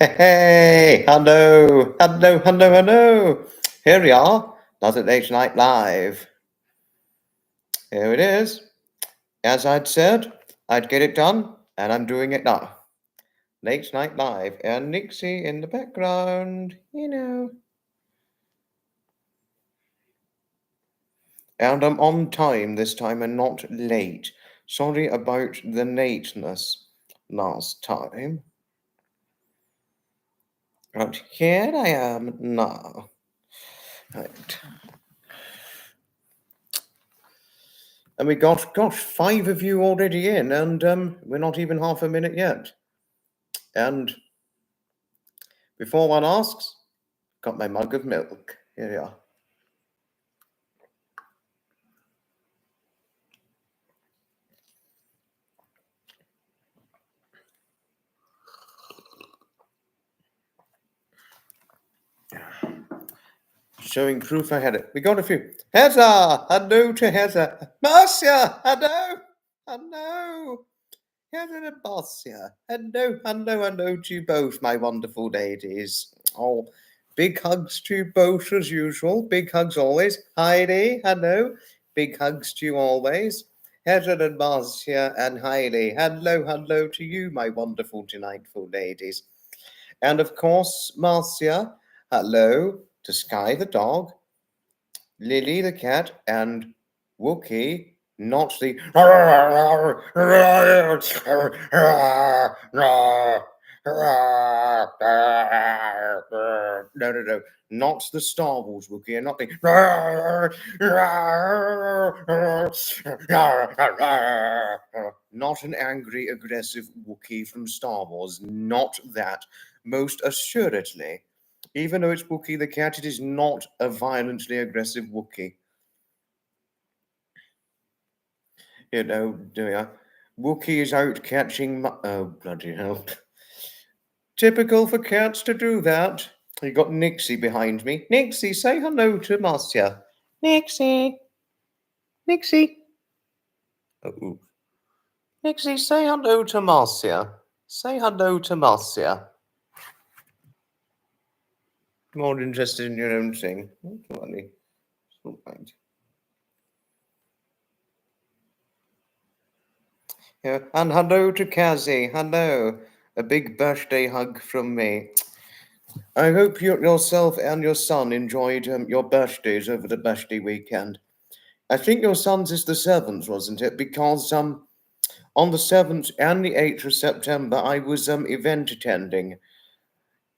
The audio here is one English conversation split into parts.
Hey, hello, hello, hello, hello. Here we are, another Late Night Live. Here it is. As I'd said, I'd get it done, and I'm doing it now. Late Night Live, and Nixie in the background, And I'm on time this time and not late. Sorry about the lateness last time. But here I am now. Right. And we got, gosh, 5 of you already in, and we're not even half a minute yet. And before one asks, got my mug of milk. Here we are. Showing proof I had it. We got a few. Heather! Hello to Heather. Marcia! Hello! Hello! Heather and Marcia. Hello, hello, hello to you both, my wonderful ladies. Oh, big hugs to you both as usual. Big hugs always. Heidi, hello. Big hugs to you always. Heather and Marcia and Heidi. Hello, hello to you, my wonderful, delightful ladies. And of course, Marcia, hello to Sky the dog, Lily the cat, and Wookie, not the no, not the Star Wars Wookie, and not the not an angry, aggressive Wookie from Star Wars, not that, most assuredly. Even though it's Wookie the cat, it is not a violently aggressive Wookie. Wookie is out catching. Oh, bloody hell. Typical for cats to do that. You got Nixie behind me. Nixie, say hello to Marcia. Nixie. Nixie. Oh. Nixie, say hello to Marcia. Say hello to Marcia. More interested in your own thing. Funny. All right. Yeah. And hello to Kazi. Hello. A big birthday hug from me. I hope yourself and your son enjoyed your birthdays over the birthday weekend. I think your son's is the 7th, wasn't it? Because on the 7th and the 8th of September, I was event attending,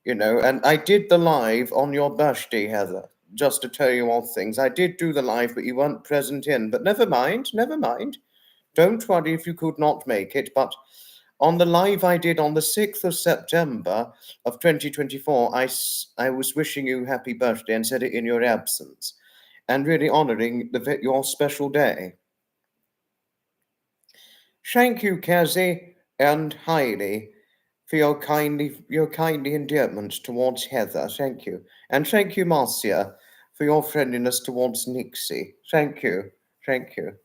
and I did the live on your birthday, Heather. Just to tell you all things, I did do the live, but you weren't present in. But never mind, never mind. Don't worry if you could not make it. But on the live I did on the 6th of September of 2024, I was wishing you happy birthday and said it in your absence, and really honoring your special day. Thank you, Kazi and Heidi, for your kindly endearment towards Heather. Thank you. And thank you, Marcia, for your friendliness towards Nixie. Thank you. Thank you.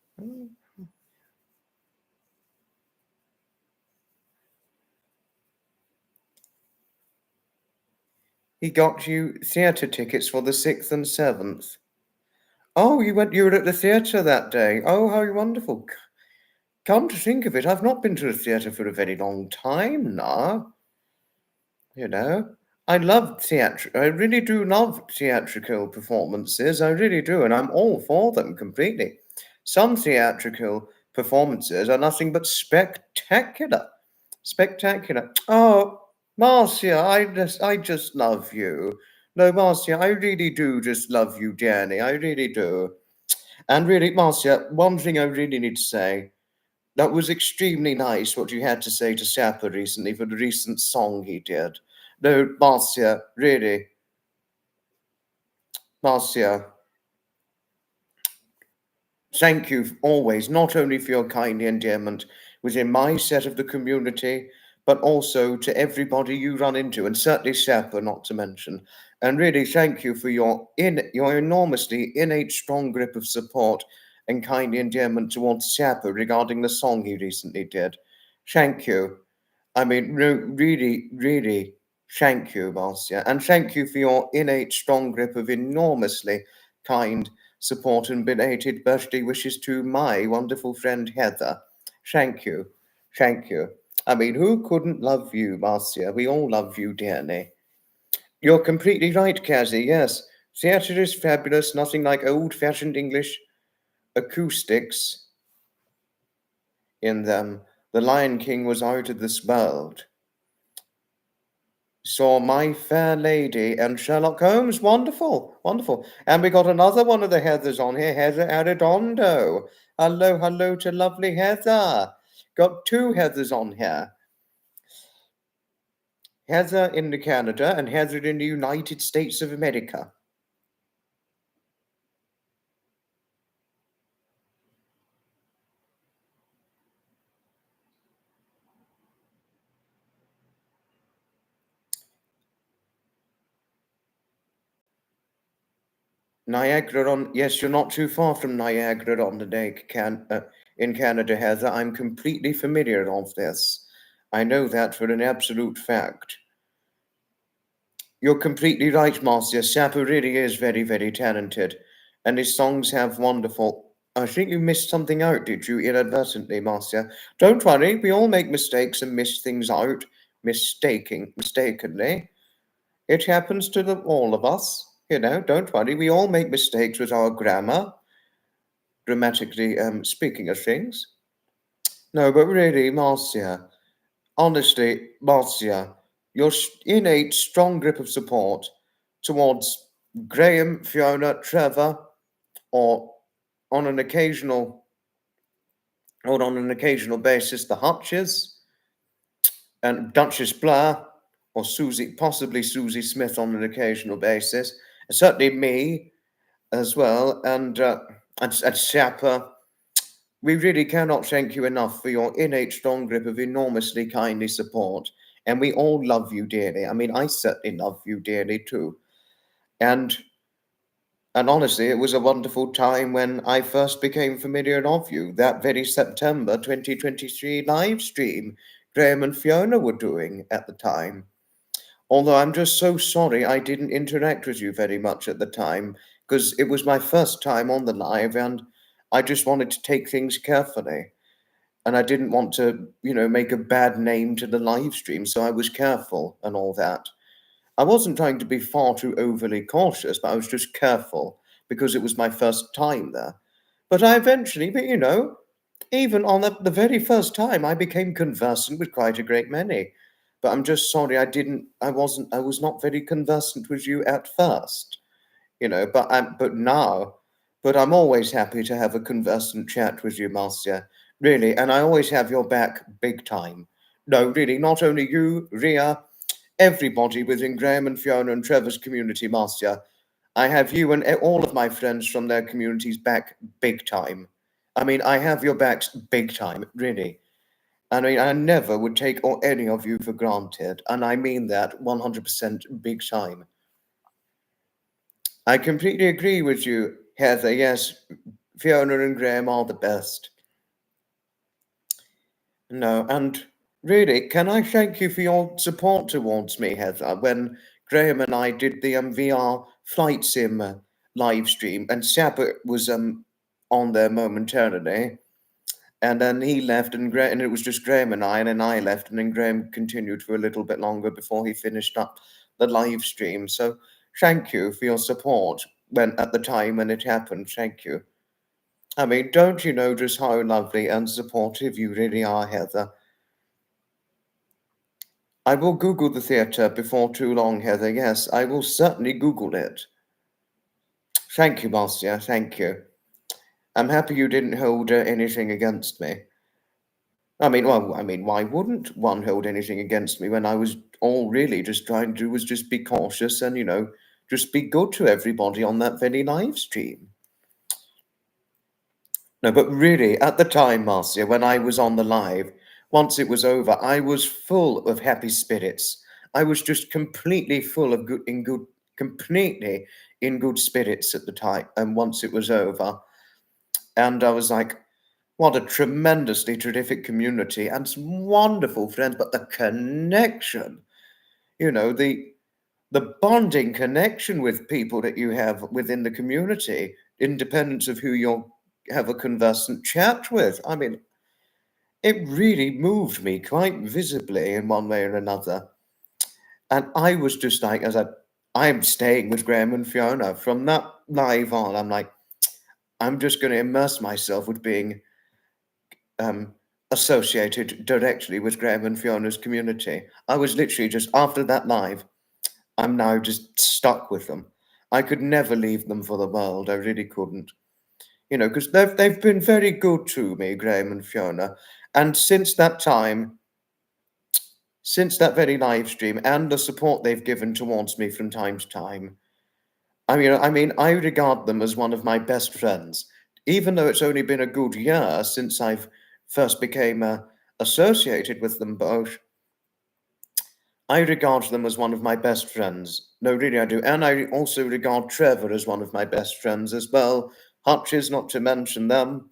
He got you theatre tickets for the 6th and 7th. Oh, you were at the theatre that day. Oh, how wonderful. Come to think of it, I've not been to the theatre for a very long time now. I love theatre. I really do love theatrical performances. I really do, and I'm all for them completely. Some theatrical performances are nothing but spectacular. Spectacular. Oh, Marcia, I just love you. No, Marcia, I really do just love you, Danny. I really do. And really, Marcia, one thing I really need to say. That was extremely nice what you had to say to Sapper recently for the recent song he did. No, Marcia, really. Marcia, thank you always, not only for your kind endearment within my set of the community, but also to everybody you run into, and certainly Sapper, not to mention. And really, thank you for your enormously innate strong grip of support and kind endearment towards Sapper regarding the song he recently did. Thank you. I mean, really, really, Thank you, Marcia, and thank you for your innate strong grip of enormously kind support and belated birthday wishes to my wonderful friend Heather. Thank you. Thank you. I mean, who couldn't love you, Marcia? We all love you dearly. You're completely right, Kazzy, yes. Theatre is fabulous, nothing like old fashioned English acoustics in them. The Lion King was out of this world. Saw My Fair Lady and Sherlock Holmes. Wonderful, wonderful. And we got another one of the Heathers on here, Heather Arredondo. Hello, hello to lovely Heather. Got two Heathers on here. Heather in Canada and Heather in the United States of America. Niagara on, yes, you're not too far from Niagara on the Lake in Canada, Heather. I'm completely familiar of this. I know that for an absolute fact. You're completely right, Marcia. Sapper really is very, very talented, and his songs have wonderful. I think you missed something out, did you, inadvertently, Marcia? Don't worry, we all make mistakes and miss things out, mistakenly. It happens to all of us, don't worry. We all make mistakes with our grammar, grammatically speaking of things. No, but really, Marcia, honestly, Marcia, your innate strong grip of support towards Graham, Fiona, Trevor, or on an occasional basis, the Hutches and Duchess Blair, or possibly Susie Smith on an occasional basis, and certainly me as well, and Sapper. We really cannot thank you enough for your innate strong grip of enormously kindly support, and we all love you dearly. I mean, I certainly love you dearly too. And and honestly, it was a wonderful time when I first became familiar of you. That very September 2023 live stream Graham and Fiona were doing at the time. Although I'm just so sorry I didn't interact with you very much at the time, because it was my first time on the live and I just wanted to take things carefully. And I didn't want to, make a bad name to the live stream, so I was careful and all that. I wasn't trying to be far too overly cautious, but I was just careful because it was my first time there. But I eventually, even on the very first time, I became conversant with quite a great many. But I'm just sorry I was not very conversant with you at first, but I'm always happy to have a conversant chat with you, Marcia. Really, and I always have your back big time. No, really, not only you, Ria, everybody within Graham and Fiona and Trevor's community, Marcia. I have you and all of my friends from their communities back big time. I mean, I have your backs big time, really. I mean, I never would take any of you for granted, and I mean that 100% big time. I completely agree with you, Heather. Yes, Fiona and Graham are the best. No, and really, can I thank you for your support towards me, Heather, when Graham and I did the VR flight sim live stream, and Sabbath was on there momentarily, and then he left, and it was just Graham and then I left, and then Graham continued for a little bit longer before he finished up the live stream. So thank you for your support when at the time when it happened. Thank you. I mean, don't you know just how lovely and supportive you really are, Heather? I will Google the theatre before too long, Heather. Yes, I will certainly Google it. Thank you, Marcia. Thank you. I'm happy you didn't hold anything against me. Why wouldn't one hold anything against me when I was all really just trying to do was just be cautious and, just be good to everybody on that very live stream? No, but really, at the time, Marcia, when I was on the live, once it was over, I was full of happy spirits. I was just completely full of completely in good spirits at the time. And once it was over, and I was like, what a tremendously terrific community and some wonderful friends, but the connection. you know, the bonding connection with people that you have within the community, independent of who you have a conversant chat with. I mean, it really moved me quite visibly in one way or another. And I was just like, I'm staying with Graham and Fiona from that live on. I'm like, I'm just going to immerse myself with being um, associated directly with Graham and Fiona's community. I was literally just after that live, I'm now just stuck with them. I could never leave them for the world. I really couldn't. You know, because they've been very good to me, Graham and Fiona. And since that time, since that very live stream and the support they've given towards me from time to time, I regard them as one of my best friends. Even though it's only been a good year since I've first became associated with them both, I regard them as one of my best friends. No, really, I do. And I also regard Trevor as one of my best friends as well. Hutches, not to mention them,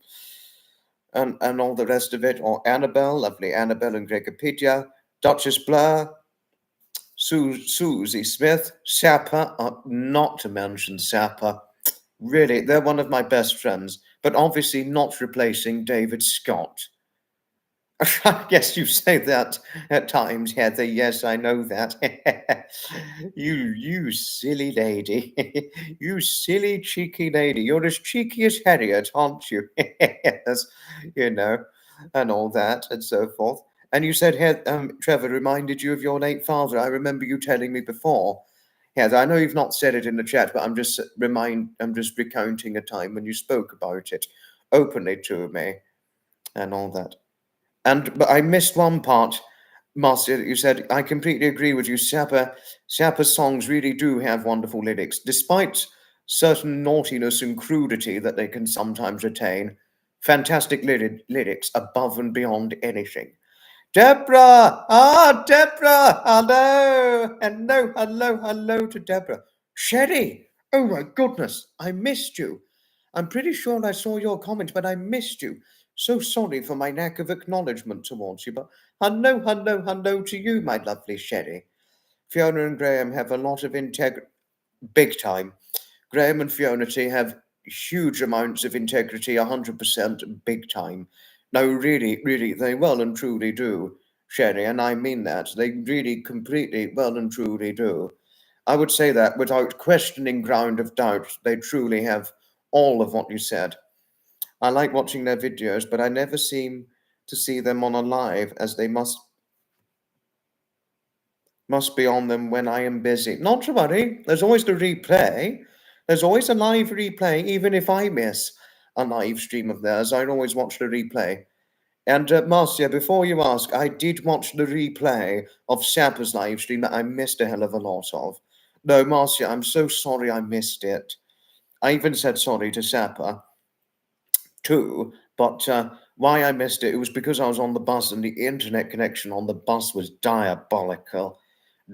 and all the rest of it. Or Annabelle, lovely Annabelle and Gregopedia, Duchess Blair, Susie Smith, Sapper, not to mention Sapper. Really, they're one of my best friends, but obviously not replacing David Scott. Yes, you say that at times, Heather. Yes, I know that. You silly lady. You silly cheeky lady. You're as cheeky as Harriet, aren't you? Yes, you know, and all that and so forth. And you said, Trevor reminded you of your late father. I remember you telling me before. Heather, I know you've not said it in the chat, but I'm just recounting a time when you spoke about it openly to me and all that. But I missed one part, Marcia, that you said. I completely agree with you. Sapper's songs really do have wonderful lyrics, despite certain naughtiness and crudity that they can sometimes retain. Fantastic lyrics above and beyond anything. Deborah! Ah, Deborah! Hello to Deborah. Sherry! Oh my goodness, I missed you. I'm pretty sure I saw your comment, but I missed you. So sorry for my lack of acknowledgement towards you, but hello to you, my lovely Sherry. Fiona and Graham have a lot of integrity, big time. Graham and Fiona T have huge amounts of integrity, 100% big time. No, really, they well and truly do, Sherry, and I mean that. They really, completely, well and truly do. I would say that without questioning ground of doubt, they truly have all of what you said. I like watching their videos, but I never seem to see them on a live, as they must be on them when I am busy. Not to worry, there's always the replay. There's always a live replay, even if I miss a live stream of theirs. I'd always watch the replay. And Marcia, before you ask, I did watch the replay of Sapper's live stream that I missed a hell of a lot of. No, Marcia, I'm so sorry I missed it. I even said sorry to Sapper too, but why I missed it, it was because I was on the bus and the internet connection on the bus was diabolical.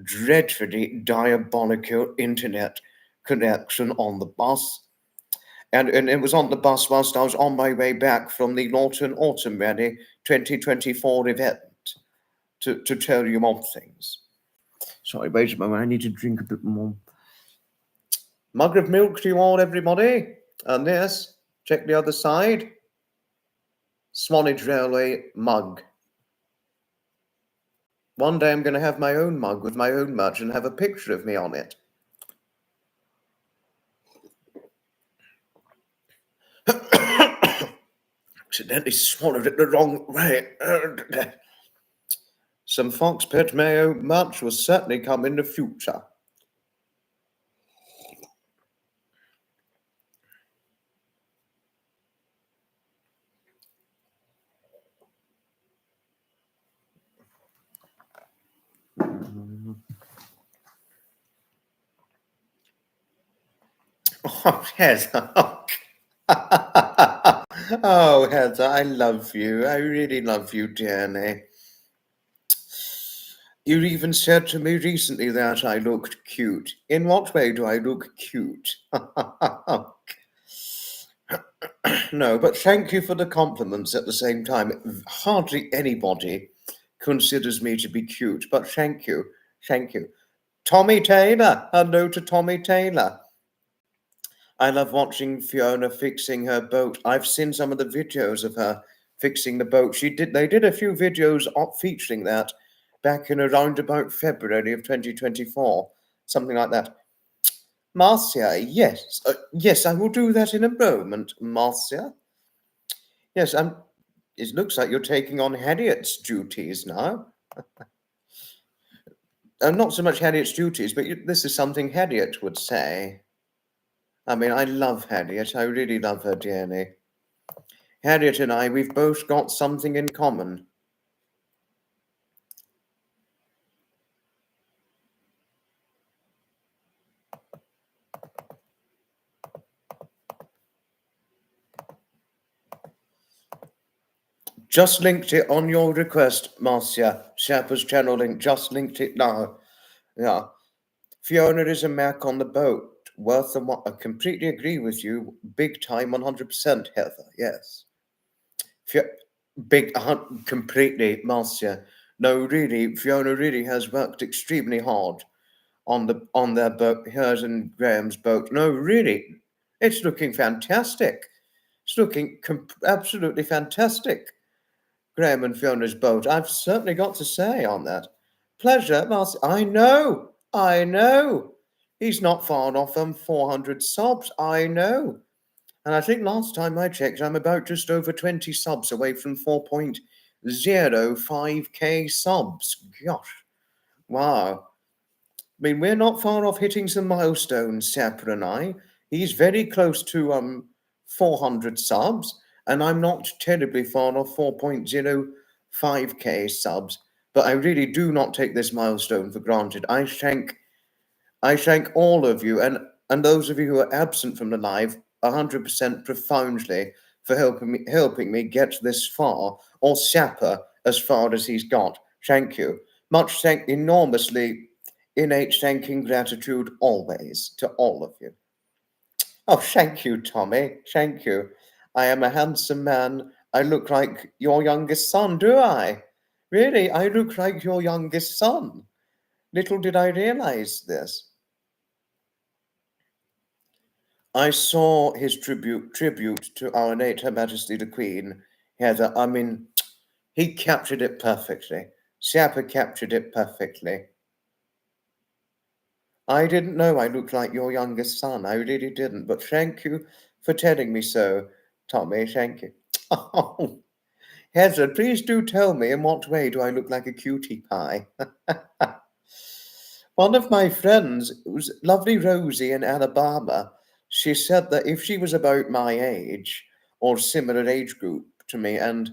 Dreadfully diabolical internet connection on the bus. And it was on the bus whilst I was on my way back from the Norton Autumn Rally 2024 event to tell you more things. Sorry, wait a moment, I need to drink a bit more. Mug of milk to you all, everybody. And this, check the other side. Swanage Railway mug. One day I'm going to have my own mug with my own merch and have a picture of me on it. Accidentally swallowed it the wrong way. Some Fox Pet Mayo merch will certainly come in the future. Oh, Heather. Oh, Heather, I love you. I really love you, dearly. You even said to me recently that I looked cute. In what way do I look cute? No, but thank you for the compliments at the same time. Hardly anybody considers me to be cute, but thank you. Thank you. Tommy Taylor. Hello to Tommy Taylor. I love watching Fiona fixing her boat. I've seen some of the videos of her fixing the boat. They did a few videos featuring that back in around about February of 2024, something like that. Marcia, yes, yes, I will do that in a moment, Marcia. Yes, it looks like you're taking on Harriet's duties now. Not so much Harriet's duties, but this is something Harriet would say. I mean, I love Harriet. I really love her dearly. Harriet and I, we've both got something in common. Just linked it on your request, Marcia. Sherpa's channel link. Just linked it now. Yeah. Fiona is a Mac on the boat. Worth the I completely agree with you. Big time, 100%, Heather. Yes. Big, completely, Marcia. No, really, Fiona really has worked extremely hard on their boat, hers and Graham's boat. No, really, it's looking fantastic. It's looking absolutely fantastic. Graham and Fiona's boat. I've certainly got to say on that. Pleasure, Marcia. I know. I know. He's not far off 400 subs. I know. And I think last time I checked, I'm about just over 20 subs away from 4.05k subs. Gosh. Wow. I mean, we're not far off hitting some milestones, Sapper and I. He's very close to 400 subs, and I'm not terribly far off 4.05k subs. But I really do not take this milestone for granted. I thank all of you and those of you who are absent from the live 100% profoundly for helping me get this far, or Sapper as far as he's got. Thank you. Much enormously innate thanking gratitude always to all of you. Oh, thank you, Tommy. Thank you. I am a handsome man. I look like your youngest son, do I? Really, I look like your youngest son. Little did I realize this. I saw his tribute to our late Her Majesty the Queen, Heather. I mean, he captured it perfectly. Siapa captured it perfectly. I didn't know I looked like your youngest son. I really didn't. But thank you for telling me so, Tommy. Thank you. Oh, Heather, please do tell me in what way do I look like a cutie pie? One of my friends, it was lovely Rosie in Alabama, she said that if she was about my age or similar age group to me and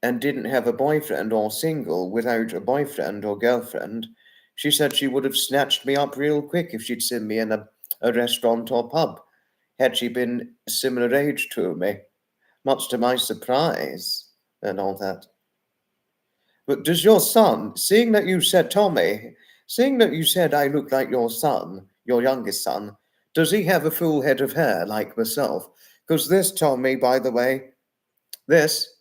didn't have a boyfriend or single without a boyfriend or girlfriend, she said she would have snatched me up real quick if she'd seen me in a restaurant or pub, had she been a similar age to me, much to my surprise and all that. But does your son, seeing that you said, Tommy, seeing that you said I look like your son, your youngest son, does he have a full head of hair like myself? Because this, Tommy, by the way, this,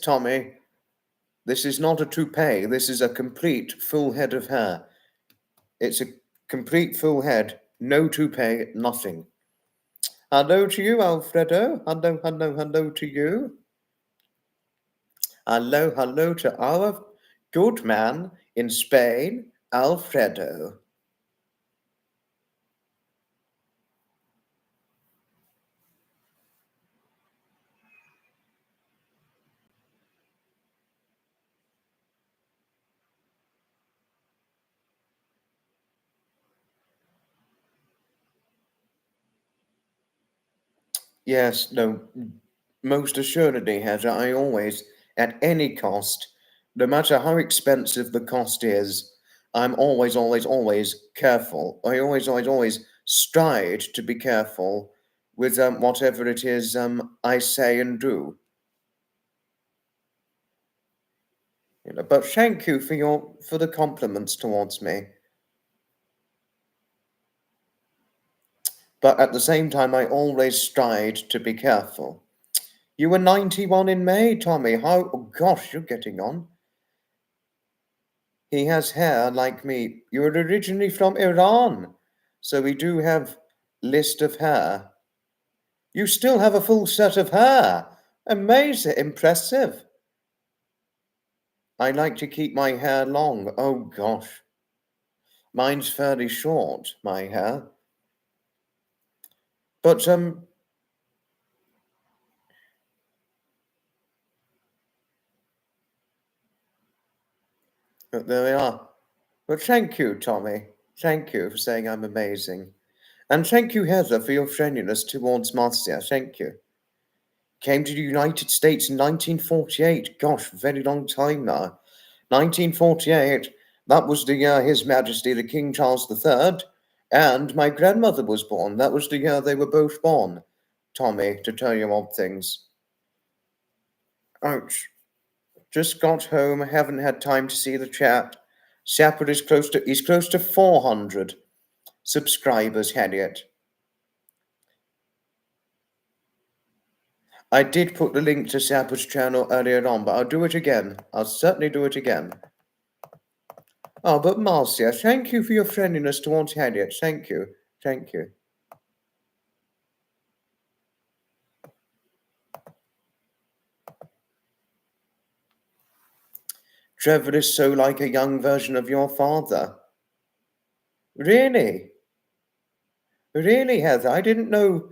Tommy, this is not a toupee. This is a complete full head of hair. It's a complete full head, no toupee, nothing. Hello to you, Alfredo. Hello, hello, hello to you. Hello, hello to our good man in Spain, Alfredo. Yes, no, most assuredly, Hedger. I always, at any cost, no matter how expensive the cost is, I'm always, always, always careful. I always strive to be careful with whatever it is I say and do. But thank you for the compliments towards me. But at the same time, I always strive to be careful. You were 91 in May, Tommy. How? Oh gosh, you're getting on. He has hair like me. You're originally from Iran, so we do have list of hair. You still have a full set of hair. Amazing, impressive. I like to keep my hair long. Oh gosh. Mine's fairly short, my hair. But there we are. But thank you, Tommy. Thank you for saying I'm amazing. And thank you, Heather, for your friendliness towards Marcia. Thank you. Came to the United States in 1948. Gosh, very long time now. 1948. That was the year His Majesty the King Charles III and my grandmother was born. That was the year they were both born. Tommy, to tell you odd things. Ouch. Just got home. Haven't had time to see the chat. Sapper is close to 400 subscribers, Harriet. I did put the link to Sapper's channel earlier on, but I'll do it again. I'll certainly do it again. Oh, but Marcia, thank you for your friendliness towards Harriet. Thank you. Thank you. Trevor is so like a young version of your father. Really? Really, Heather? I didn't know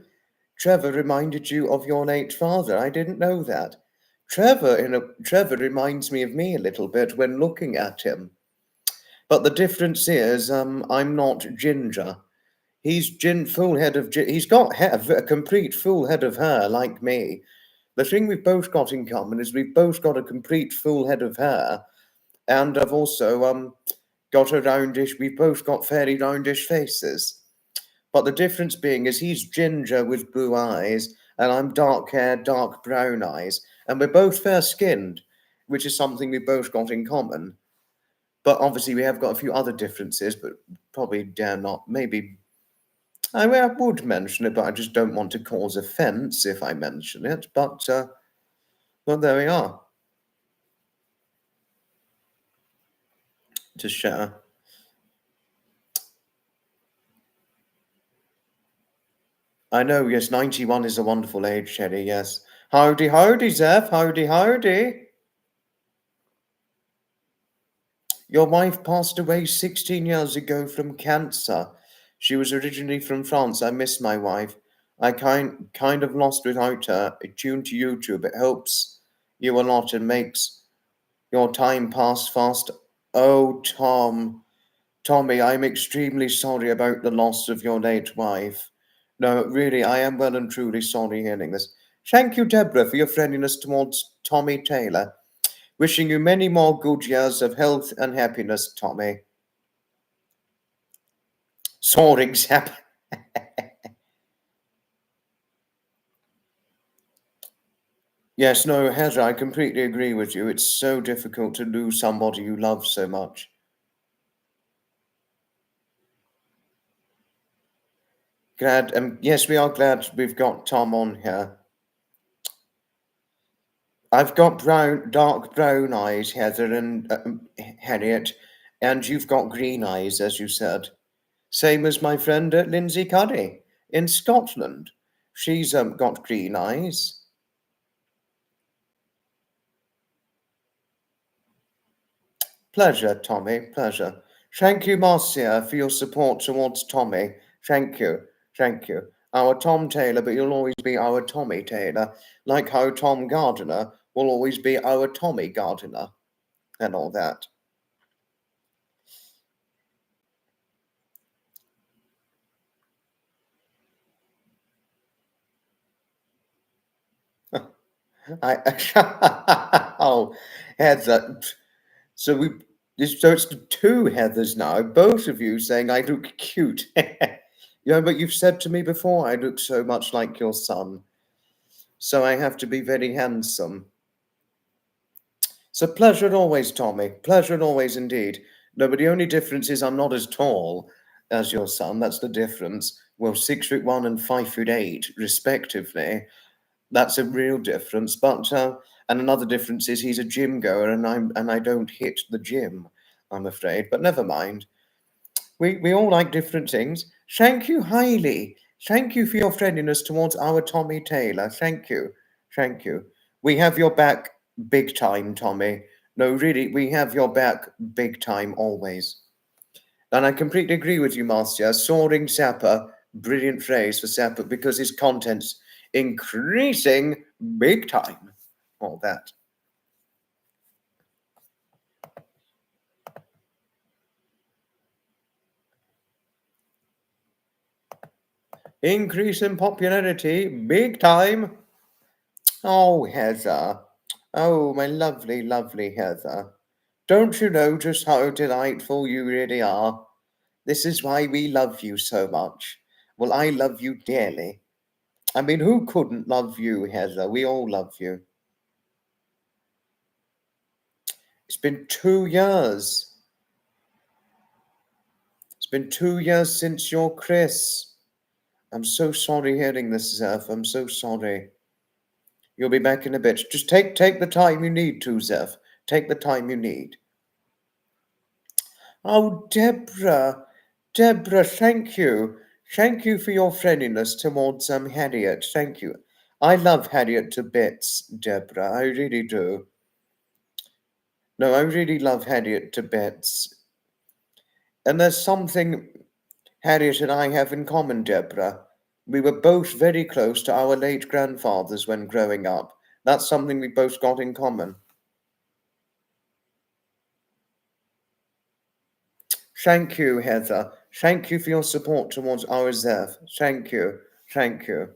Trevor reminded you of your late father. I didn't know that. Trevor reminds me of me a little bit when looking at him. But the difference is, I'm not ginger. He's full head of. He's got a complete full head of hair like me. The thing we've both got in common is we've both got a complete full head of hair, and I've also got a roundish. We've both got fairly roundish faces. But the difference being is he's ginger with blue eyes, and I'm dark hair, dark brown eyes, and we're both fair skinned, which is something we both got in common. But obviously, we have got a few other differences, but probably dare not. Maybe I would mention it, but I just don't want to cause offence if I mention it. But well, there we are. To share. I know, yes, 91 is a wonderful age, Sherry, yes. Howdy, howdy, Zeph, howdy, howdy. Your wife passed away 16 years ago from cancer. She was originally from France. I miss my wife. I kind of lost without her. Tuned to YouTube. It helps you a lot and makes your time pass fast. Oh, Tommy, I'm extremely sorry about the loss of your late wife. No, really, I am well and truly sorry hearing this. Thank you, Deborah, for your friendliness towards Tommy Taylor. Wishing you many more good years of health and happiness, Tommy. Soaring sap. Yes, no, Heather, I completely agree with you. It's so difficult to lose somebody you love so much. Glad, yes, we are glad we've got Tom on here. I've got dark brown eyes, Heather and Harriet, and you've got green eyes, as you said. Same as my friend Lindsay Curry in Scotland. She's got green eyes. Pleasure, Tommy, pleasure. Thank you, Marcia, for your support towards Tommy. Thank you, thank you. Our Tom Taylor, but you'll always be our Tommy Taylor, like how Tom Gardiner will always be our Tommy Gardiner, and all that. Oh, Heather. So it's two Heathers now, both of you saying I look cute. Yeah, but you've said to me before I look so much like your son. So I have to be very handsome. So pleasure always, Tommy. Pleasure always indeed. No, but the only difference is I'm not as tall as your son. That's the difference. Well, 6'1" and 5'8", respectively. That's a real difference. But and another difference is he's a gym goer, and I don't hit the gym. I'm afraid, but never mind. We all like different things. Thank you highly. Thank you for your friendliness towards our Tommy Taylor. Thank you. Thank you. We have your back big time, Tommy. No, really, we have your back big time always. And I completely agree with you, Marcia. Soaring Zappa, brilliant phrase for Zappa because his content's increasing big time. All that. Increase in popularity, big time. Oh, Heather. Oh, my lovely, lovely Heather. Don't you know just how delightful you really are? This is why we love you so much. Well, I love you dearly. I mean, who couldn't love you, Heather? We all love you. It's been 2 years. It's been 2 years since your Chris. I'm so sorry hearing this, Zeph. I'm so sorry. You'll be back in a bit. Just take the time you need to, Zeph. Take the time you need. Oh, Deborah, Deborah, thank you. Thank you for your friendliness towards Harriet. Thank you. I love Harriet to bits, Deborah. I really do. No, I really love Harriet to bits. And there's something Harriet and I have in common, Deborah. We were both very close to our late grandfathers when growing up. That's something we both got in common. Thank you, Heather. Thank you for your support towards our Zev. Thank you. Thank you.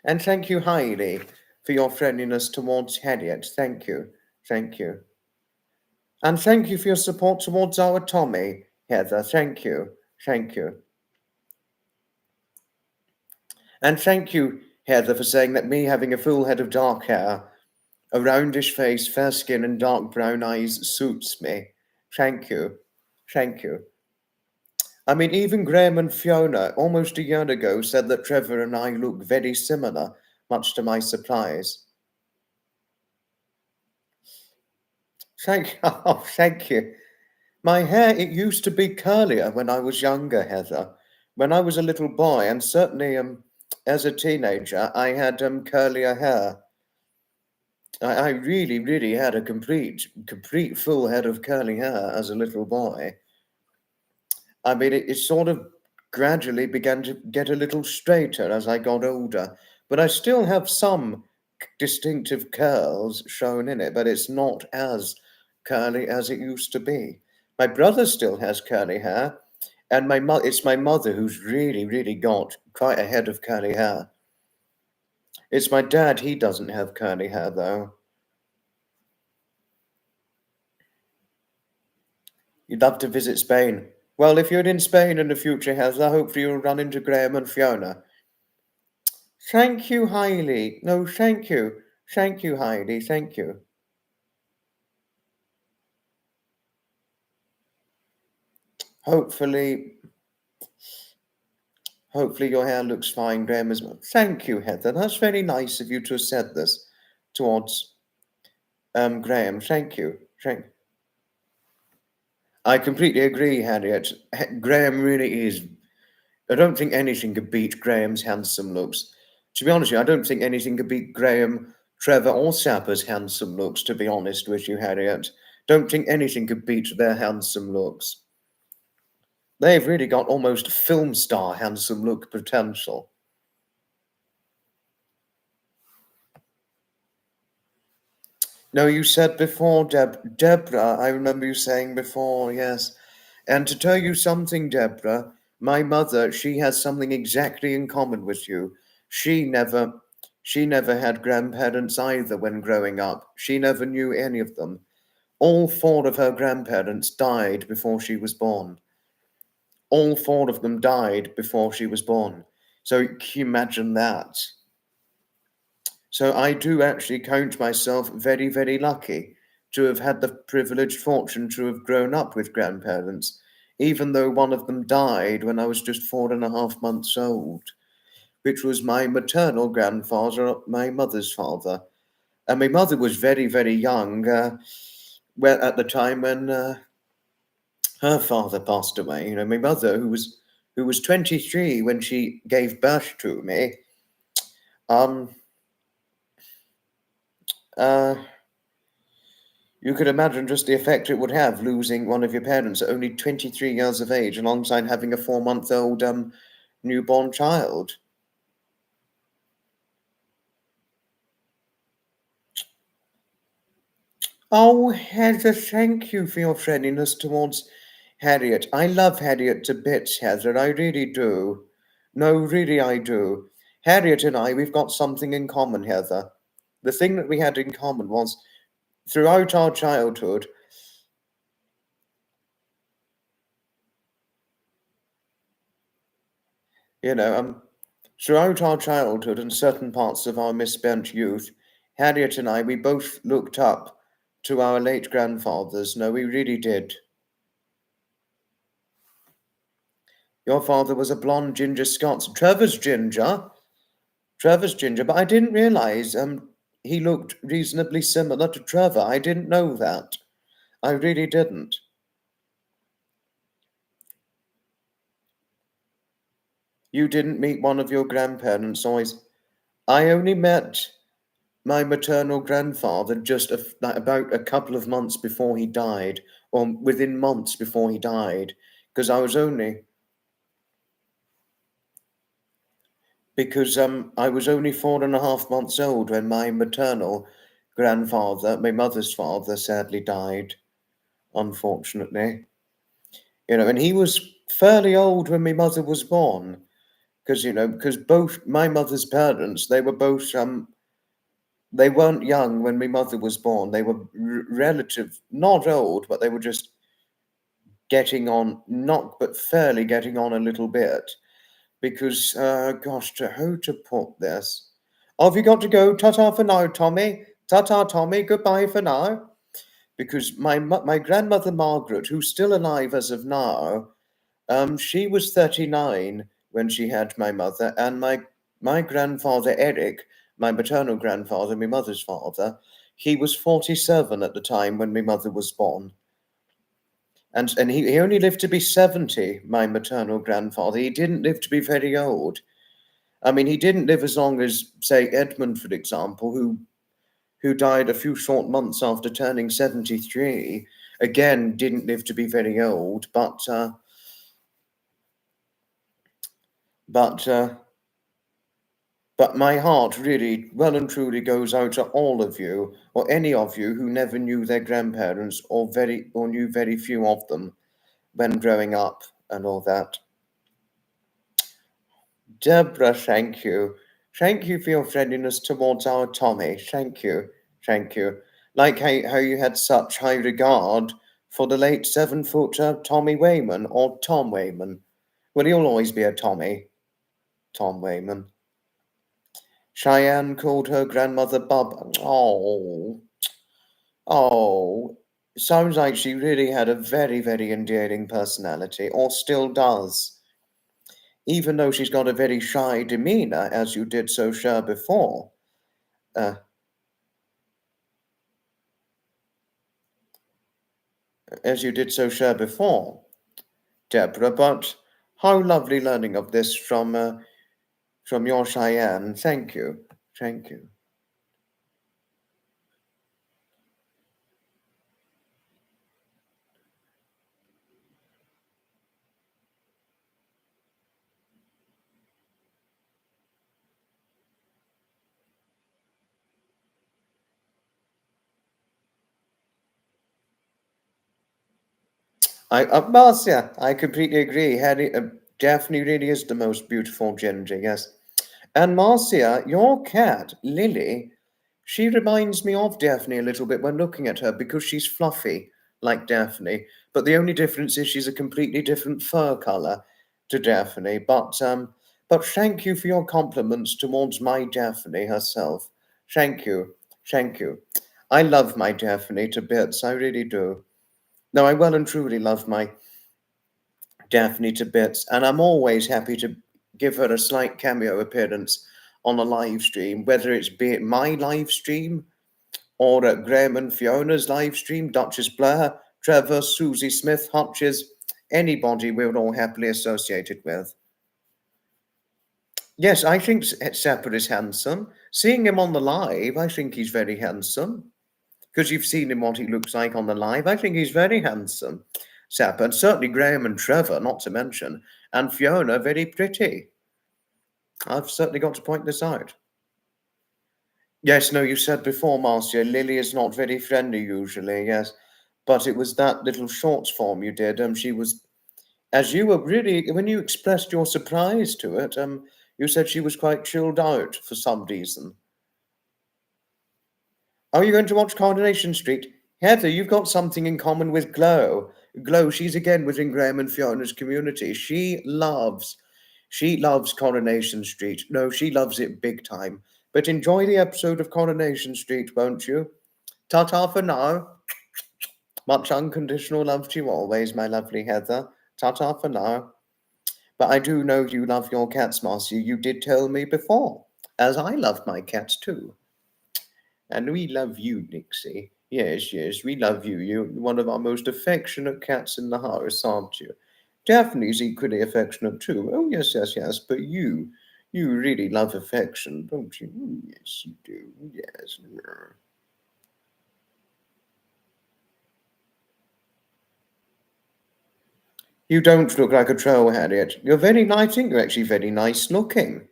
And thank you, Heidi, for your friendliness towards Harriet. Thank you. Thank you. And thank you for your support towards our Tommy, Heather. Thank you. Thank you. And thank you, Heather, for saying that me having a full head of dark hair, a roundish face, fair skin, and dark brown eyes suits me. Thank you. Thank you. I mean, even Graham and Fiona, almost a year ago, said that Trevor and I look very similar, much to my surprise. Thank oh, thank you. My hair, it used to be curlier when I was younger, Heather. When I was a little boy, and certainly as a teenager, I had curlier hair. I really, really had a complete full head of curly hair as a little boy. I mean, it sort of gradually began to get a little straighter as I got older, but I still have some distinctive curls shown in it, but it's not as curly as it used to be. My brother still has curly hair, and it's my mother who's really, really got quite a head of curly hair. It's my dad, he doesn't have curly hair though. You'd love to visit Spain. Well, if you're in Spain in the future, Heather, hopefully you'll run into Graham and Fiona. Thank you, Hailey. No, thank you. Thank you, Hailey. Thank you. Hopefully, hopefully your hair looks fine, Graham as well. Thank you, Heather. That's very nice of you to have said this towards Graham. Thank you. I completely agree, Harriet. Graham really is. I don't think anything could beat Graham's handsome looks. To be honest with you, I don't think anything could beat Graham, Trevor, or Sapper's handsome looks, to be honest with you, Harriet. Don't think anything could beat their handsome looks. They've really got almost film star handsome look potential. No, you said before, Deborah, I remember you saying before, yes. And to tell you something, Deborah, my mother, she has something exactly in common with you. She never she never had grandparents either when growing up. She never knew any of them. All four of her grandparents died before she was born. All four of them died before she was born. So can you imagine that? So I do actually count myself very, very lucky to have had the privileged fortune to have grown up with grandparents, even though one of them died when I was just 4.5 months old, which was my maternal grandfather, my mother's father. And my mother was very, very young at the time when her father passed away. You know, my mother, who was 23 when she gave birth to me, um, uh, you could imagine just the effect it would have losing one of your parents at only 23 years of age, alongside having a 4-month-old newborn child. Oh, Heather, thank you for your friendliness towards Harriet. I love Harriet to bits, Heather. I really do. No, really, I do. Harriet and I, we've got something in common, Heather. The thing that we had in common was throughout our childhood, you know, throughout our childhood and certain parts of our misspent youth, Harriet and I, we both looked up to our late grandfathers. No, we really did. Your father was a blonde ginger Scots. Trevor's ginger, but I didn't realise he looked reasonably similar to Trevor. I didn't know that. I really didn't. You didn't meet one of your grandparents, I only met my maternal grandfather just like about a couple of months before he died, or within months before he died, because I was only 4.5 months old when my maternal grandfather, my mother's father, sadly died, unfortunately. You know, and he was fairly old when my mother was born, because both my mother's parents, they weren't young when my mother was born. They were not old, but they were just getting on, not but fairly getting on a little bit. Because, gosh, how to put this? Oh, have you got to go? Ta-ta for now, Tommy. Ta-ta, Tommy. Goodbye for now. Because my grandmother Margaret, who's still alive as of now, she was 39 when she had my mother, and my grandfather Eric, my maternal grandfather, my mother's father, he was 47 at the time when my mother was born. And he only lived to be 70, my maternal grandfather. He didn't live to be very old. I mean, he didn't live as long as, say, Edmund, for example, who died a few short months after turning 73. Again, didn't live to be very old, but my heart really, well and truly, goes out to all of you, or any of you who never knew their grandparents, or knew very few of them when growing up and all that. Deborah, thank you. Thank you for your friendliness towards our Tommy. Thank you. Thank you. Like how you had such high regard for the late 7-footer Tommy Wayman, or Tom Wayman. Well, he'll always be a Tommy. Tom Wayman. Cheyenne called her grandmother Bub. Oh. Oh. Sounds like she really had a very, very endearing personality, or still does. Even though she's got a very shy demeanour, as you did so sure before. Uh, as you did so sure before, Deborah. But how lovely learning of this from your Cheyenne. Thank you. Thank you. Marcia, I completely agree. Daphne really is the most beautiful ginger, yes. And Marcia, your cat, Lily, she reminds me of Daphne a little bit when looking at her, because she's fluffy like Daphne. But the only difference is she's a completely different fur colour to Daphne. But thank you for your compliments towards my Daphne herself. Thank you. Thank you. I love my Daphne to bits. I really do. No, I well and truly love my Daphne to bits, and I'm always happy to give her a slight cameo appearance on a live stream, whether it's be it my live stream or Graham and Fiona's live stream, Duchess Blair, Trevor, Susie Smith, Hutches, anybody we're all happily associated with. Yes, I think Sapper is handsome. Seeing him on the live, I think he's very handsome. Because you've seen him what he looks like on the live, I think he's very handsome. Sapper, and certainly Graham and Trevor, not to mention, and Fiona, very pretty. I've certainly got to point this out. Yes, no, you said before, Marcia, Lily is not very friendly usually, yes. But it was that little shorts form you did. She was, as you were really, when you expressed your surprise to it, you said she was quite chilled out for some reason. Are you going to watch Coronation Street? Heather, you've got something in common with Glow. Glow, she's again within Graham and Fiona's community. She loves Coronation Street. No, she loves it big time. But enjoy the episode of Coronation Street, won't you? Ta-ta for now. Much unconditional love to you always, my lovely Heather. Ta-ta for now. But I do know you love your cats, Marcia. You did tell me before, as I love my cats too. And we love you, Nixie. Yes, yes, we love you. You're one of our most affectionate cats in the house, aren't you? Daphne's equally affectionate too. Oh, yes, yes, yes. But you really love affection, don't you? Oh, yes, you do. Yes. You don't look like a troll, Harriet. You're very nice. I think you're actually very nice looking.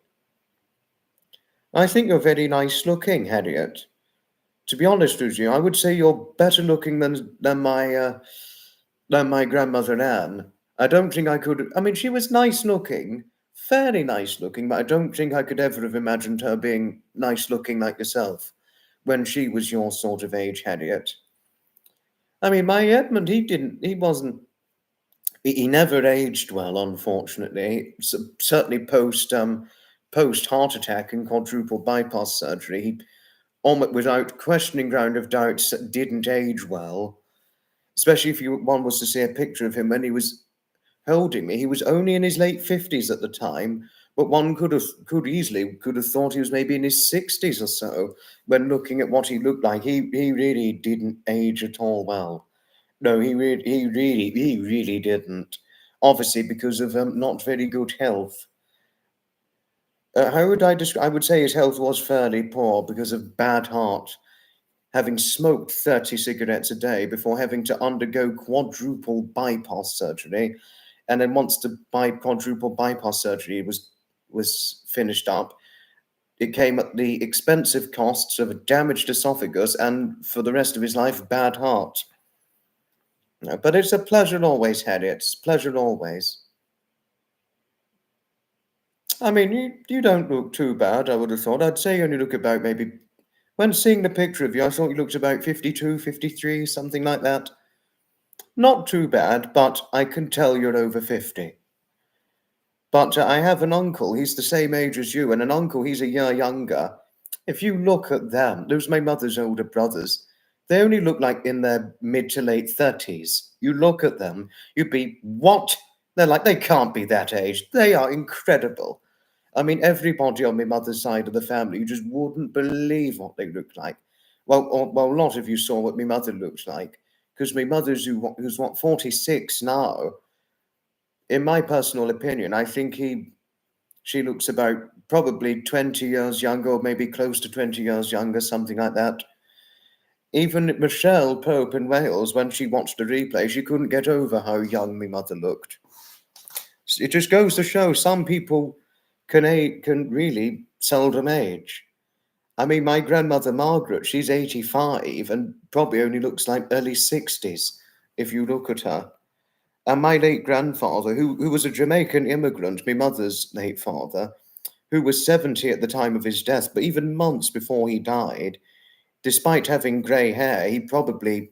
I think you're very nice looking, Harriet. To be honest with you, I would say you're better looking than my grandmother Anne. I don't think I could. I mean, she was nice looking, fairly nice looking, but I don't think I could ever have imagined her being nice looking like yourself when she was your sort of age, Harriet. I mean, my Edmund, he wasn't. He never aged well, unfortunately. Certainly post heart attack and quadruple bypass surgery, he almost without questioning ground of doubts didn't age well. Especially if one was to see a picture of him when he was holding me. He was only in his late 50s at the time, but one could have thought he was maybe in his 60s or so when looking at what he looked like. He really didn't age at all well. No, he really didn't. Obviously, because of not very good health. How would I describe? I would say his health was fairly poor because of bad heart, having smoked 30 cigarettes a day before having to undergo quadruple bypass surgery. And then once the quadruple bypass surgery was finished up, it came at the expensive costs of a damaged esophagus and, for the rest of his life, bad heart. No, but it's a pleasure always, Harriet. It's a pleasure always. I mean, you don't look too bad, I would have thought. I'd say you only look about maybe. When seeing the picture of you, I thought you looked about 52, 53, something like that. Not too bad, but I can tell you're over 50. But I have an uncle, he's the same age as you, and an uncle, he's a year younger. If you look at them, those are my mother's older brothers. They only look like in their mid to late 30s. You look at them, you'd be, what? They're like, they can't be that age. They are incredible. I mean, everybody on my mother's side of the family, you just wouldn't believe what they looked like. Well, a lot of you saw what my mother looked like, because my mother's who's what 46 now. In my personal opinion, I think she looks about probably 20 years younger, or maybe close to 20 years younger, something like that. Even Michelle Pope in Wales, when she watched the replay, she couldn't get over how young my mother looked. It just goes to show some people can really seldom age. I mean, my grandmother Margaret, she's 85 and probably only looks like early 60s if you look at her. And my late grandfather, who was a Jamaican immigrant, my mother's late father, who was 70 at the time of his death, but even months before he died, despite having grey hair, he probably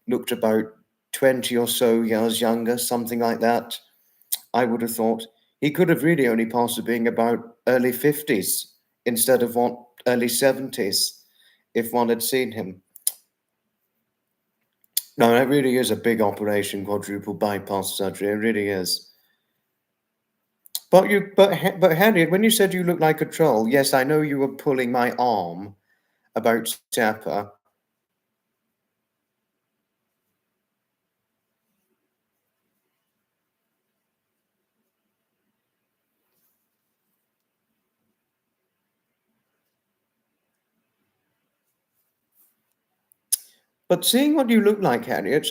looked about 20 or so years younger, something like that. I would have thought he could have really only possibly been about early 50s instead of what early 70s if one had seen him. No, that really is a big operation, quadruple bypass surgery. It really is. But Harriet, when you said you look like a troll, yes, I know you were pulling my arm about Tapper. But seeing what you look like, Harriet,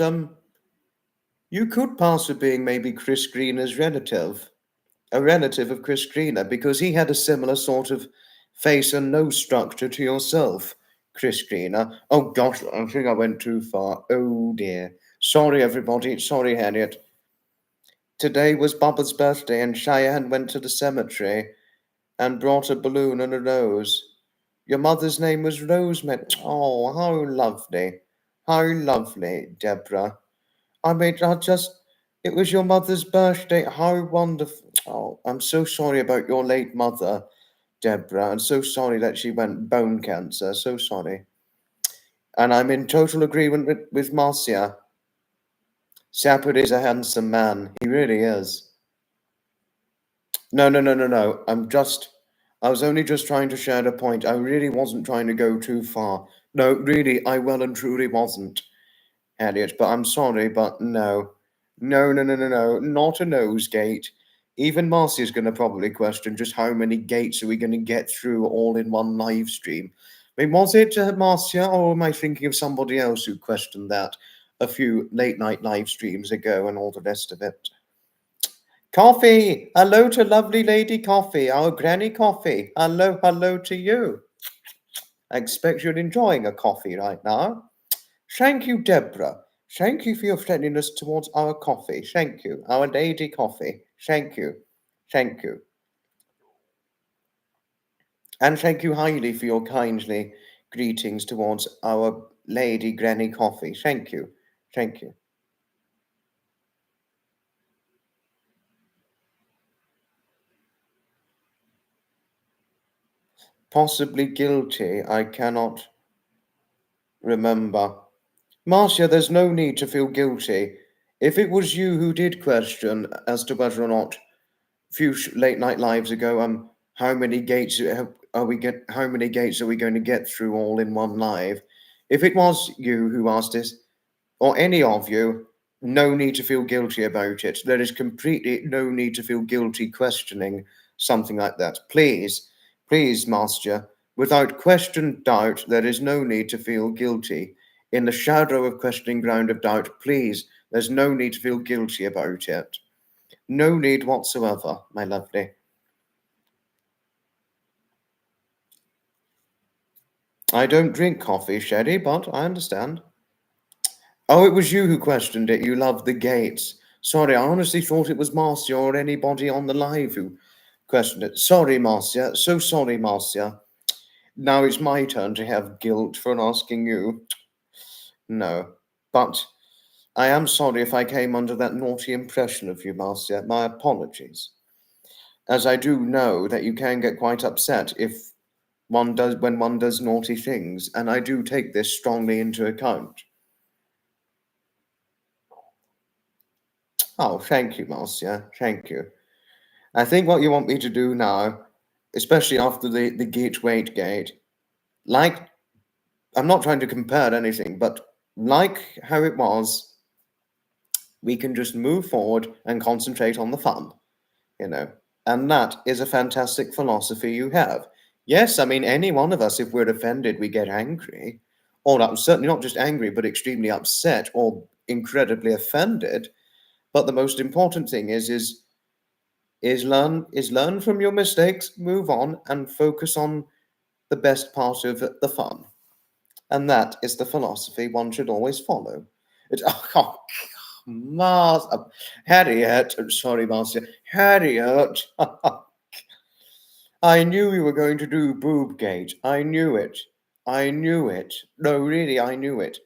you could pass for being maybe Chris Greener's relative, a relative of Chris Greener, because he had a similar sort of face and nose structure to yourself, Chris Greener. Oh gosh, I think I went too far. Oh dear. Sorry, everybody. Sorry, Harriet. Today was Bubba's birthday, and Cheyenne went to the cemetery and brought a balloon and a rose. Your mother's name was Rosemary. Oh, how lovely. How lovely, Deborah. I mean, it was your mother's birthday. How wonderful. Oh, I'm so sorry about your late mother, Deborah. I'm so sorry that she went bone cancer. So sorry. And I'm in total agreement with Marcia. Shepard is a handsome man. He really is. No, no, no, no, no. I was only just trying to share the point. I really wasn't trying to go too far. No, really, I well and truly wasn't, Elliot. But I'm sorry, but no. No, no, no, no, no. Not a nose gate. Even Marcy's going to probably question just how many gates are we going to get through all in one live stream. I mean, was it Marcia, or am I thinking of somebody else who questioned that a few late night live streams ago and all the rest of it? Coffee! Hello to lovely Lady Coffee, our Granny Coffee. Hello, hello to you. I expect you're enjoying a coffee right now. Thank you, Deborah. Thank you for your friendliness towards our coffee. Thank you, our Lady Coffee. Thank you. Thank you. And thank you highly for your kindly greetings towards our Lady Granny Coffee. Thank you. Thank you. Possibly guilty, I cannot remember. Marcia, there's no need to feel guilty. If it was you who did question as to whether or not late night lives ago, how many gates how many gates are we going to get through all in one live? If it was you who asked this, or any of you, no need to feel guilty about it. There is completely no need to feel guilty questioning something like that. Please, please, Master, without question, doubt, there is no need to feel guilty. In the shadow of questioning ground of doubt, please, there's no need to feel guilty about it. No need whatsoever, my lovely. I don't drink coffee, Sherry, but I understand. Oh, it was you who questioned it. You loved the gates. Sorry, I honestly thought it was Marcia or anybody on the live who questioned it. Sorry, Marcia. So sorry, Marcia. Now it's my turn to have guilt for asking you. No. But I am sorry if I came under that naughty impression of you, Marcia. My apologies. As I do know that you can get quite upset if when one does naughty things, and I do take this strongly into account. Oh, thank you, Marcia. Thank you. I think what you want me to do now, especially after the gate weight gate, like, I'm not trying to compare anything, but like how it was, we can just move forward and concentrate on the fun, you know. And that is a fantastic philosophy you have. Yes, I mean, any one of us, if we're offended, we get angry. Or not, certainly not just angry, but extremely upset or incredibly offended. But the most important thing is learn from your mistakes, move on, and focus on the best part of the fun. And that is the philosophy one should always follow. It's oh, Mars, Harriet, sorry, Marcia, Harriet. I knew you were going to do Boobgate. I knew it. I knew it. No, really, I knew it.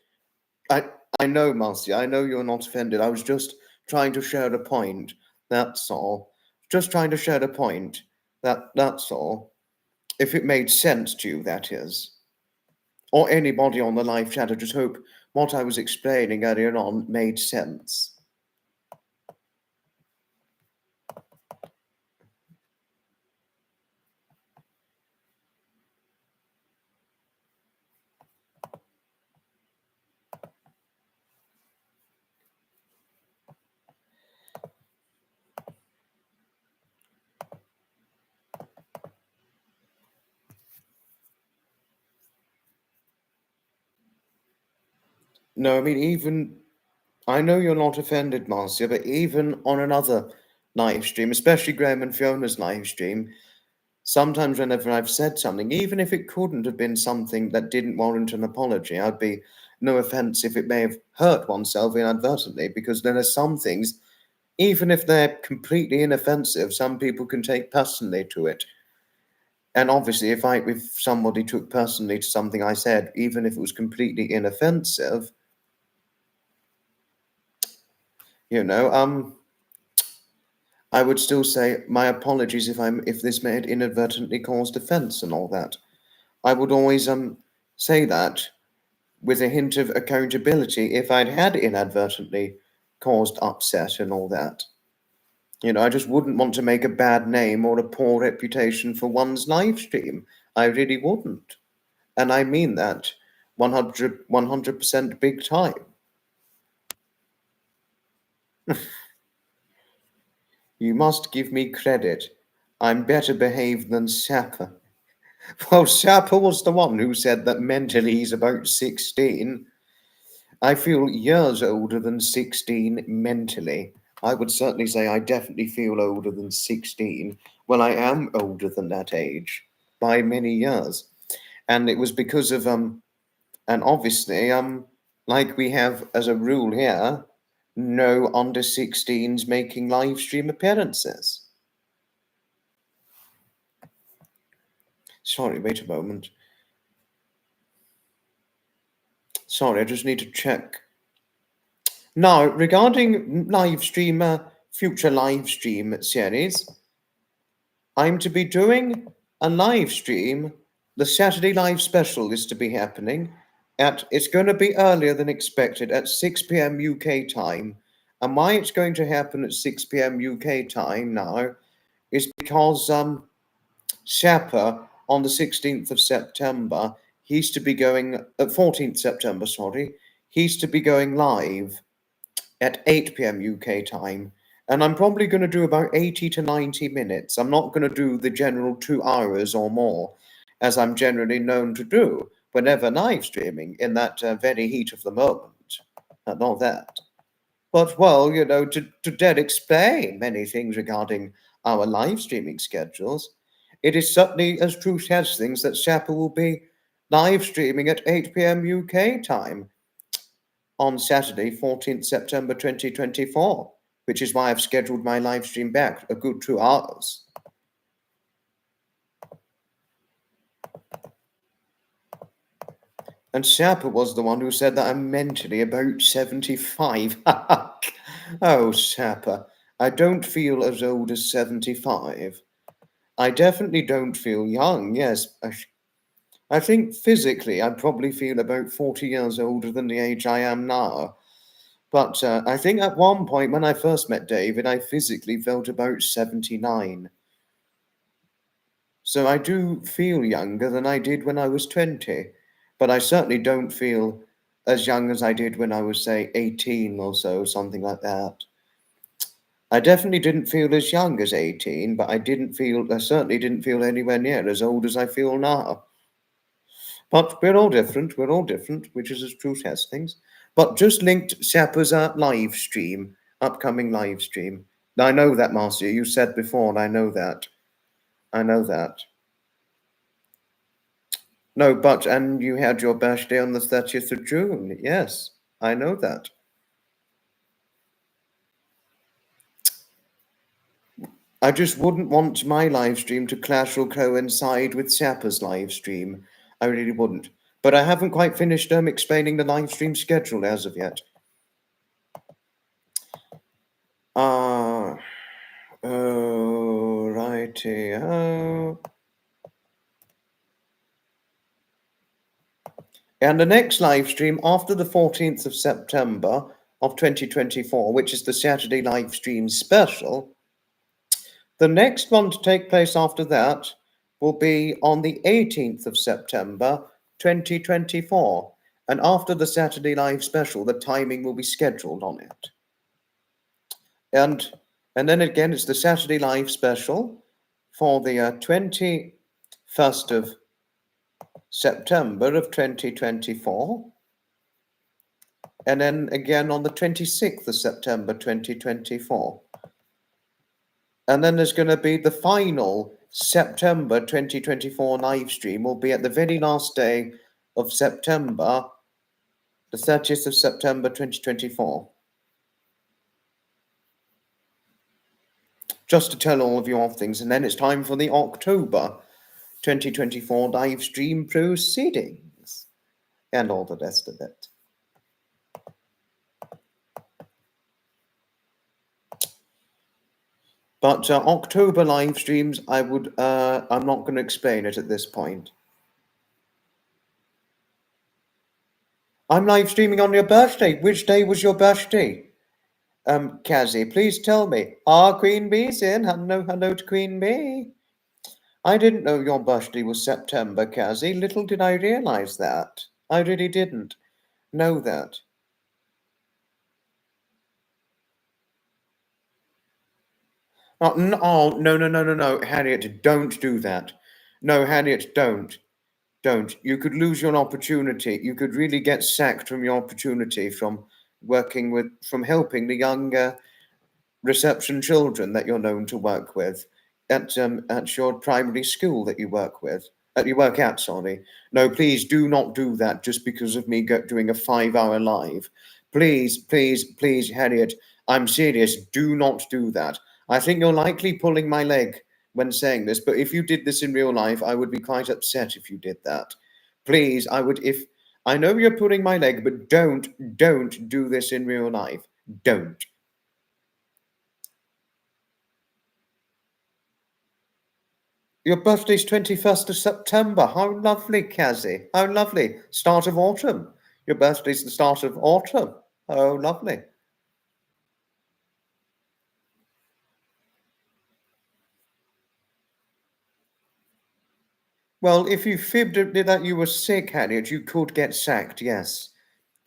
I I know, Marcia. I know you're not offended. I was just trying to share a point. That's all. Just trying to share a point. That's all. If it made sense to you, that is. Or anybody on the live chat. I just hope what I was explaining earlier on made sense. No, I mean, even, I know you're not offended, Marcia, but even on another live stream, especially Graham and Fiona's live stream, sometimes whenever I've said something, even if it couldn't have been something that didn't warrant an apology, I'd be no offense if it may have hurt oneself inadvertently, because there are some things, even if they're completely inoffensive, some people can take personally to it. And obviously, if somebody took personally to something I said, even if it was completely inoffensive, I would still say my apologies if this may have inadvertently caused offence and all that. I would always say that with a hint of accountability if I'd had inadvertently caused upset and all that. I just wouldn't want to make a bad name or a poor reputation for one's live stream. I really wouldn't. And I mean that 100% big time. You must give me credit. I'm better behaved than Sapper. Well, Sapper was the one who said that mentally he's about 16. I feel years older than 16 mentally. I would certainly say I definitely feel older than 16. Well, I am older than that age by many years. And it was because of, and obviously, like we have as a rule here, no under 16s making live stream appearances. Sorry, wait a moment. Sorry, I just need to check. Now, regarding live stream, future live stream series, I'm to be doing a live stream. The Saturday live special is to be happening it's going to be earlier than expected at 6 p.m. UK time. And why it's going to happen at 6 p.m. UK time now is because Shapper on the 16th of September, he's to be going, 14th September, sorry, he's to be going live at 8 p.m. UK time. And I'm probably going to do about 80 to 90 minutes. I'm not going to do the general 2 hours or more, as I'm generally known to do whenever live streaming in that very heat of the moment. Not that. But, well, to dare explain many things regarding our live streaming schedules, it is certainly as truth has things that Shapper will be live streaming at 8 p.m. UK time on Saturday, 14th September 2024, which is why I've scheduled my live stream back a good 2 hours. And Sapper was the one who said that I'm mentally about 75. Oh, Sapper, I don't feel as old as 75. I definitely don't feel young, yes. I think physically I probably feel about 40 years older than the age I am now. But I think at one point when I first met David, I physically felt about 79. So I do feel younger than I did when I was 20. But I certainly don't feel as young as I did when I was, say, 18 or so, something like that. I definitely didn't feel as young as 18, but I certainly didn't feel anywhere near as old as I feel now. But we're all different, which is as truth has things. But just linked Sapper's live stream, upcoming live stream. I know that, Marcia, you said before, and I know that. I know that. No, and you had your birthday on the 30th of June. Yes, I know that. I just wouldn't want my live stream to clash or coincide with Sapper's live stream. I really wouldn't. But I haven't quite finished explaining the live stream schedule as of yet. Oh, righty. And the next live stream after the 14th of September of 2024, which is the Saturday Livestream Special, the next one to take place after that will be on the 18th of September 2024. And after the Saturday Live Special, the timing will be scheduled on it. And then again, it's the Saturday Live Special for the 21st of September of 2024. and then again on the 26th of September 2024. And then there's going to be the final September 2024 live stream, will be at the very last day of September, the 30th of September 2024. Just to tell all of you of things, and then it's time for the October 2024 live stream proceedings and all the rest of it. But October live streams, I'm not going to explain it at this point. I'm live streaming on your birthday. Which day was your birthday? Kazzy, please tell me. Queen Bee's in. Hello to Queen Bee. I didn't know your birthday was September, Kazzy. Little did I realize that. I really didn't know that. Oh, no, Harriet, don't do that. No, Harriet, don't. Don't. You could lose your opportunity. You could really get sacked from your opportunity from helping the younger reception children that you're known to work with at your primary school that you work at, sorry. No, please do not do that just because of me doing a 5-hour live. Please, Harriet, I'm serious. Do not do that. I think you're likely pulling my leg when saying this, but if you did this in real life, I would be quite upset if you did that. Please, I know you're pulling my leg, but don't do this in real life. Don't. Your birthday's 21st of September. How lovely, Kazzy. How lovely. Start of autumn. Your birthday's the start of autumn. Oh, lovely. Well, if you fibbed that you were sick, Harriet, you could get sacked, yes.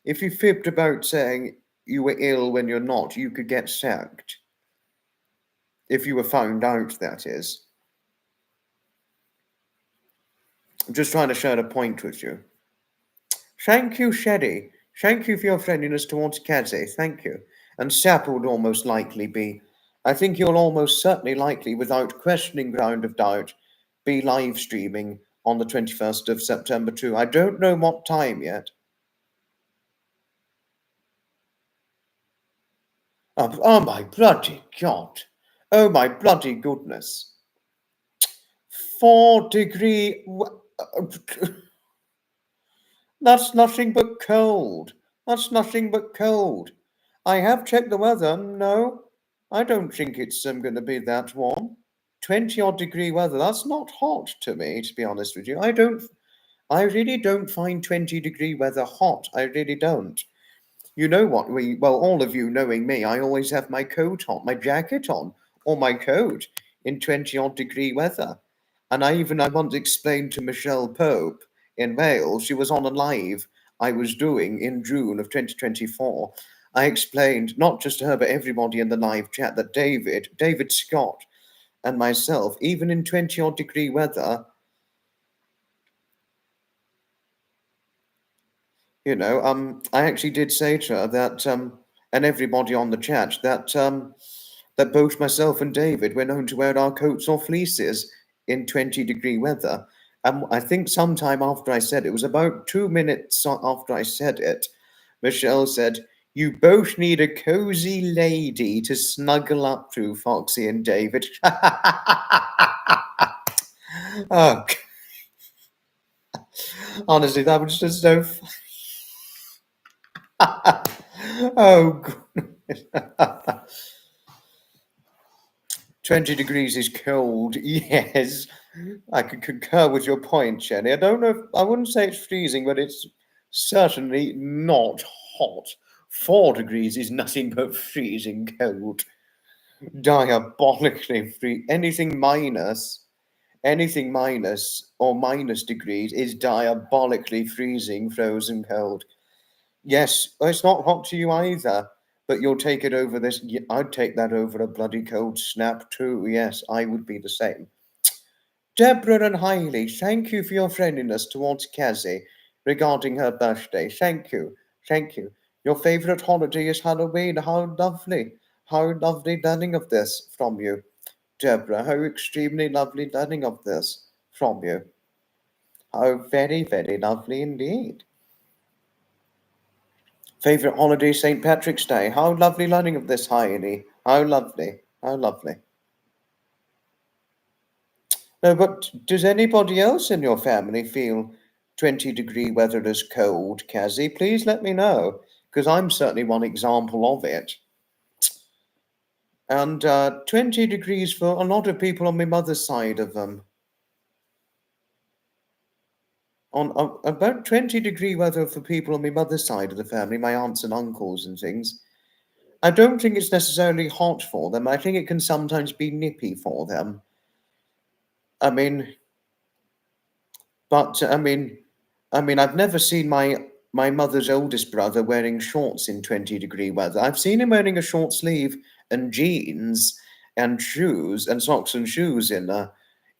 If you fibbed about saying you were ill when you're not, you could get sacked. If you were found out, that is. I'm just trying to share a point with you. Thank you, Sherry. Thank you for your friendliness towards Kazzy. Thank you. And Sap would almost likely be. I think you'll almost certainly likely, without questioning ground of doubt, be live streaming on the 21st of September too. I don't know what time yet. Oh my bloody God. Oh my bloody goodness. 4-degree. That's nothing but cold. That's nothing but cold. I have checked the weather. No, I don't think it's going to be that warm. 20-odd degree weather. That's not hot to me, to be honest with you. I really don't find 20-degree weather hot. I really don't. You know what? All of you knowing me, I always have my coat on, my jacket on, or my coat in 20-odd degree weather. And I once explained to Michelle Pope in Wales, she was on a live I was doing in June of 2024. I explained, not just to her, but everybody in the live chat, that David Scott, and myself, even in 20-odd degree weather, I actually did say to her that, and everybody on the chat, that both myself and David were known to wear our coats or fleeces in 20-degree weather. And I think sometime after I said it was about 2 minutes after I said it, Michelle said, "You both need a cozy lady to snuggle up to, Foxy and David." Oh, honestly, that was just so. Oh, goodness. 20 degrees is cold. Yes, I could concur with your point, Jenny. I wouldn't say it's freezing, but it's certainly not hot. 4 degrees is nothing but freezing cold. Diabolically free. Anything minus or minus degrees is diabolically freezing, frozen cold. Yes, it's not hot to you either, but you'll take it over this. I'd take that over a bloody cold snap too. Yes, I would be the same. Deborah and Hailey, thank you for your friendliness towards Kazzy regarding her birthday. Thank you. Thank you. Your favourite holiday is Halloween. How lovely. How lovely learning of this from you, Deborah. How extremely lovely learning of this from you. How very, very lovely indeed. Favourite holiday, St. Patrick's Day. How lovely learning of this, Heidi. How lovely. How lovely. No, but does anybody else in your family feel 20-degree weather is cold, Kazzy? Please let me know, because I'm certainly one example of it. And 20 degrees for a lot of people on my mother's side of them. On about 20-degree weather for people on my mother's side of the family, my aunts and uncles and things. I don't think it's necessarily hot for them. I think it can sometimes be nippy for them. I mean, but I've never seen my mother's oldest brother wearing shorts in 20-degree weather. I've seen him wearing a short sleeve and jeans and shoes and socks and shoes in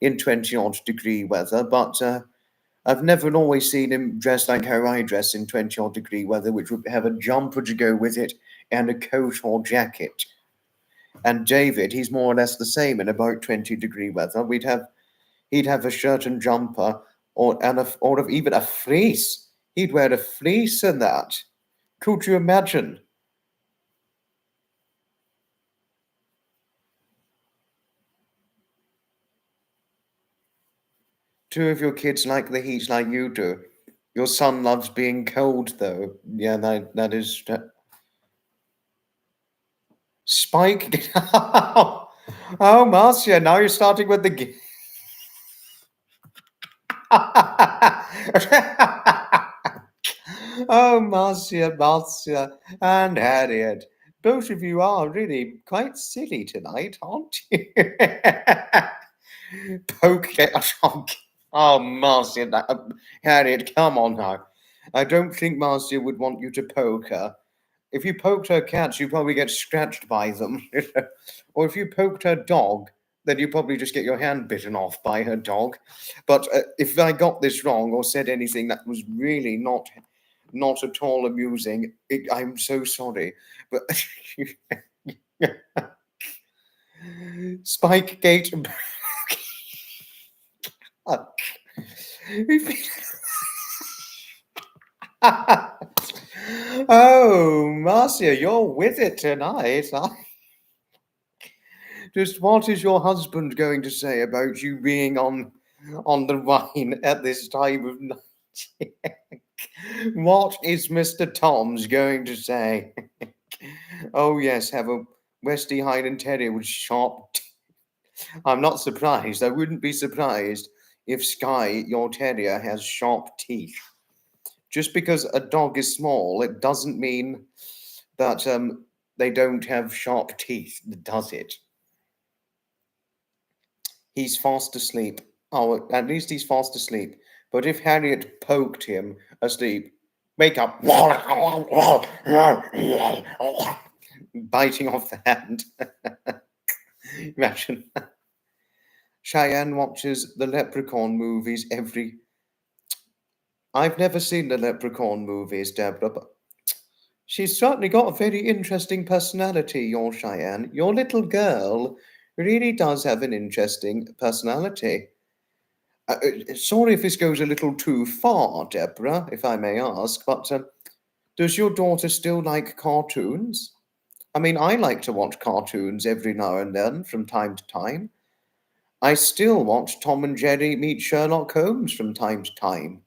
20-odd degree weather, but I've never always seen him dressed like how I dress in 20-odd degree weather, which would have a jumper to go with it and a coat or jacket. And David, he's more or less the same in about 20-degree weather. He'd have a shirt and jumper or even a fleece. He'd wear a fleece in that. Could you imagine? Two of your kids like the heat like you do. Your son loves being cold, though. Yeah, that is Spike. Oh, Marcia, now you're starting with the. Oh, Marcia, and Harriet. Both of you are really quite silly tonight, aren't you? Poke it. Oh, Marcia. Harriet, come on now. I don't think Marcia would want you to poke her. If you poked her cats, you probably get scratched by them. Or if you poked her dog, then you probably just get your hand bitten off by her dog. But if I got this wrong or said anything that was really not at all amusing, I'm so sorry. But Spikegate. Oh, Marcia, you're with it tonight. Just what is your husband going to say about you being on the wine at this time of night? What is Mr. Tom's going to say? Oh yes, have a Westie Highland Terrier with sharp. I'm not surprised. I wouldn't be surprised if Sky, your terrier, has sharp teeth. Just because a dog is small, it doesn't mean that they don't have sharp teeth, does it? He's fast asleep. Oh, at least he's fast asleep. But if Harriet poked him asleep, wake up, biting off the hand. Imagine. Cheyenne watches the Leprechaun movies every. I've never seen the Leprechaun movies, Deborah, but she's certainly got a very interesting personality, your Cheyenne. Your little girl really does have an interesting personality. Sorry if this goes a little too far, Deborah, if I may ask, but does your daughter still like cartoons? I mean, I like to watch cartoons every now and then from time to time. I still watch Tom and Jerry meet Sherlock Holmes from time to time.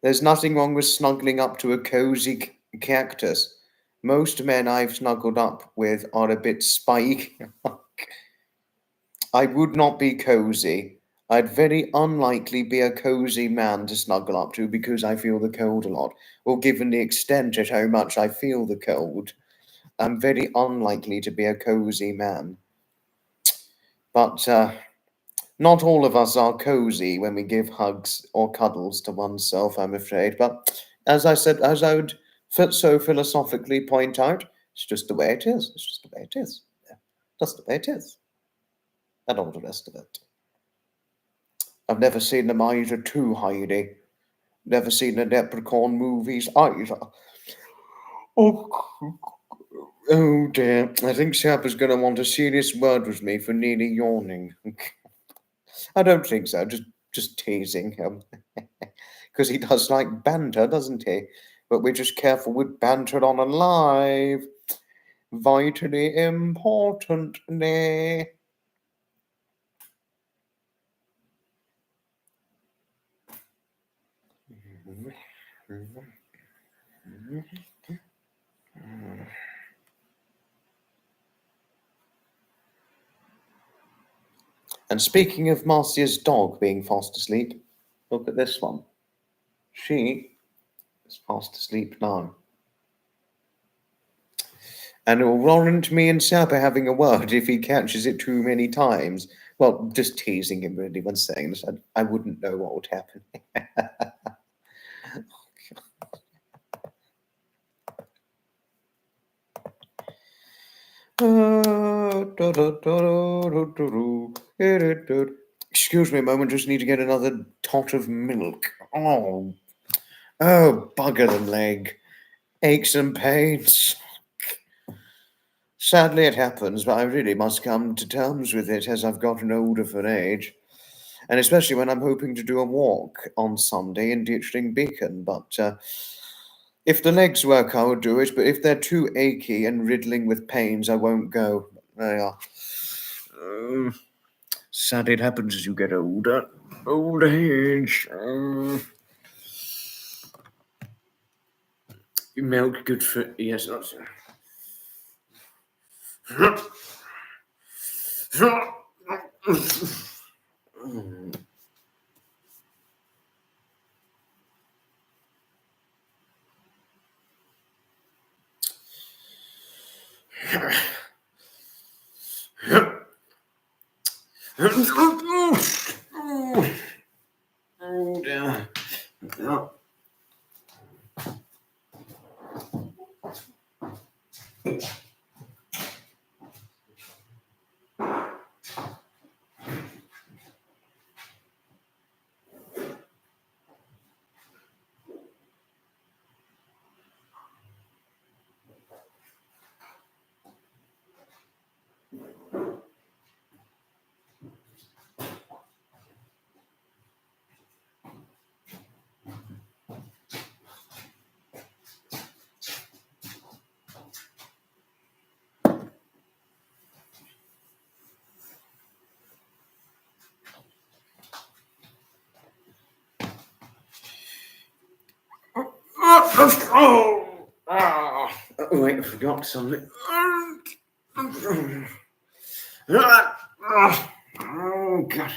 There's nothing wrong with snuggling up to a cozy cactus. Most men I've snuggled up with are a bit spiky. I would not be cozy. I'd very unlikely be a cozy man to snuggle up to because I feel the cold a lot, or given the extent at how much I feel the cold, I'm very unlikely to be a cozy man. But not all of us are cozy when we give hugs or cuddles to oneself, I'm afraid. But as I said, as I would so philosophically point out, it's just the way it is. It's just the way it is. Yeah, just the way it is. And all the rest of it. I've never seen them either too, Heidi. Never seen the Leprechaun movies either. Oh, oh dear. I think Sap is going to want a serious word with me for nearly yawning. I don't think so. Just teasing him. Because he does like banter, doesn't he? But we're just careful with banter on a live. Vitally important. Nah. And speaking of Marcia's dog being fast asleep, look at this one. She is fast asleep now. And it will warrant me and Sapa having a word if he catches it too many times. Well, just teasing him really when saying this. I wouldn't know what would happen. Excuse me a moment, just need to get another tot of milk. Oh, bugger the leg. Aches and pains. Sadly, it happens, but I really must come to terms with it as I've gotten older for age. And especially when I'm hoping to do a walk on Sunday in Ditchling Beacon. But if the legs work, I will do it. But if they're too achy and riddling with pains, I won't go. There you are. Sadly, it happens as you get older. Old age. Milk, good for... Yes, that's... Oh dear. Yeah. Oh, wait, I forgot something. Oh, God.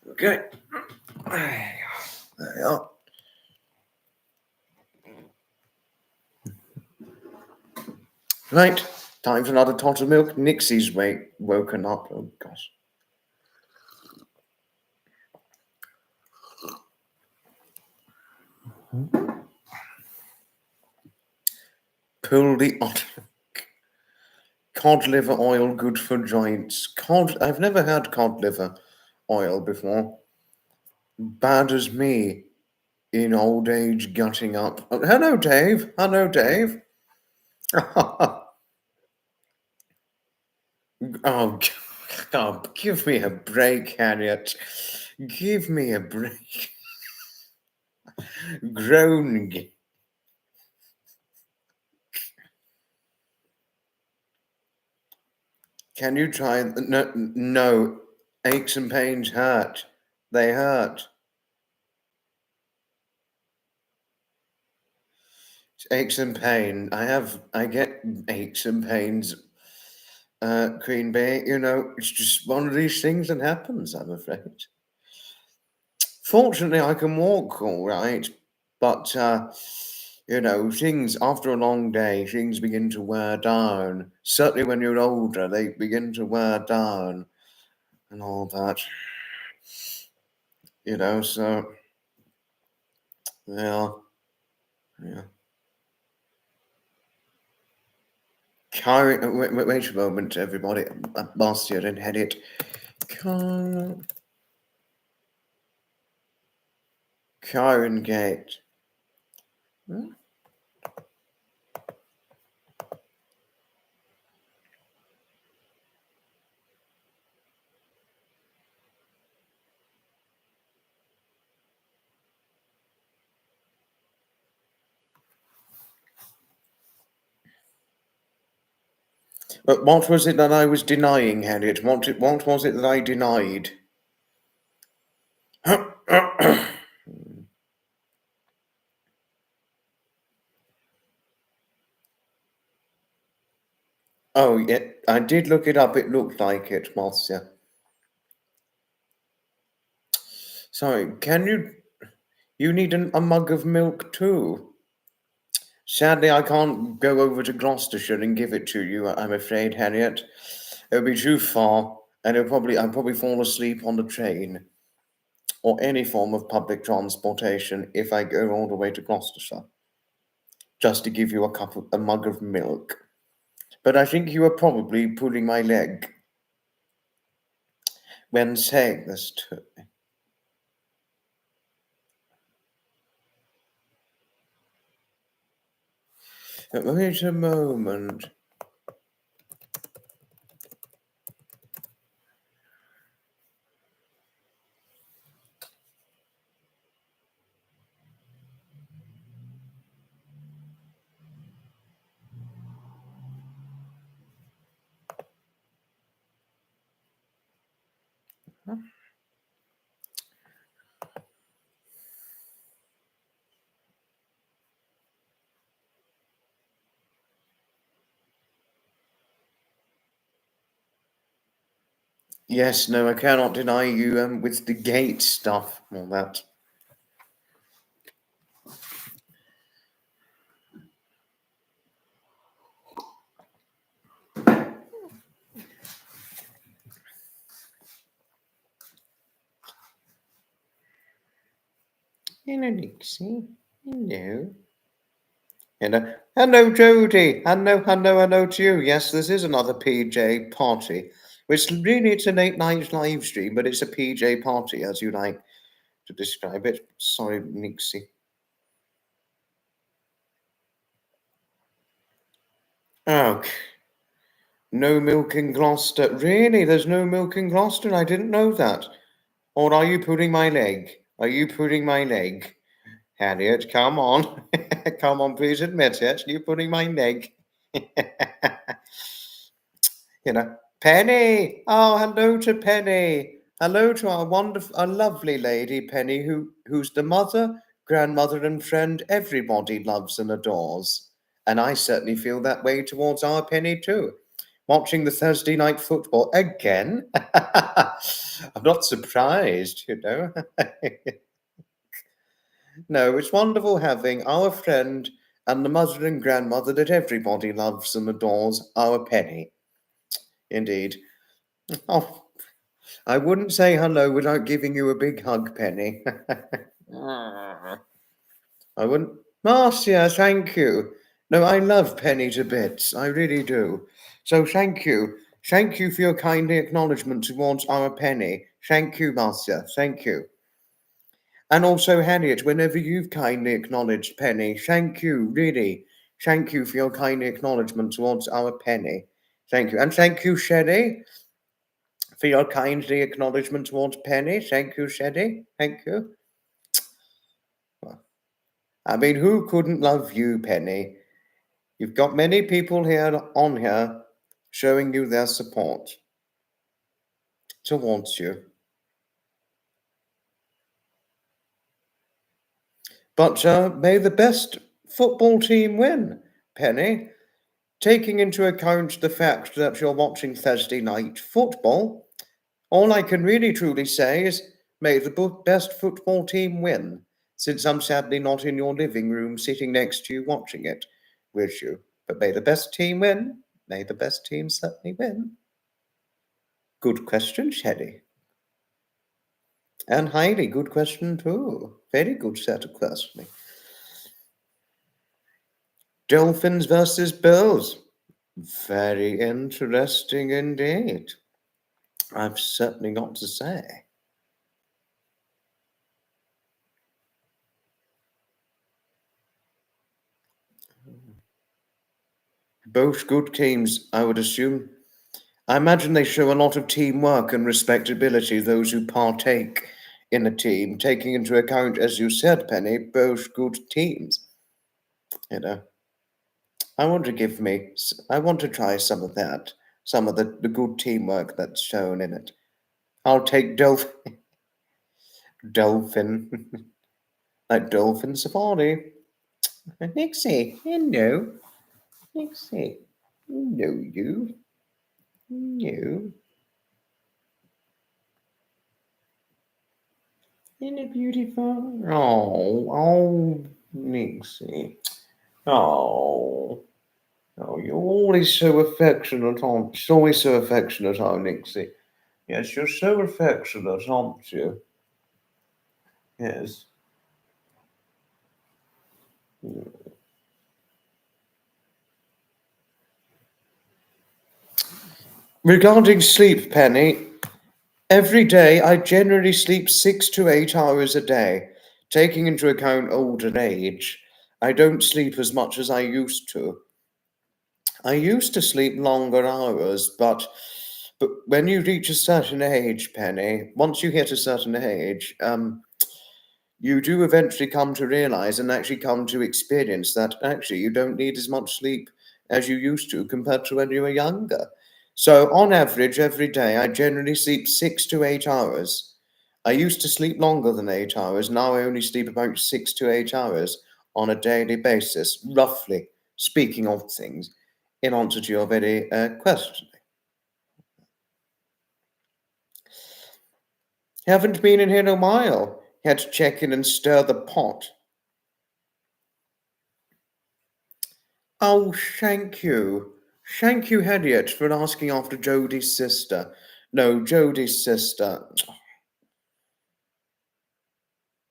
Okay. There you are. Right, time for another tot of milk. Nixie's woken up. Oh, gosh. Pull the cod liver oil, good for joints. I've never had cod liver oil before. Bad as me in old age gutting up. Oh, hello, Dave. Hello, Dave. Oh, God, give me a break, Harriet. Give me a break. Groaning. Can you try? No. Aches and pains hurt. They hurt. Aches and pain. I get aches and pains. Queen Bee, it's just one of these things that happens, I'm afraid. Fortunately, I can walk all right, but things after a long day, things begin to wear down. Certainly, when you're older, they begin to wear down and all that. So yeah, yeah. Wait a moment, everybody. Marcia, didn't head it. Karen Gate. Hmm? But what was it that I was denying, Harriet? What was it that I denied? Oh, yeah, I did look it up. It looked like it, Marcia. Sorry, you need a mug of milk too? Sadly, I can't go over to Gloucestershire and give it to you, I'm afraid, Harriet. It'll be too far, and I'll probably fall asleep on the train or any form of public transportation if I go all the way to Gloucestershire, just to give you a mug of milk. But I think you are probably pulling my leg when saying this to me. Wait a moment. Yes, no, I cannot deny you with the gate stuff and all that. Hello, Nixie. Hello. Hello, Jody. Hello to you. Yes, this is another PJ party. It's a late night live stream, but it's a PJ party, as you like to describe it. Sorry, Nixie. Oh, no milk in Gloucester. Really? There's no milk in Gloucester? I didn't know that. Or are you pulling my leg? Are you pulling my leg? Harriet, come on. Come on, please admit it. You're pulling my leg. Penny. Oh, hello to Penny. Hello to our lovely lady Penny, who's the mother, grandmother, and friend everybody loves and adores. And I certainly feel that way towards our Penny too. Watching the Thursday night football again. I'm not surprised. No, it's wonderful having our friend and the mother and grandmother that everybody loves and adores, our Penny. Indeed. Oh, I wouldn't say hello without giving you a big hug, Penny. I wouldn't. Marcia, thank you. No, I love Penny to bits. I really do. So thank you. Thank you for your kind acknowledgement towards our Penny. Thank you, Marcia. Thank you. And also, Harriet, whenever you've kindly acknowledged Penny, thank you, really. Thank you for your kind acknowledgement towards our Penny. Thank you. And thank you, Sherry, for your kindly acknowledgement towards Penny. Thank you, Sherry. Thank you. Well, I mean, who couldn't love you, Penny? You've got many people here showing you their support towards you. But may the best football team win, Penny. Taking into account the fact that you're watching Thursday night football, all I can really truly say is May the best football team win, since I'm sadly not in your living room sitting next to you watching it, wish you. But may the best team win. May the best team certainly win. Good question, Shelley. And highly good question too. Very good set of questioning. Dolphins versus Bills. Very interesting indeed. I've certainly got to say. Both good teams, I would assume. I imagine they show a lot of teamwork and respectability, those who partake in a team, taking into account, as you said, Penny, both good teams. You know, I want to try some of that, some of the good teamwork that's shown in it. I'll take Dolphin, like Dolphin Safari. Nixie, hello. Nixie, hello, you. No. Isn't it beautiful? Oh, Nixie. Oh, you're always so affectionate, aren't you? Always so affectionate, aren't Nixie? Yes, you're so affectionate, aren't you? Yes. Regarding sleep, Penny, every day I generally sleep 6 to 8 hours a day. Taking into account older age, I don't sleep as much as I used to. I used to sleep longer hours, but when you reach a certain age, Penny, once you hit a certain age, you do eventually come to realize and actually come to experience that actually you don't need as much sleep as you used to compared to when you were younger. So, on average, every day I generally sleep 6 to 8 hours. I used to sleep longer than 8 hours. Now I only sleep about 6 to 8 hours on a daily basis, roughly speaking of things, in answer to your very question. Haven't been in here in a while. Had to check in and stir the pot. Oh, thank you. Thank you, Harriet, for asking after Jodie's sister. No, Jodie's sister.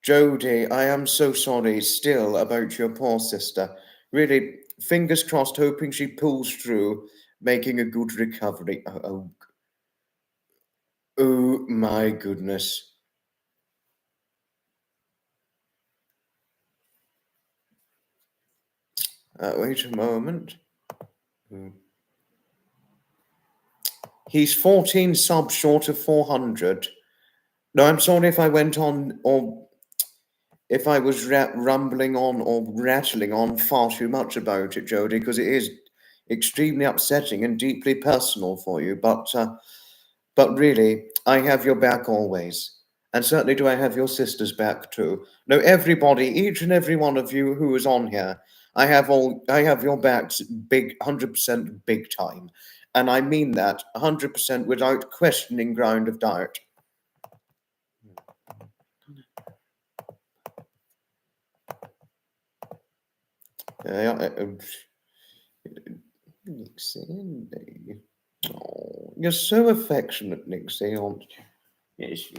Jodie, I am so sorry still about your poor sister. Really, fingers crossed, hoping she pulls through, making a good recovery. Oh my goodness. Wait a moment. He's 14 subs short of 400. No, I'm sorry if I went on or if I was rumbling on or rattling on far too much about it, Jodie, because it is extremely upsetting and deeply personal for you. But really, I have your back always. And certainly do I have your sister's back too. No, everybody, each and every one of you who is on here, I have your backs big 100% big time. And I mean that 100% without questioning ground of doubt. Nixie, oh, you're so affectionate, Nixie, aren't you? Yes,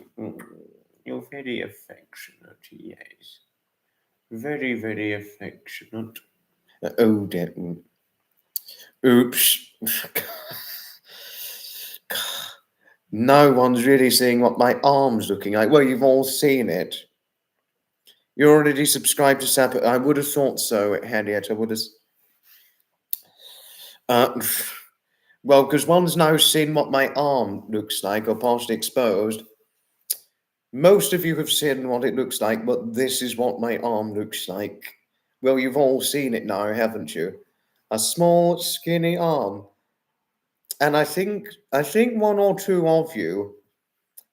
you're very affectionate, yes. Very, very affectionate. Oh, dear. Oops. No one's really seeing what my arm's looking like. Well, you've all seen it. You're already subscribed to Sap. I would have thought so, Henriette. I would have. Well, because one's now seen what my arm looks like, or partially exposed. Most of you have seen what it looks like, but this is what my arm looks like. Well, you've all seen it now, haven't you? A small, skinny arm. And I think one or two of you,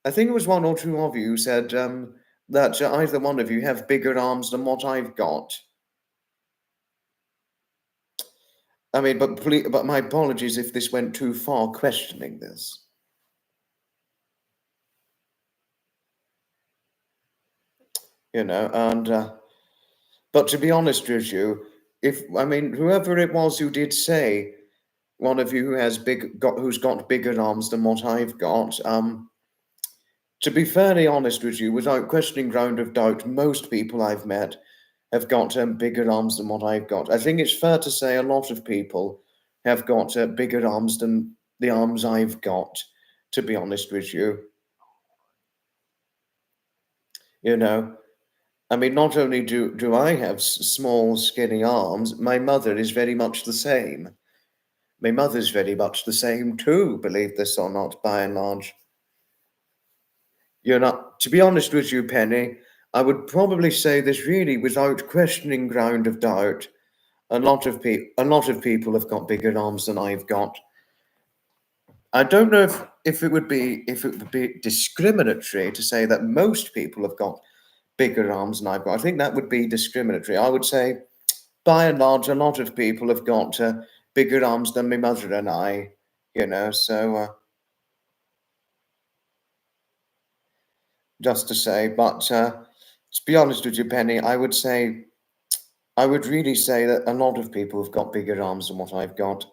I think it was one or two of you who said that either one of you have bigger arms than what I've got. I mean, but my apologies if this went too far questioning this. and but to be honest with you, whoever it was who did say, one of you who's got bigger arms than what I've got, to be fairly honest with you, without questioning ground of doubt, most people I've met have got bigger arms than what I've got. I think it's fair to say a lot of people have got bigger arms than the arms I've got, to be honest with you. You know, not only do I have small, skinny arms, my mother is very much the same. My mother's very much the same too, believe this or not, by and large. To be honest with you, Penny, I would probably say this really without questioning ground of doubt. A lot of people have got bigger arms than I've got. I don't know if it would be discriminatory to say that most people have got bigger arms than I've got. I think that would be discriminatory. I would say, by and large, a lot of people have got bigger arms than my mother and I. So just to say, but to be honest with you, Penny, I would really say that a lot of people have got bigger arms than what I've got.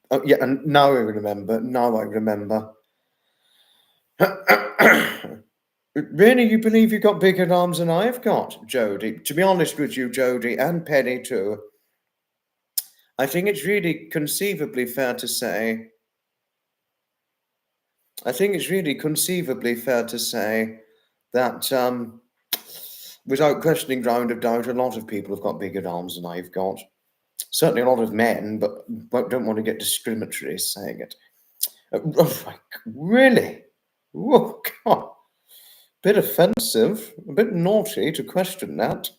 Oh, yeah, and now I remember. Now I remember. Really, you believe you've got bigger arms than I've got, Jodie? To be honest with you, Jodie, and Penny too, I think it's really conceivably fair to say. I think it's really conceivably fair to say that, without questioning ground of doubt, a lot of people have got bigger arms than I've got. Certainly a lot of men, but don't want to get discriminatory saying it. Really? Oh, God. Bit offensive, a bit naughty to question that.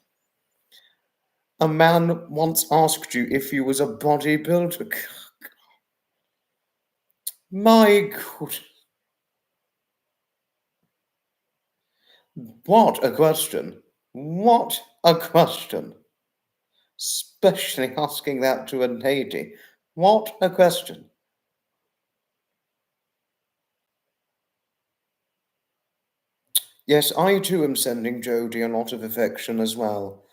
A man once asked you if you was a bodybuilder. My God. What a question. What a question. Especially asking that to a lady. What a question. Yes, I too am sending Jodie a lot of affection as well.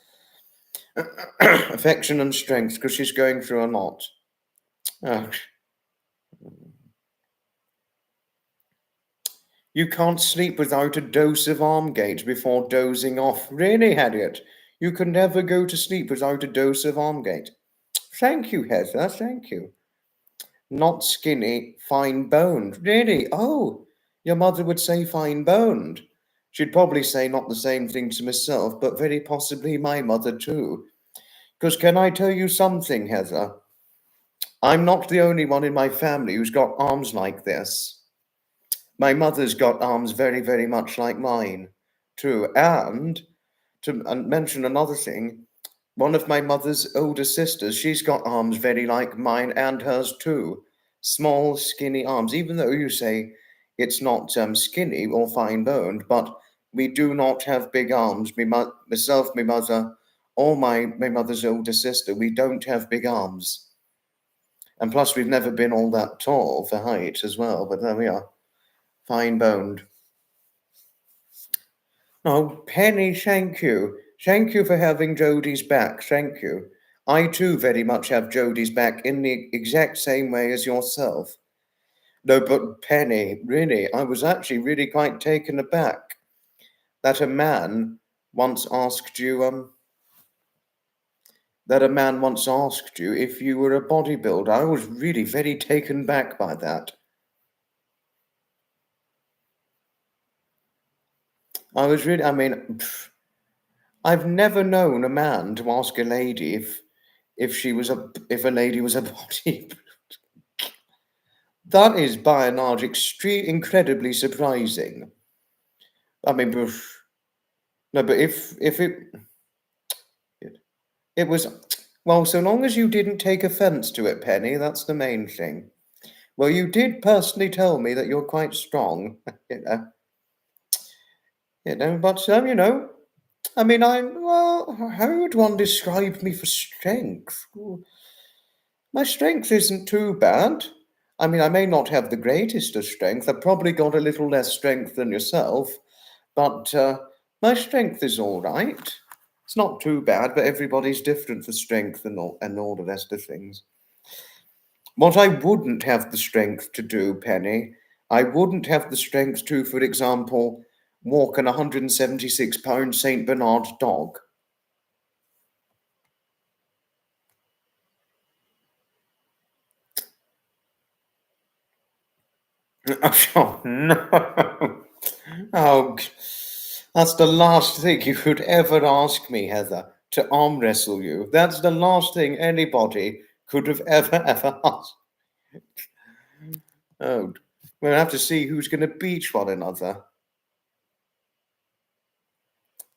Affection and strength, because she's going through a lot. Oh. You can't sleep without a dose of Armgate before dozing off. Really, Harriet? You can never go to sleep without a dose of Armgate. Thank you, Heather, thank you. Not skinny, fine-boned. Really? Oh, your mother would say fine-boned. She'd probably say not the same thing to myself, but very possibly my mother too. Because can I tell you something, Heather? I'm not the only one in my family who's got arms like this. My mother's got arms very, very much like mine, too. And to mention another thing, one of my mother's older sisters, she's got arms very like mine and hers too. Small, skinny arms, even though you say it's not skinny or fine boned, but we do not have big arms. Myself, my mother, or my mother's older sister, we don't have big arms. And plus, we've never been all that tall for height as well, but there we are. Fine boned. Oh, Penny, thank you. Thank you for having Jodie's back. Thank you. I too very much have Jodie's back in the exact same way as yourself. No, but Penny, really, I was actually really quite taken aback that a man once asked you, if you were a bodybuilder. I was really very taken back by that. I was really, I've never known a man to ask a lady if a lady was a bodybuilder. That is by and large incredibly surprising. I mean, no, but if it was, well, so long as you didn't take offence to it, Penny, that's the main thing. Well, you did personally tell me that you're quite strong, but how would one describe me for strength? My strength isn't too bad. I mean, I may not have the greatest of strength. I've probably got a little less strength than yourself, but My strength is all right. It's not too bad, but everybody's different for strength and all the rest of things. What I wouldn't have the strength to do, Penny, I wouldn't have the strength to, for example, walk an 176-pound St. Bernard dog. Oh, no. Oh, that's the last thing you could ever ask me, Heather, to arm wrestle you. That's the last thing anybody could have ever asked. Oh, we'll have to see who's going to beat one another.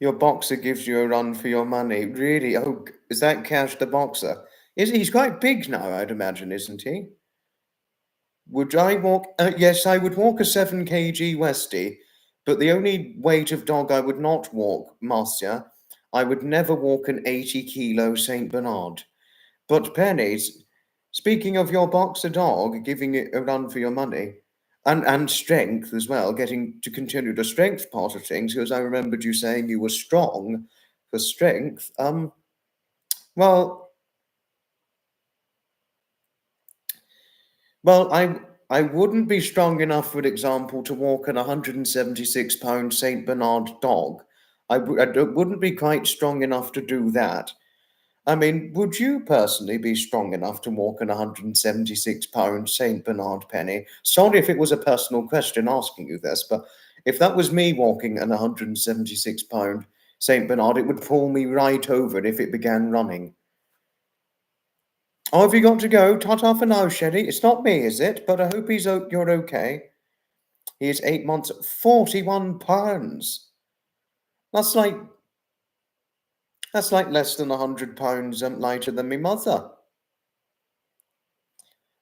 Your boxer gives you a run for your money. Really? Oh, is that Cash the boxer? He's quite big now, I'd imagine, isn't he? Would I walk? Yes, I would walk a 7 kg Westie, but the only weight of dog I would not walk, Marcia, I would never walk an 80-kilo Saint Bernard. But Pennies, speaking of your boxer dog, giving it a run for your money, and strength as well, getting to continue the strength part of things, because I remembered you saying you were strong for strength. Well, Well, I wouldn't be strong enough, for example, to walk an 176-pound Saint Bernard dog. Wouldn't be quite strong enough to do that. I mean, would you personally be strong enough to walk an 176-pound Saint Bernard, Penny? Sorry if it was a personal question asking you this, but if that was me walking an 176-pound Saint Bernard, it would pull me right over if it began running. Oh, have you got to go? Ta-ta for now, Sherry. It's not me, is it? But I hope you're okay. He is 8 months, 41 pounds. That's like less than 100 pounds lighter than my mother.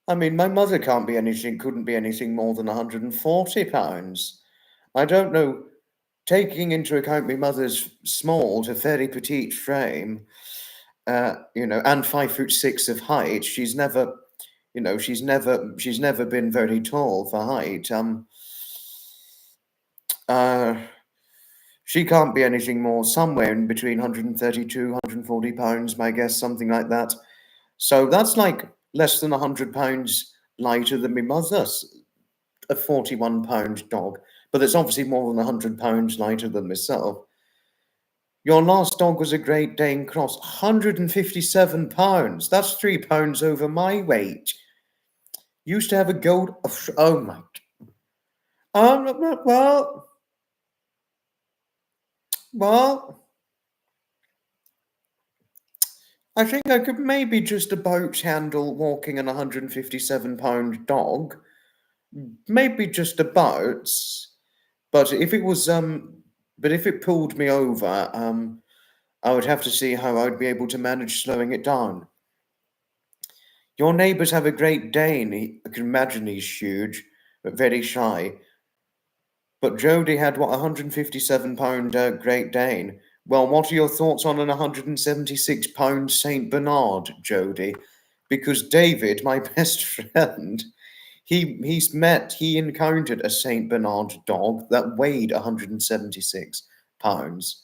I mean, my mother couldn't be anything more than 140 pounds. I don't know. Taking into account my mother's small to very petite frame, and 5'6" of height, she's never been very tall for height. She can't be anything more, somewhere in between 132, 140 pounds, my guess, something like that. So that's like less than 100 pounds lighter than my mother's, a 41-pound dog. But it's obviously more than 100 pounds lighter than myself. Your last dog was a Great Dane Cross, 157 pounds. That's 3 pounds over my weight. Used to have a gold. Oh my. Well, I think I could maybe just about handle walking an 157-pound dog. Maybe just about. But if it pulled me over, I would have to see how I'd be able to manage slowing it down. Your neighbours have a Great Dane. I can imagine he's huge, but very shy. But Jody had, what, a 157-pound Great Dane? Well, what are your thoughts on an 176-pound Saint Bernard, Jody? Because David, my best friend, he encountered a Saint Bernard dog that weighed 176 pounds.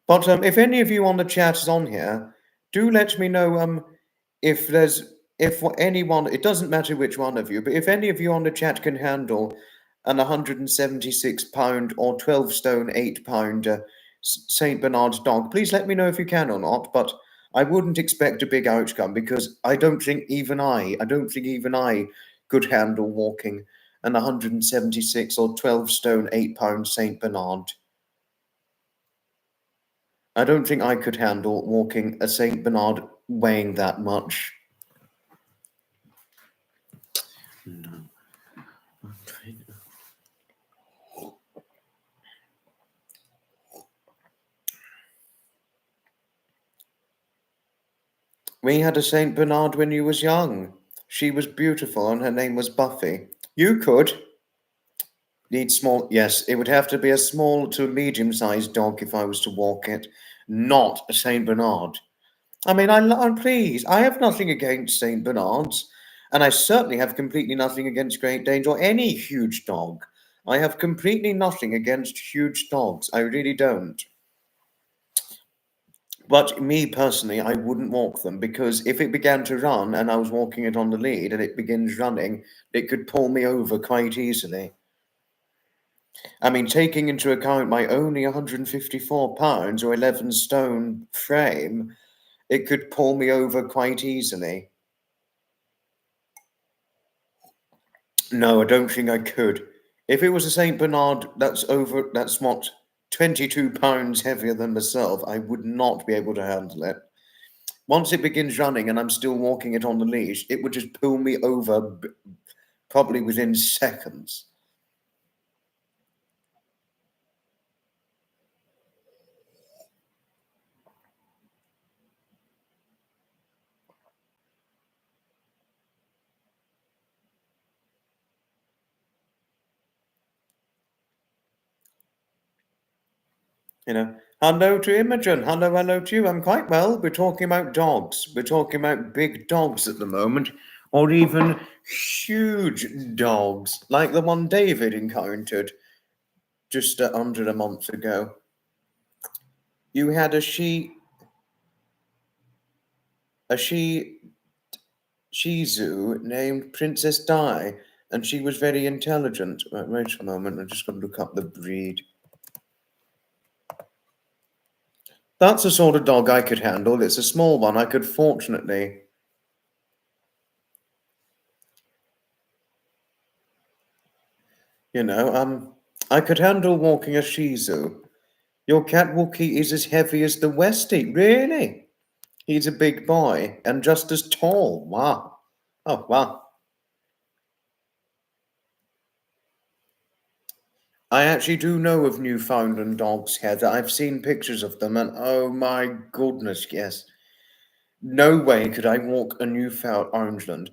But if any of you on the chat is on here, do let me know if anyone, it doesn't matter which one of you, but if any of you on the chat can handle an 176-pound or 12 stone 8-pound Saint Bernard dog, please let me know if you can or not. But I wouldn't expect a big outcome, because I don't think even I could handle walking an 176 or 12 stone 8-pound Saint Bernard. I don't think I could handle walking a Saint Bernard weighing that much. No. We had a Saint Bernard when you was young. She was beautiful and her name was Buffy. You could. Need small. Yes, it would have to be a small to medium-sized dog if I was to walk it, not a Saint Bernard. I mean, I'm pleased. I have nothing against Saint Bernards, and I certainly have completely nothing against Great Danes or any huge dog. I have completely nothing against huge dogs. I really don't. But me personally, I wouldn't walk them because if it began to run and I was walking it on the lead and it begins running, it could pull me over quite easily. I mean, taking into account my only 154 pounds or 11 stone frame, it could pull me over quite easily. No, I don't think I could. If it was a Saint Bernard that's what, 22 pounds heavier than myself, I would not be able to handle it. Once it begins running and I'm still walking it on the leash, it would just pull me over probably within seconds. You know, hello to Imogen. Hello to you. I'm quite well. We're talking about dogs. We're talking about big dogs at the moment, or even huge dogs, like the one David encountered just under a month ago. You had a Shih Tzu named Princess Di, and she was very intelligent. Wait a moment. I'm just going to look up the breed. That's the sort of dog I could handle. It's a small one. I could fortunately. I could handle walking a Shih Tzu. Your cat Wookie is as heavy as the Westie. Really? He's a big boy and just as tall. Wow. Oh, wow. I actually do know of Newfoundland dogs, Heather. I've seen pictures of them, and oh my goodness, yes. No way could I walk a Newfoundland.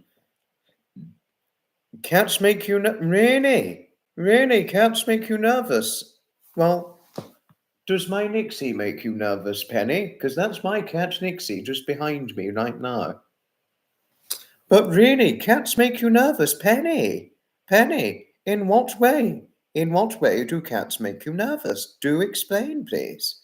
Cats make you really? Really? Cats make you nervous? Well, does my Nixie make you nervous, Penny? Because that's my cat Nixie just behind me right now. But really, cats make you nervous, Penny. Penny, in what way? In what way do cats make you nervous? Do explain, please.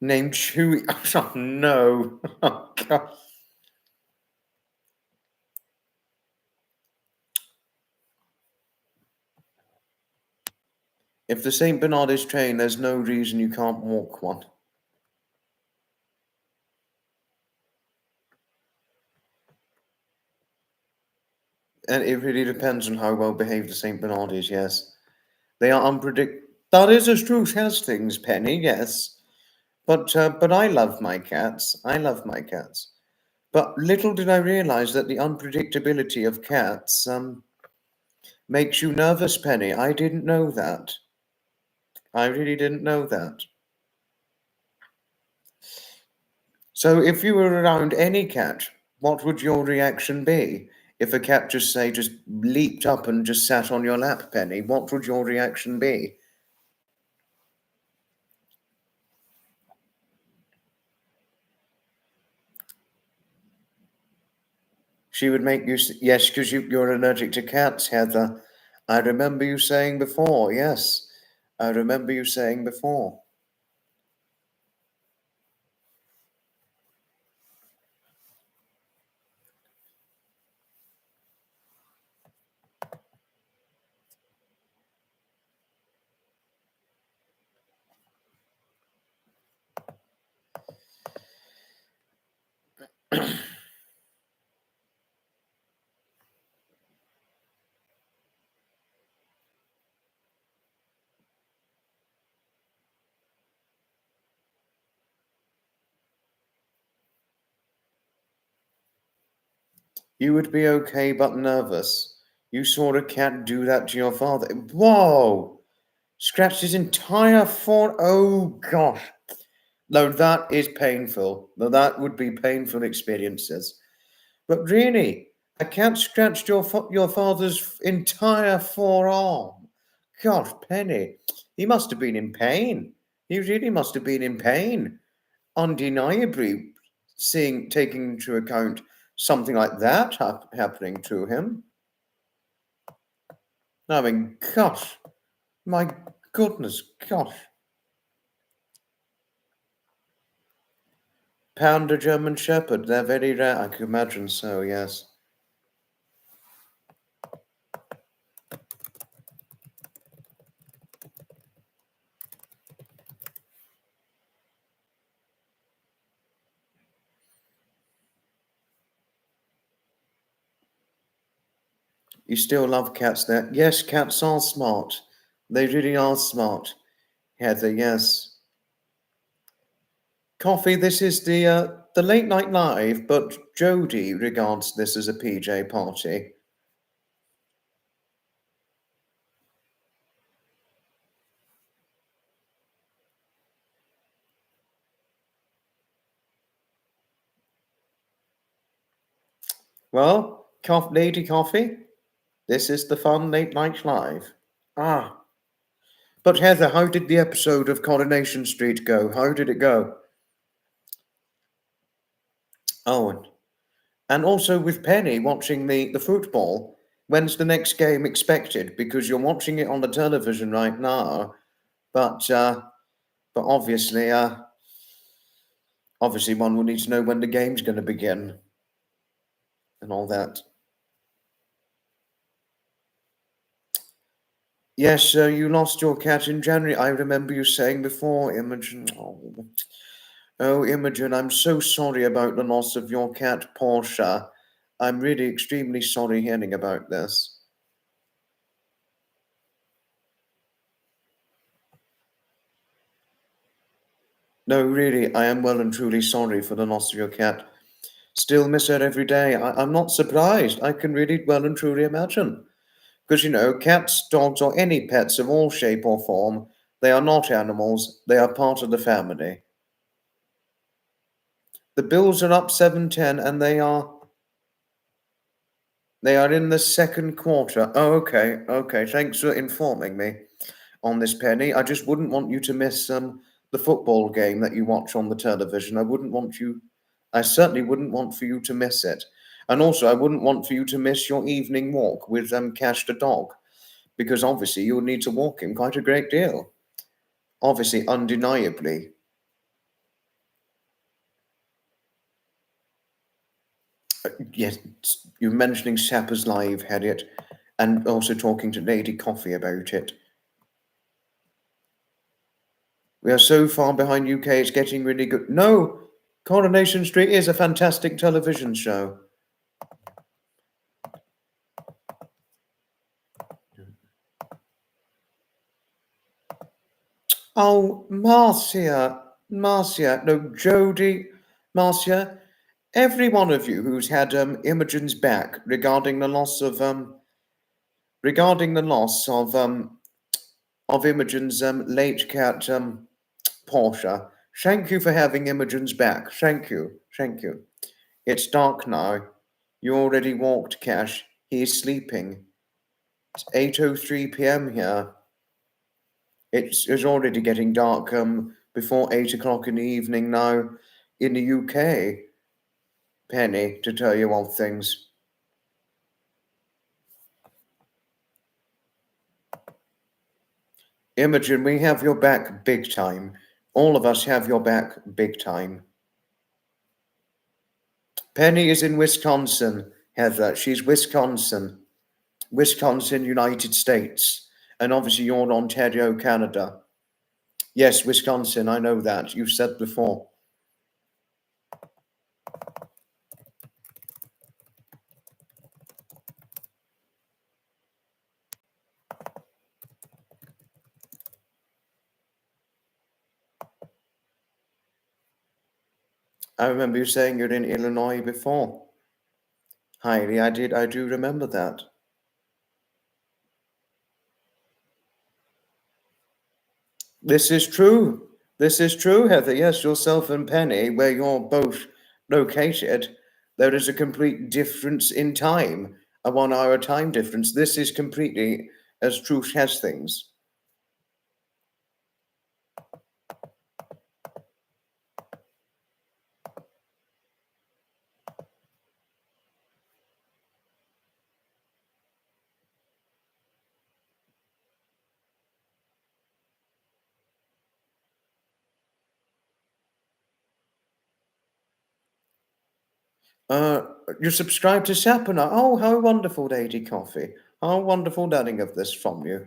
Named Chewy. Oh, no. Oh, God. If the St. Bernard is trained, there's no reason you can't walk one. And it really depends on how well behaved the St. Bernard is, yes. They are unpredictable. That is as truth as things, Penny, yes. But I love my cats. I love my cats. But little did I realize that the unpredictability of cats makes you nervous, Penny. I didn't know that. I really didn't know that. So if you were around any cat, what would your reaction be? If a cat just leaped up and just sat on your lap, Penny, what would your reaction be? She would make you, yes, because you're allergic to cats, Heather. I remember you saying before, yes. I remember you saying before. You would be okay but nervous. You saw a cat do that to your father. Whoa! Scratched his entire foot. Oh gosh. No, that is painful. No, that would be painful experiences. But really, a cat scratched your father's entire forearm. Gosh, Penny, he must have been in pain. He really must have been in pain. Undeniably, taking into account something like that happening to him. I mean, gosh, my goodness, gosh. Pounder German Shepherd, they're very rare. I can imagine so, yes. You still love cats there? Yes, cats are smart. They really are smart. Heather, yes. Coffee, this is the late night live, but Jodie regards this as a PJ party. Well, Lady Coffee, this is the fun late night live. Ah. But Heather, how did the episode of Coronation Street go? How did it go? Oh, and also with Penny watching the football, when's the next game expected? Because you're watching it on the television right now, but obviously one will need to know when the game's going to begin and all that. Yes, you lost your cat in January. I remember you saying before, Imogen. Oh, Imogen, I'm so sorry about the loss of your cat, Portia. I'm really extremely sorry hearing about this. No, really, I am well and truly sorry for the loss of your cat. Still miss her every day. I'm not surprised. I can really well and truly imagine. Because, cats, dogs, or any pets of all shape or form, they are not animals. They are part of the family. The Bills are up 7-10, and they are in the second quarter. Oh, okay, okay. Thanks for informing me on this, Penny. I just wouldn't want you to miss the football game that you watch on the television. I certainly wouldn't want for you to miss it. And also, I wouldn't want for you to miss your evening walk with Cash the dog, because obviously you'll need to walk him quite a great deal. Obviously, undeniably. Yes, you're mentioning Sapper's Live, Harriet, and also talking to Lady Coffee about it. We are so far behind UK, it's getting really good. No, Coronation Street is a fantastic television show. Oh, Marcia, no, Jodie, Marcia, every one of you who's had Imogen's back regarding the loss of Imogen's late cat Portia. Thank you for having Imogen's back. Thank you, thank you. It's dark now. You already walked, Cash. He is sleeping. It's 8:03 p.m. here. It's already getting dark before 8 o'clock in the evening now in the UK. Penny, to tell you all things. Imogen, we have your back big time. All of us have your back big time. Penny is in Wisconsin, Heather. She's Wisconsin, United States. And obviously you're Ontario, Canada. Yes, Wisconsin, I know that. You've said before. I remember you saying you're in Illinois before. Heidi, I do remember that. This is true. This is true, Heather. Yes, yourself and Penny, where you're both located, there is a complete difference in time, a 1 hour time difference. This is completely as true as things. Uh, you subscribe to Sapana. Oh, how wonderful, Lady Coffee. How wonderful learning of this from you.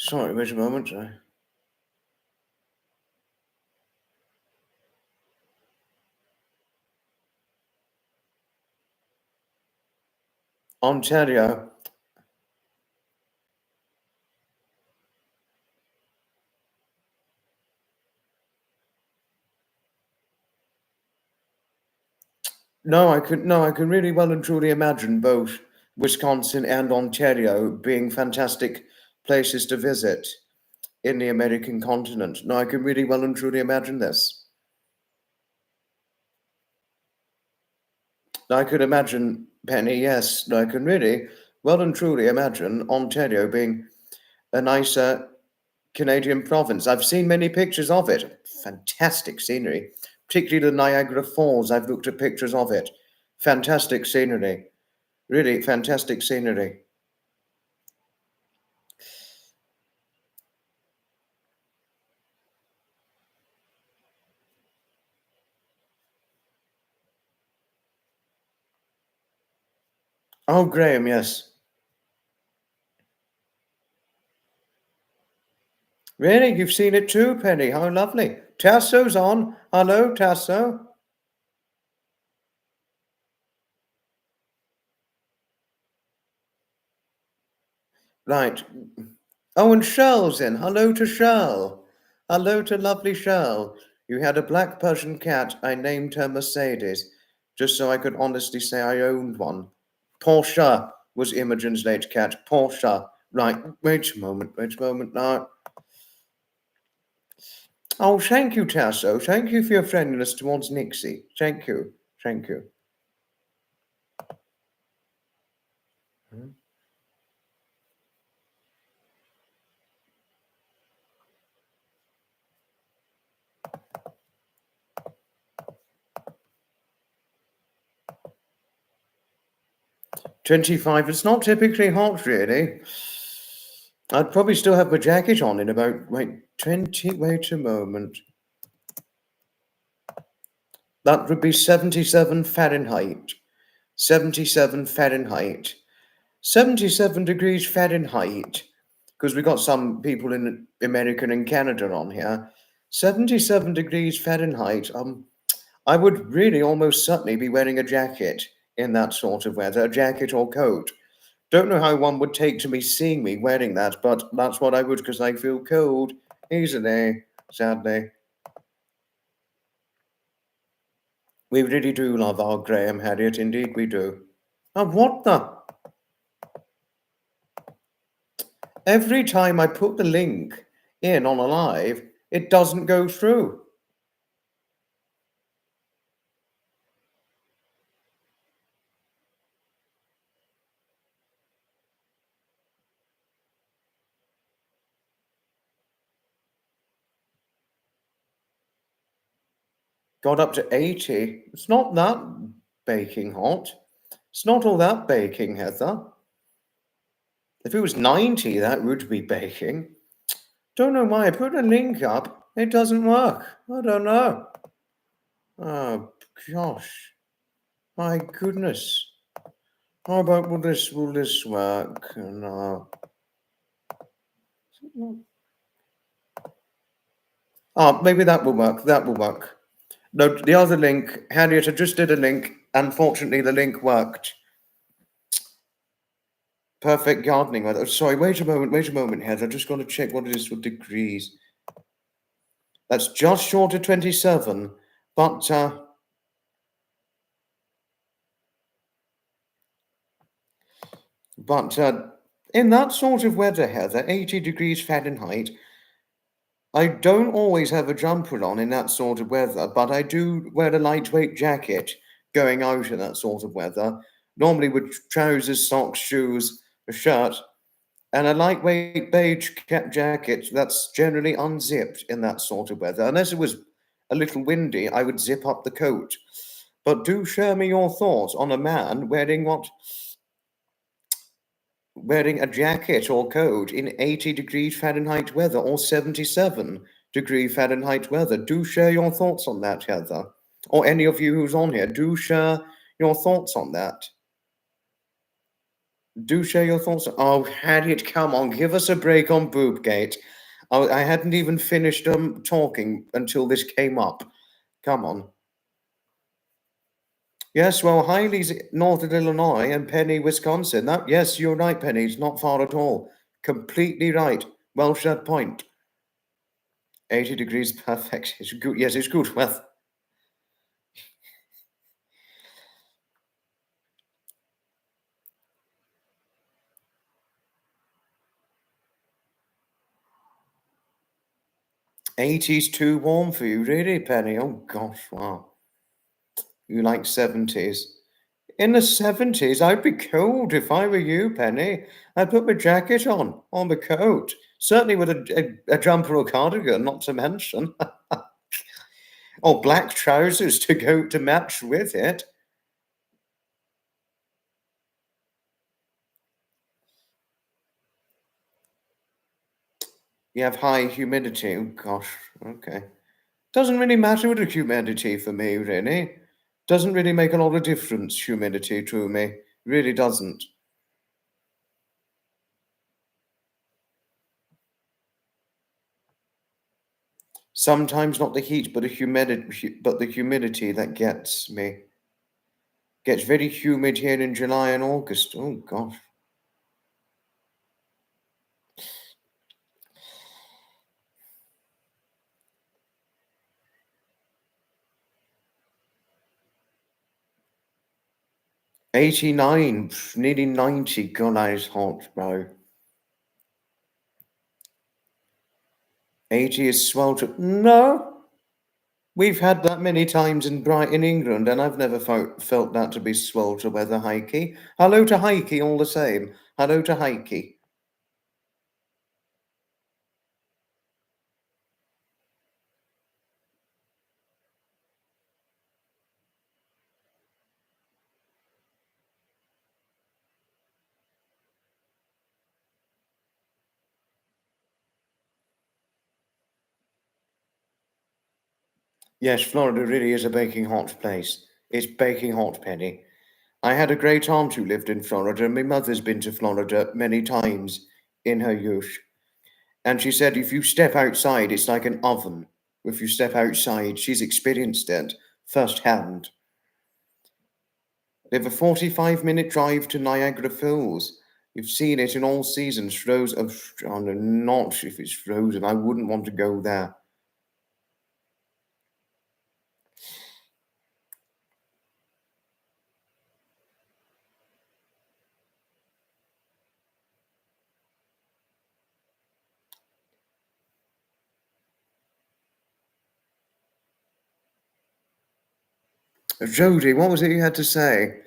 Sorry, wait a moment. Ontario. No, I can really well and truly imagine both Wisconsin and Ontario being fantastic places to visit in the American continent. No, I can really well and truly imagine this. I could imagine, Penny, yes, I can really well and truly imagine Ontario being a nicer Canadian province. I've seen many pictures of it. Fantastic scenery, particularly the Niagara Falls. I've looked at pictures of it. Fantastic scenery. Really fantastic scenery. Oh, Graham, yes. Really? You've seen it too, Penny? How lovely. Tasso's on. Hello, Tasso. Right. Oh, and Shell's in. Hello to Shell. Hello to lovely Shell. You had a black Persian cat. I named her Mercedes, just so I could honestly say I owned one. Portia was Imogen's late cat. Portia. Right. Wait a moment. Wait a moment now. Oh, thank you, Tasso. Thank you for your friendliness towards Nixie. Thank you. Thank you. 25. It's not typically hot, really. I'd probably still have my jacket on in about, wait, 20. Wait a moment. That would be 77 Fahrenheit. 77 Fahrenheit. 77 degrees Fahrenheit. Because we got some people in America and Canada on here. 77 degrees Fahrenheit. I would really almost certainly be wearing a jacket in that sort of weather, a jacket or coat. Don't know how one would take to me seeing me wearing that, but that's what I would because I feel cold easily, sadly. We really do love our Graham, Harriet, indeed we do. And what the? Every time I put the link in on a live, it doesn't go through. Got up to 80. It's not that baking hot. It's not all that baking, Heather. If it was 90, that would be baking. Don't know why I put a link up. It doesn't work. I don't know. Oh, gosh. My goodness. How about will this work? No. Oh, maybe that will work. That will work. No, the other link, Harriet, I just did a link. Unfortunately, the link worked. Perfect gardening weather. Sorry, wait a moment, Heather. I just got to check what it is for degrees. That's just short of 27, but in that sort of weather, Heather, 80 degrees Fahrenheit, I don't always have a jumper on in that sort of weather, but I do wear a lightweight jacket going out in that sort of weather. Normally with trousers, socks, shoes, a shirt. And a lightweight beige jacket that's generally unzipped in that sort of weather. Unless it was a little windy, I would zip up the coat. But do share me your thoughts on a man wearing a jacket or coat in 80 degrees Fahrenheit weather or 77-degree Fahrenheit weather. Do share your thoughts on that, Heather. Or any of you who's on here, do share your thoughts on that. Do share your thoughts. Oh, Harriet, come on, give us a break on Boobgate. I hadn't even finished talking until this came up. Come on. Yes, well, Hiley's northern Illinois and Penny, Wisconsin. Yes, you're right, Penny. It's not far at all. Completely right. Well said point. 80 degrees, perfect. It's good. Yes, it's good. Well, 80's too warm for you, really, Penny? Oh, gosh, wow. You like 70s. In the 70s, I'd be cold if I were you, Penny. I'd put my jacket on, or my coat. Certainly with a jumper or cardigan, not to mention. Or black trousers to go to match with it. You have high humidity. Oh, gosh, okay. Doesn't really matter with the humidity for me, really. Doesn't really make a lot of difference, humidity to me. Really doesn't. Sometimes not the heat, but the humidity that gets me. Gets very humid here in July and August. Oh gosh. '89, nearly 90. God, that is hot, bro. 80 is swelter. No, we've had that many times in Brighton, England, and I've never felt that to be swelter weather, Heike. Hello to Heike, all the same. Hello to Heike. Yes, Florida really is a baking hot place. It's baking hot, Penny. I had a great aunt who lived in Florida, and my mother's been to Florida many times in her youth. And she said if you step outside, it's like an oven. If you step outside, she's experienced it firsthand. They have a 45-minute drive to Niagara Falls. You've seen it in all seasons. Frozen. Oh, no, not if it's frozen. I wouldn't want to go there. Jodie, what was it you had to say?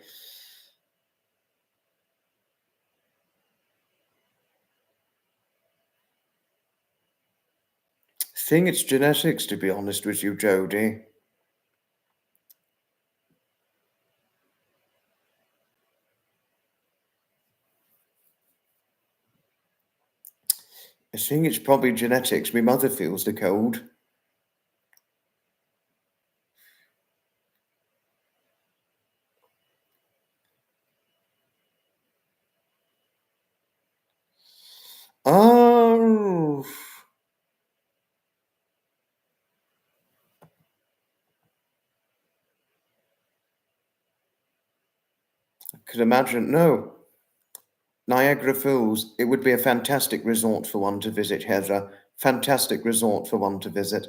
I think it's genetics, to be honest with you, Jodie. I think it's probably genetics. My mother feels the cold. Oh, I could imagine. No. Niagara Falls, it would be a fantastic resort for one to visit, Heather. Fantastic resort for one to visit.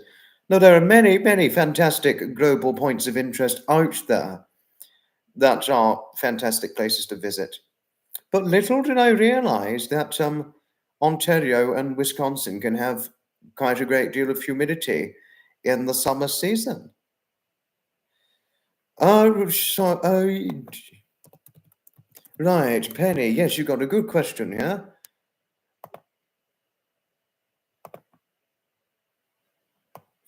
No, there are many, many fantastic global points of interest out there that are fantastic places to visit. But little did I realize that Ontario and Wisconsin can have quite a great deal of humidity in the summer season. Oh, right, Penny. Yes, you got a good question here.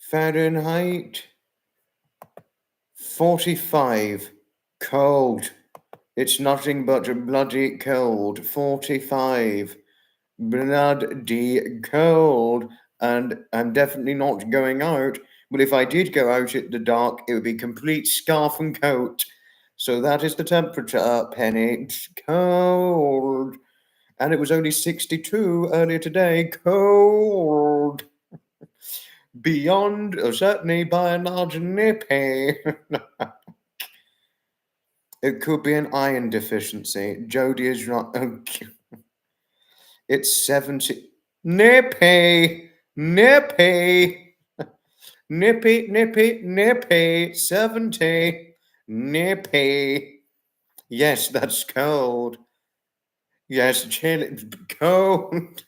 Fahrenheit 45. Cold. It's nothing but bloody cold. 45. Bloody cold. And I'm definitely not going out. But if I did go out at the dark, it would be complete scarf and coat. So that is the temperature, Penny. It's cold. And it was only 62 earlier today. Cold. Beyond, certainly by a large nippy. It could be an iron deficiency. Jodie is right. It's 70. Nippy! Nippy! Nippy, nippy, nippy. 70. Nippy. Yes, that's cold. Yes, chill. Cold.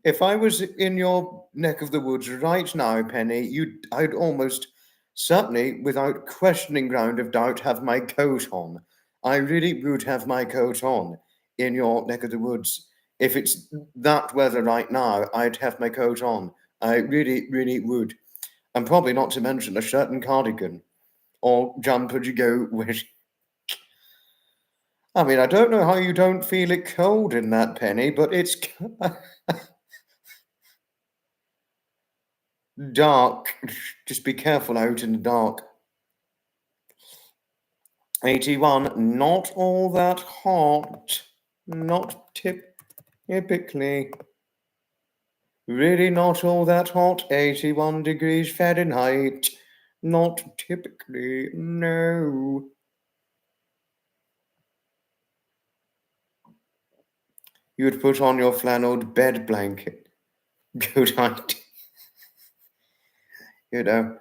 If I was in your neck of the woods right now, Penny, I'd almost certainly, without questioning ground of doubt, have my coat on. I really would have my coat on in your neck of the woods. If it's that weather right now, I'd have my coat on. I really, really would. And probably not to mention a shirt and cardigan or jumper to go with. I mean, I don't know how you don't feel it cold in that, Penny, but it's dark. Just be careful out in the dark. 81, not all that hot. Not typically. Really not all that hot. 81 degrees Fahrenheit. Not typically, no. You'd put on your flannelled bed blanket. Good idea. You know,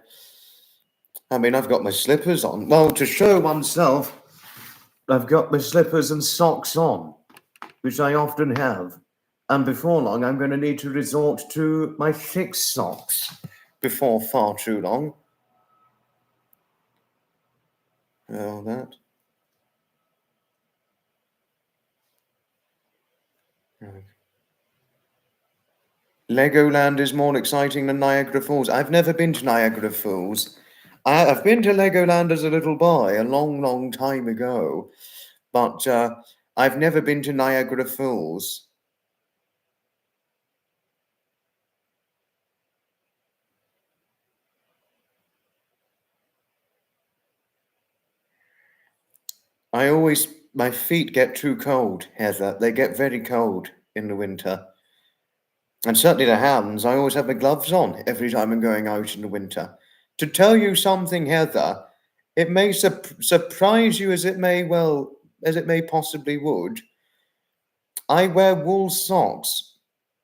I mean, I've got my slippers on. Well, to show oneself, I've got my slippers and socks on, which I often have. And before long, I'm going to need to resort to my thick socks before far too long. Oh, that. Right. Legoland is more exciting than Niagara Falls. I've never been to Niagara Falls. I've been to Legoland as a little boy, a long, long time ago. But I've never been to Niagara Falls. My feet get too cold, Heather. They get very cold in the winter. And certainly the hands, I always have my gloves on every time I'm going out in the winter. To tell you something, Heather, it may surprise you as it may possibly would. I wear wool socks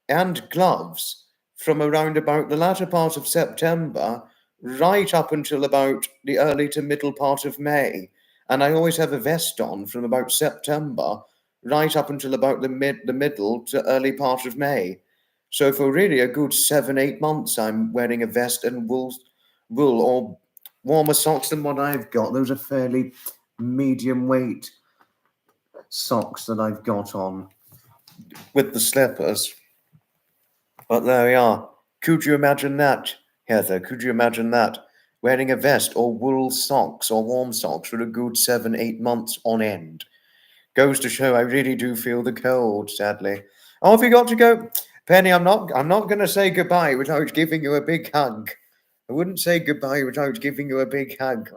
and gloves from around about the latter part of September right up until about the early to middle part of May. And I always have a vest on from about September right up until about the middle to early part of May. So for really a good 7-8 months, I'm wearing a vest and wool or warmer socks than what I've got. Those are fairly medium weight socks that I've got on with the slippers. But there we are. Could you imagine that, Heather? Could you imagine that? Wearing a vest or wool socks or warm socks for a good 7-8 months on end. Goes to show I really do feel the cold, sadly. Oh, have you got to go? Penny, I'm not gonna say goodbye without giving you a big hug. I wouldn't say goodbye without giving you a big hug.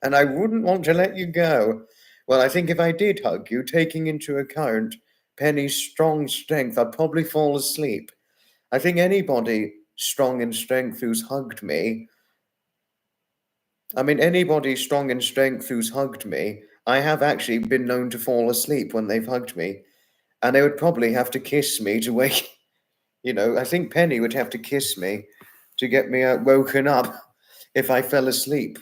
And I wouldn't want to let you go. Well, I think if I did hug you, taking into account Penny's strong strength, I'd probably fall asleep. I think anybody strong in strength who's hugged me, anybody strong in strength who's hugged me, I have actually been known to fall asleep when they've hugged me. And they would probably have to kiss me to wake. I think Penny would have to kiss me to get me woken up if I fell asleep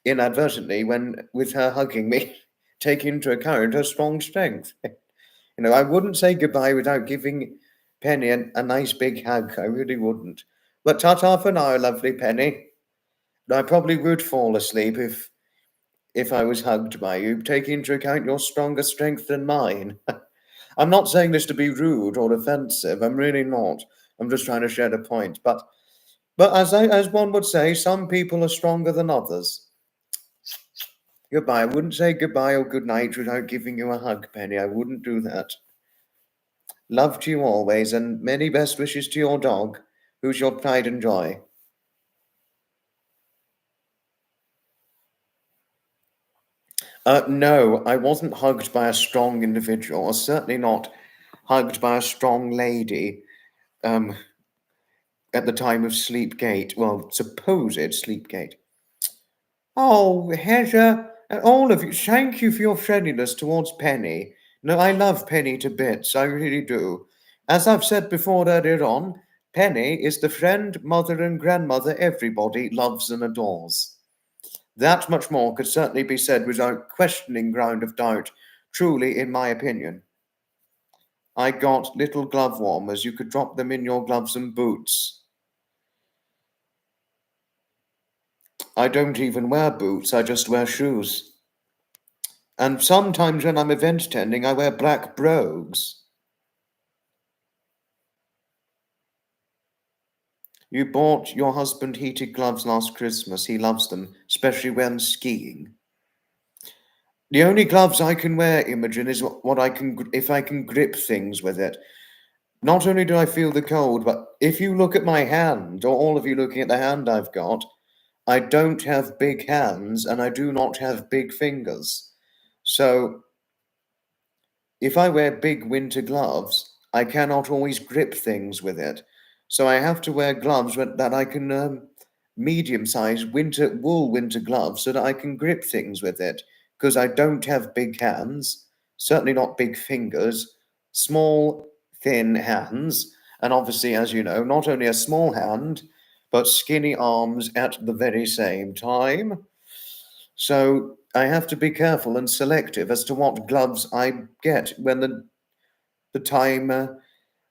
inadvertently with her hugging me, taking into account her strong strength. I wouldn't say goodbye without giving Penny a nice big hug. I really wouldn't. But ta-ta for now, lovely Penny. I probably would fall asleep if I was hugged by you, taking into account your stronger strength than mine. I'm not saying this to be rude or offensive. I'm really not. I'm just trying to share a point. But But as one would say, some people are stronger than others. Goodbye. I wouldn't say goodbye or good night without giving you a hug, Penny. I wouldn't do that. Love to you always, and many best wishes to your dog, who's your pride and joy. No, I wasn't hugged by a strong individual, or certainly not hugged by a strong lady at the time of Sleepgate. Well, supposed Sleepgate. Oh, Heather, and all of you, thank you for your friendliness towards Penny. No, I love Penny to bits, I really do. As I've said before earlier on, Penny is the friend, mother, and grandmother everybody loves and adores. That much more could certainly be said without questioning ground of doubt, truly, in my opinion. I got little glove warmers. You could drop them in your gloves and boots. I don't even wear boots, I just wear shoes. And sometimes when I'm event tending, I wear black brogues. You bought your husband heated gloves last Christmas. He loves them, especially when skiing. The only gloves I can wear, Imogen, is what I can, if I can grip things with it. Not only do I feel the cold, but if you look at my hand, or all of you looking at the hand I've got, I don't have big hands and I do not have big fingers. So if I wear big winter gloves, I cannot always grip things with it. So I have to wear gloves that I can, medium-sized wool winter gloves so that I can grip things with it. Because I don't have big hands, certainly not big fingers, small, thin hands, and obviously, as you know, not only a small hand, but skinny arms at the very same time. So I have to be careful and selective as to what gloves I get when the time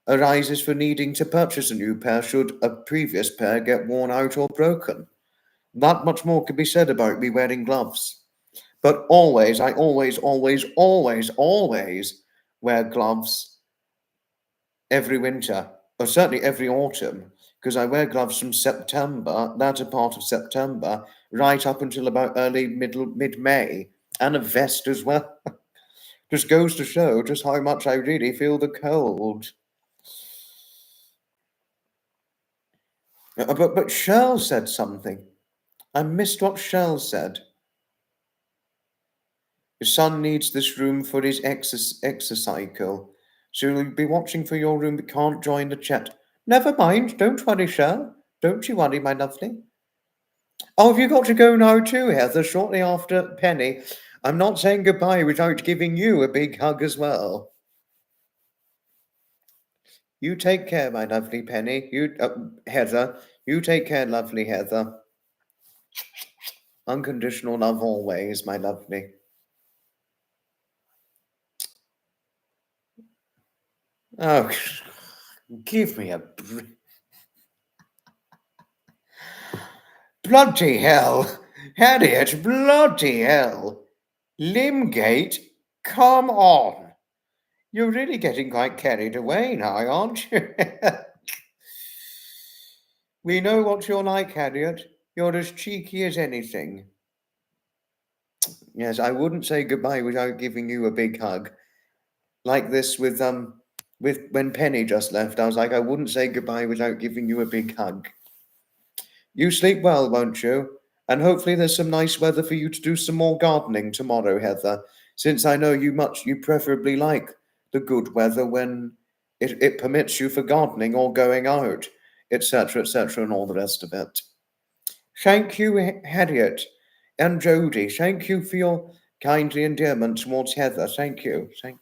arises for needing to purchase a new pair should a previous pair get worn out or broken. Not much more can be said about me wearing gloves. But always, I always wear gloves every winter, or certainly every autumn, because I wear gloves from September, latter part of September, right up until about mid-May, and a vest as well. Just goes to show just how much I really feel the cold. But Shell said something. I missed what Shell said. His son needs this room for his exercycle. So he'll be watching for your room but can't join the chat. Never mind, don't worry, Shell. Don't you worry, my lovely. Oh, have you got to go now too, Heather, shortly after Penny? I'm not saying goodbye without giving you a big hug as well. You take care, my lovely Penny. Heather, you take care, lovely Heather. Unconditional love always, my lovely. Oh, give me a bloody hell, Harriet, bloody hell. Limgate, come on. You're really getting quite carried away now, aren't you? We know what you're like, Harriet. You're as cheeky as anything. Yes, I wouldn't say goodbye without giving you a big hug. Like this with when Penny just left, I was like, I wouldn't say goodbye without giving you a big hug. You sleep well, won't you? And hopefully there's some nice weather for you to do some more gardening tomorrow, Heather, since I know you preferably like the good weather when it permits you for gardening or going out, etc., and all the rest of it. Thank you, Harriet and Jody. Thank you for your kindly endearment towards Heather. Thank you. Thank you.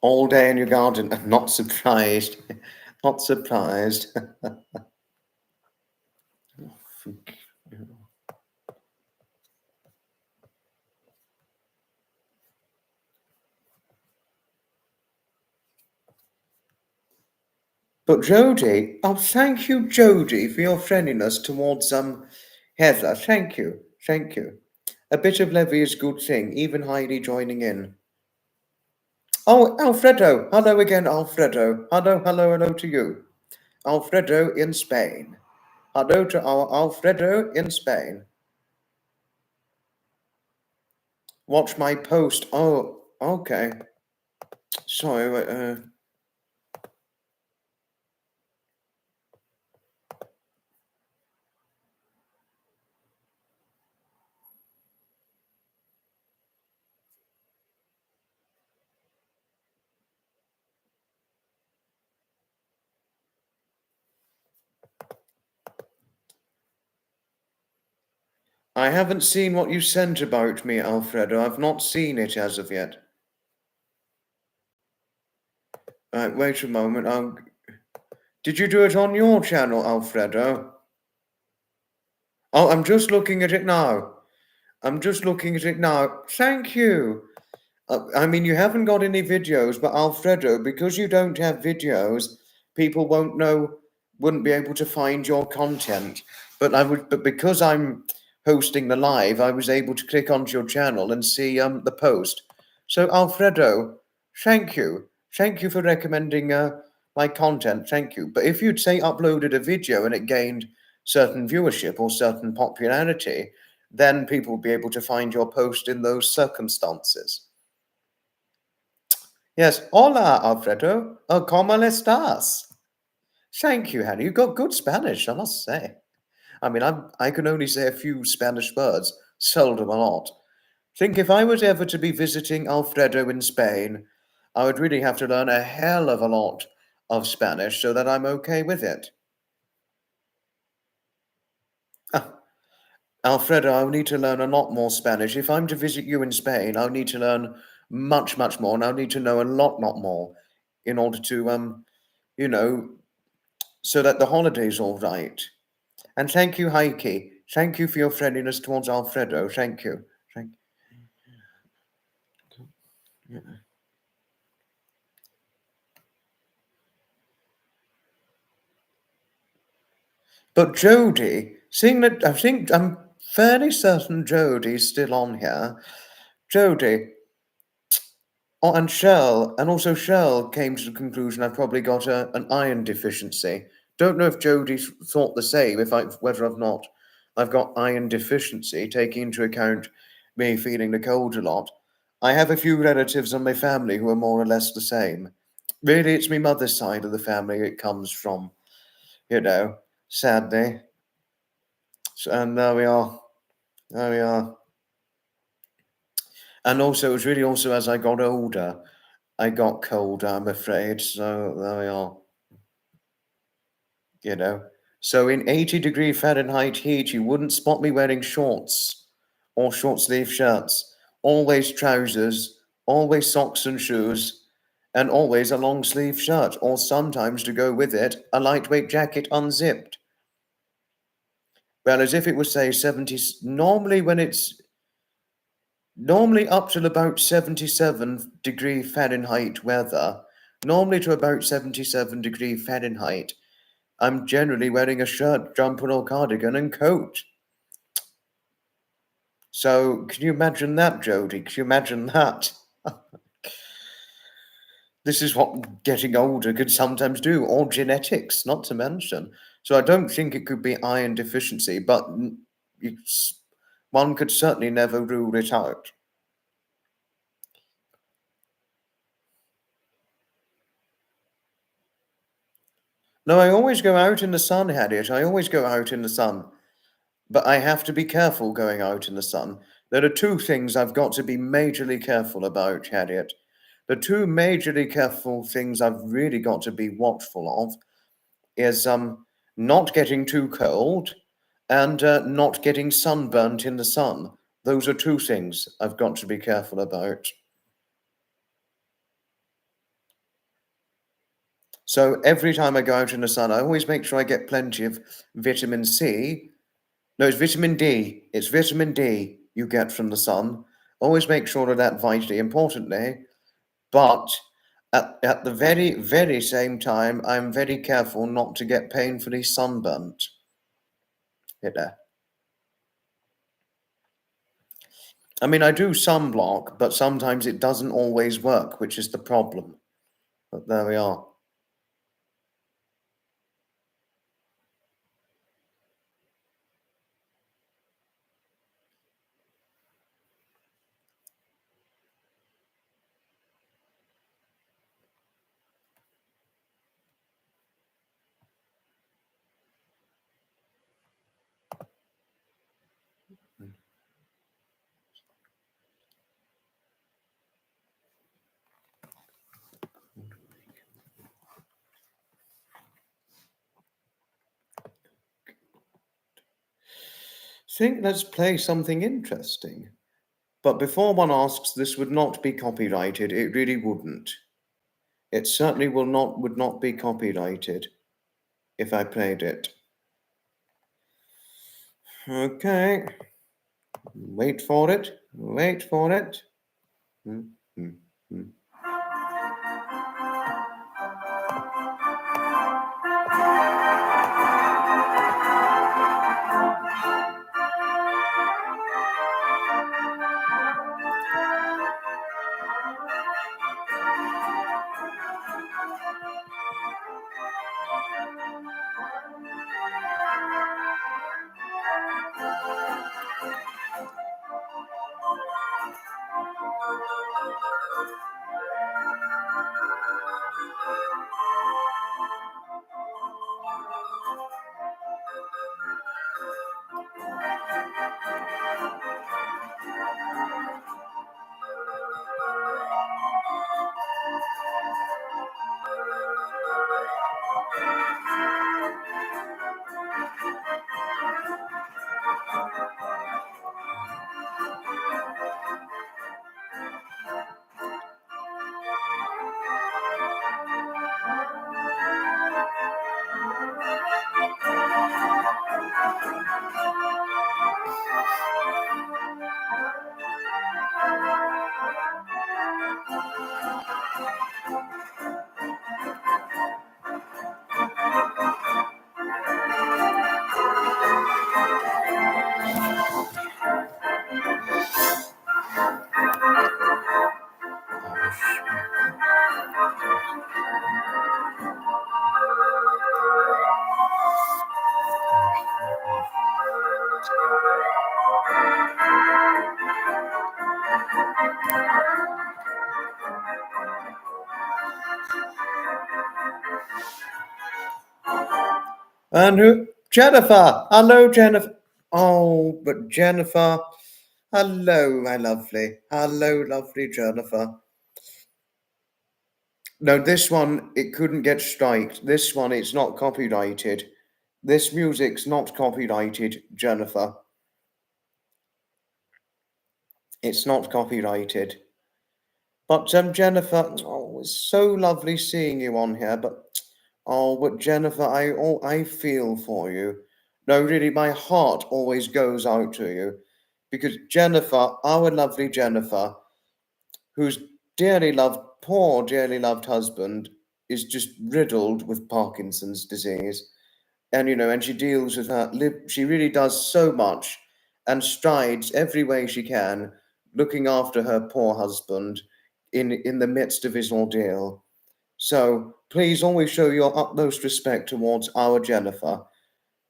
All day in your garden. Not surprised. Not surprised. But Jody, oh, thank you, Jody, for your friendliness towards Heather. Thank you. A bit of levy is a good thing, even Heidi joining in. Oh, Alfredo! Hello again, Alfredo. Hello to you. Alfredo in Spain. Hello to our Alfredo in Spain. Watch my post. Oh, okay. Sorry, I haven't seen what you sent about me, Alfredo. I've not seen it as of yet. Wait a moment. Did you do it on your channel, Alfredo? Oh, I'm just looking at it now. Thank you. I mean, you haven't got any videos, but Alfredo, because you don't have videos, people wouldn't be able to find your content. But because I'm hosting the live, I was able to click onto your channel and see the post. So Alfredo, thank you for recommending my content. Thank you. But if you'd say uploaded a video and it gained certain viewership or certain popularity, then people would be able to find your post in those circumstances. Yes, hola, Alfredo. ¿Cómo estás? Thank you, Hannah. You got good Spanish, I must say. I mean, I can only say a few Spanish words, seldom a lot. Think if I was ever to be visiting Alfredo in Spain, I would really have to learn a hell of a lot of Spanish so that I'm okay with it. Alfredo, I'll need to learn a lot more Spanish. If I'm to visit you in Spain, I'll need to learn much, much more, and I'll need to know a lot more in order to, you know, so that the holiday's all right. And thank you, Heike. Thank you for your friendliness towards Alfredo. Thank you. Yeah. But Jody, seeing that I think I'm fairly certain Jody's still on here. Jody, oh, and Shell came to the conclusion I've probably got an iron deficiency. Don't know if Jody thought the same, whether I've not. I've got iron deficiency, taking into account me feeling the cold a lot. I have a few relatives in my family who are more or less the same. Really, it's my mother's side of the family it comes from, sadly. And there we are. There we are. And also, it was really also as I got older, I got colder, I'm afraid. So there we are. So in 80-degree Fahrenheit heat, you wouldn't spot me wearing shorts or short sleeve shirts, always trousers, always socks and shoes, and always a long sleeve shirt, or sometimes to go with it, a lightweight jacket unzipped. Well, as if it was, say, 70, normally up till about 77-degree Fahrenheit weather, normally to about 77-degree Fahrenheit, I'm generally wearing a shirt, jumper, or cardigan and coat. So, can you imagine that, Jody? Can you imagine that? This is what getting older could sometimes do, or genetics, not to mention. So, I don't think it could be iron deficiency, but one could certainly never rule it out. No, I always go out in the sun, Harriet. I always go out in the sun. But I have to be careful going out in the sun. There are two things I've got to be majorly careful about, Harriet. The two majorly careful things I've really got to be watchful of is not getting too cold and not getting sunburnt in the sun. Those are two things I've got to be careful about. So every time I go out in the sun, I always make sure I get plenty of vitamin C. No, it's vitamin D. It's vitamin D you get from the sun. Always make sure of that vitally importantly. But at the very, very same time, I'm very careful not to get painfully sunburnt. I mean, I do sunblock, but sometimes it doesn't always work, which is the problem. But there we are. Think let's play something interesting. But before one asks, this would not be copyrighted. It really wouldn't. It certainly would not be copyrighted if I played it. Okay. Wait for it. Wait for it. Hmm, hmm, hmm. And who? Jennifer. Hello, Jennifer. Oh, but Jennifer. Hello, my lovely. Hello, lovely Jennifer. No, this one, it couldn't get striked. This one, it's not copyrighted. This music's not copyrighted, Jennifer. It's not copyrighted. But Jennifer, oh, it's so lovely seeing you on here. But Jennifer, I feel for you. No, really, my heart always goes out to you because Jennifer, our lovely Jennifer, whose poor dearly loved husband is just riddled with Parkinson's disease, and she deals with her. She really does so much and strides every way she can, looking after her poor husband in the midst of his ordeal. So please always show your utmost respect towards our Jennifer.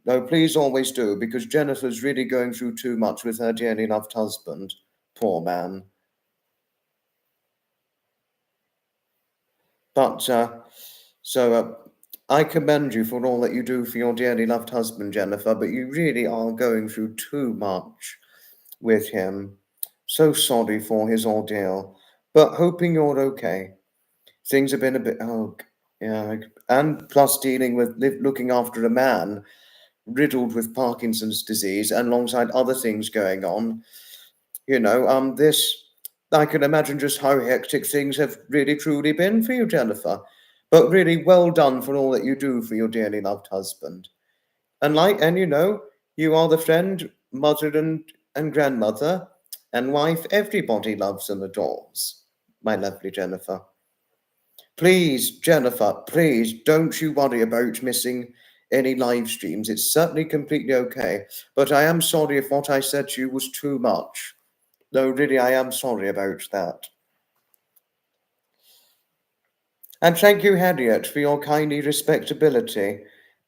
No, please always do, because Jennifer's really going through too much with her dearly loved husband. Poor man. But I commend you for all that you do for your dearly loved husband, Jennifer, but you really are going through too much with him. So sorry for his ordeal, but hoping you're okay. Things have been a bit, oh, yeah, and plus dealing with looking after a man riddled with Parkinson's disease and alongside other things going on. This, I can imagine just how hectic things have really truly been for you, Jennifer. But really well done for all that you do for your dearly loved husband. You are the friend, mother, and grandmother, and wife everybody loves and adores, my lovely Jennifer. Please, Jennifer, please don't you worry about missing any live streams. It's certainly completely okay. But I am sorry if what I said to you was too much. No, really, I am sorry about that. And thank you, Harriet, for your kindly respectability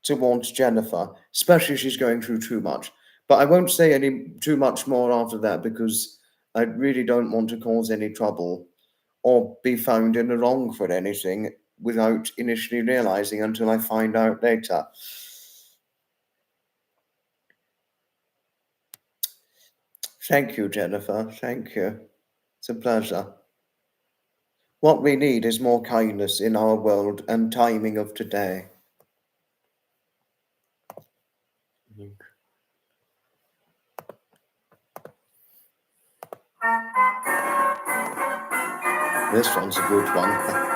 towards Jennifer, especially if she's going through too much. But I won't say any too much more after that because I really don't want to cause any trouble or be found in the wrong for anything without initially realizing until I find out later. Thank you, Jennifer. Thank you. It's a pleasure. What we need is more kindness in our world and timing of today. This one's a good one.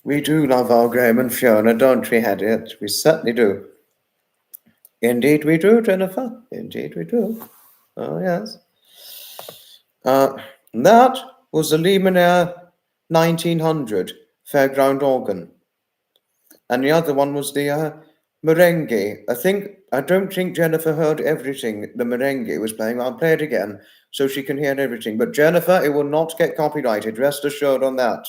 We do love our Graham and Fiona, don't we, Harriet? We certainly do. Indeed we do, Jennifer. Indeed we do. Oh, yes. That was the Lehman Air 1900 Fairground organ. And the other one was the merengue. I don't think Jennifer heard everything the merengue was playing. I'll play it again so she can hear everything. But Jennifer, it will not get copyrighted. Rest assured on that.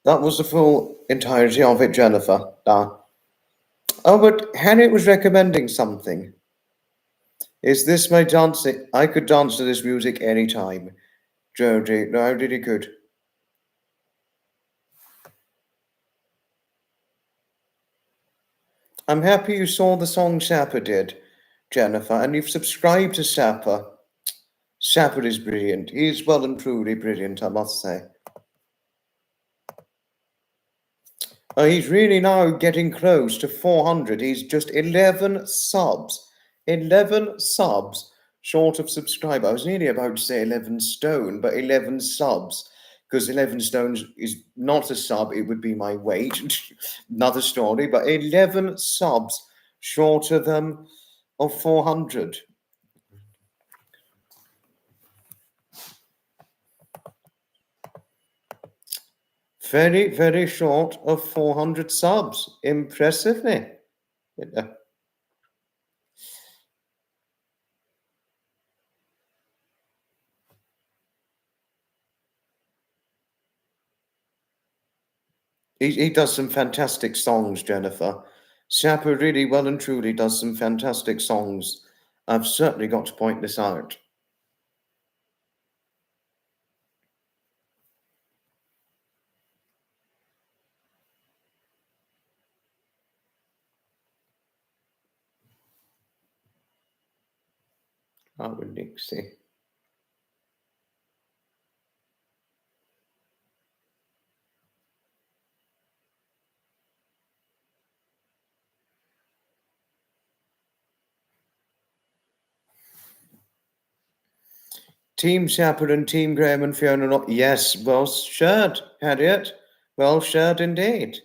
That was the full entirety of it, Jennifer. Oh, but Harriet was recommending something. Is this my dancing? I could dance to this music any time. Jodie, no, I really could. I'm happy you saw the song Sapper did, Jennifer, and you've subscribed to Sapper. Sapper is brilliant. He's well and truly brilliant, I must say. He's really now getting close to 400. He's just 11 subs. 11 subs short of subscriber. I was nearly about to say 11 stone, but 11 subs. Because 11 stones is not a sub, it would be my weight. Another story, but 11 subs short of 400. Very, very short of 400 subs. Impressively. Yeah. He does some fantastic songs, Jennifer. Sapper really well and truly does some fantastic songs. I've certainly got to point this out. I would Nixie. Team Sapper and Team Graham and Fiona. Yes, well shared, Harriet. Well shared indeed.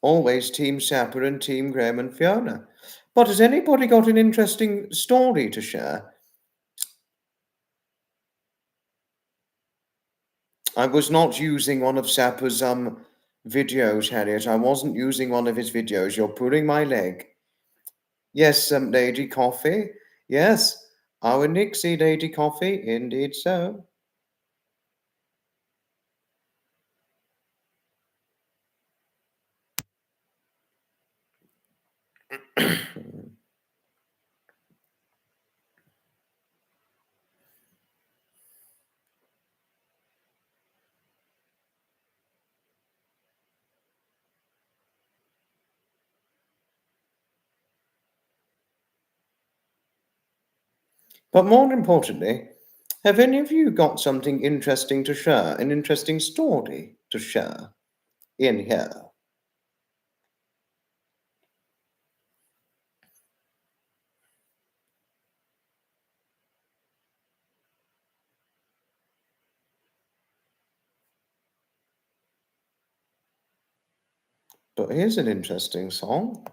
Always Team Sapper and Team Graham and Fiona. But has anybody got an interesting story to share? I was not using one of Sapper's videos, Harriet. I wasn't using one of his videos. You're pulling my leg. Yes, Lady Coffee. Yes, our Nixie Lady Coffee. Indeed so. But more importantly, have any of you got something interesting to share? An interesting story to share in here? But here's an interesting song.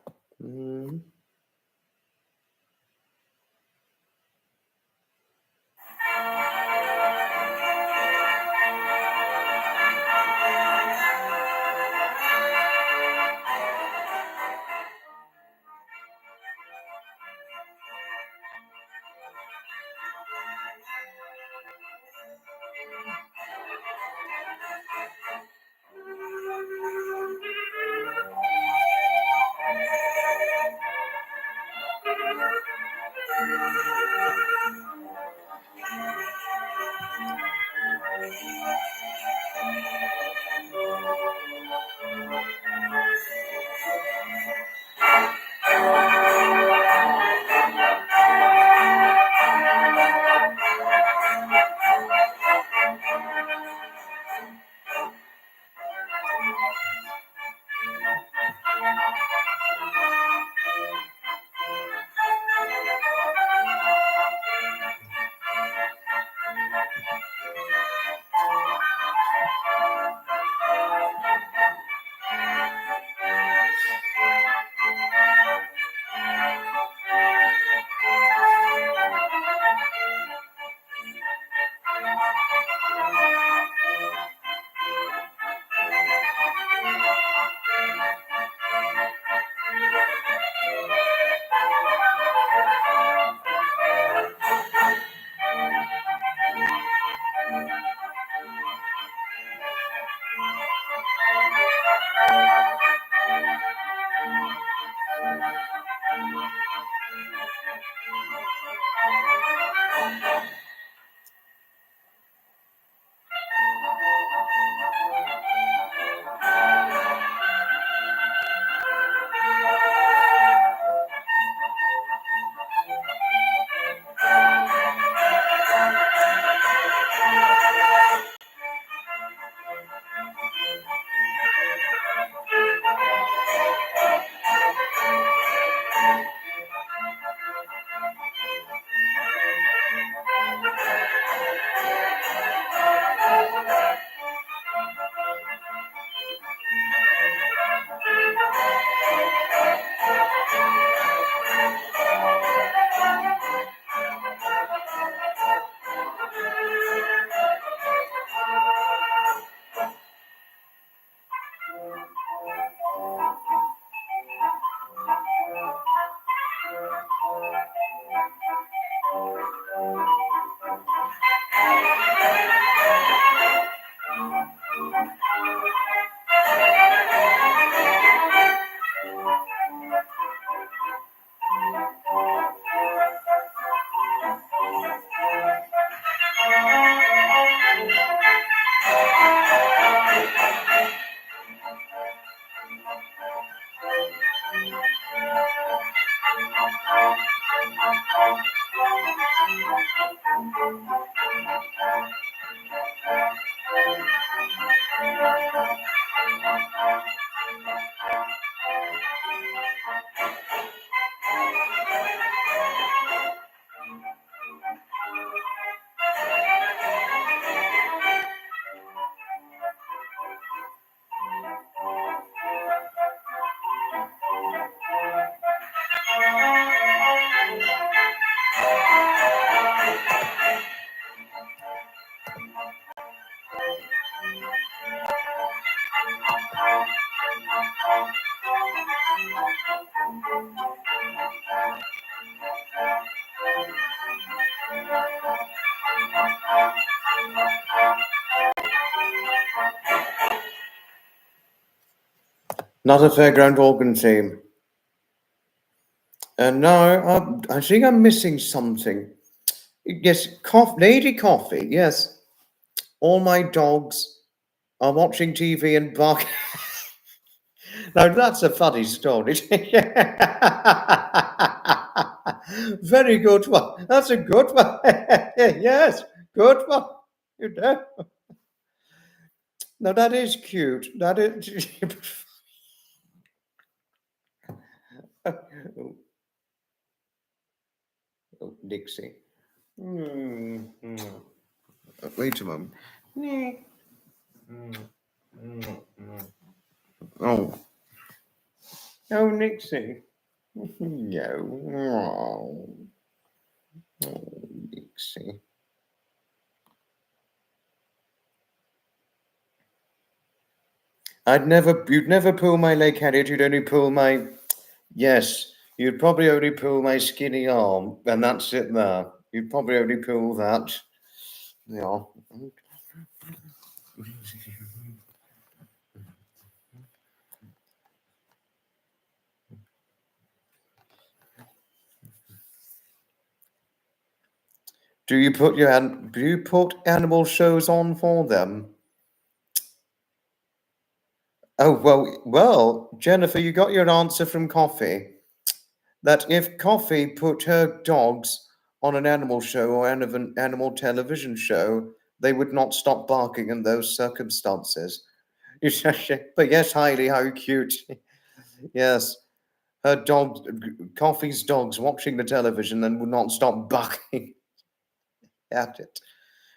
Not a fairground organ theme. No, I think I'm missing something. Yes, Lady Coffee. Yes, all my dogs are watching TV and barking. Now that's a funny story. Very good one. That's a good one. Yes, good one. You know. Now that is cute. That is. Oh, oh, Dixie. Wait a moment. Oh, oh, Nixie. No. Oh, Nixie. You'd never pull my leg, Harriet. You'd only pull my, yes, you'd probably only pull my skinny arm, and that's it there. You'd probably only pull that. Yeah. Do you put animal shows on for them? Oh, well, Jennifer, you got your answer from Coffee. That if Coffee put her dogs on an animal show or an animal television show, they would not stop barking in those circumstances. But yes, Hailey, how cute. Yes, her dogs, Coffee's dogs watching the television and would not stop barking at it.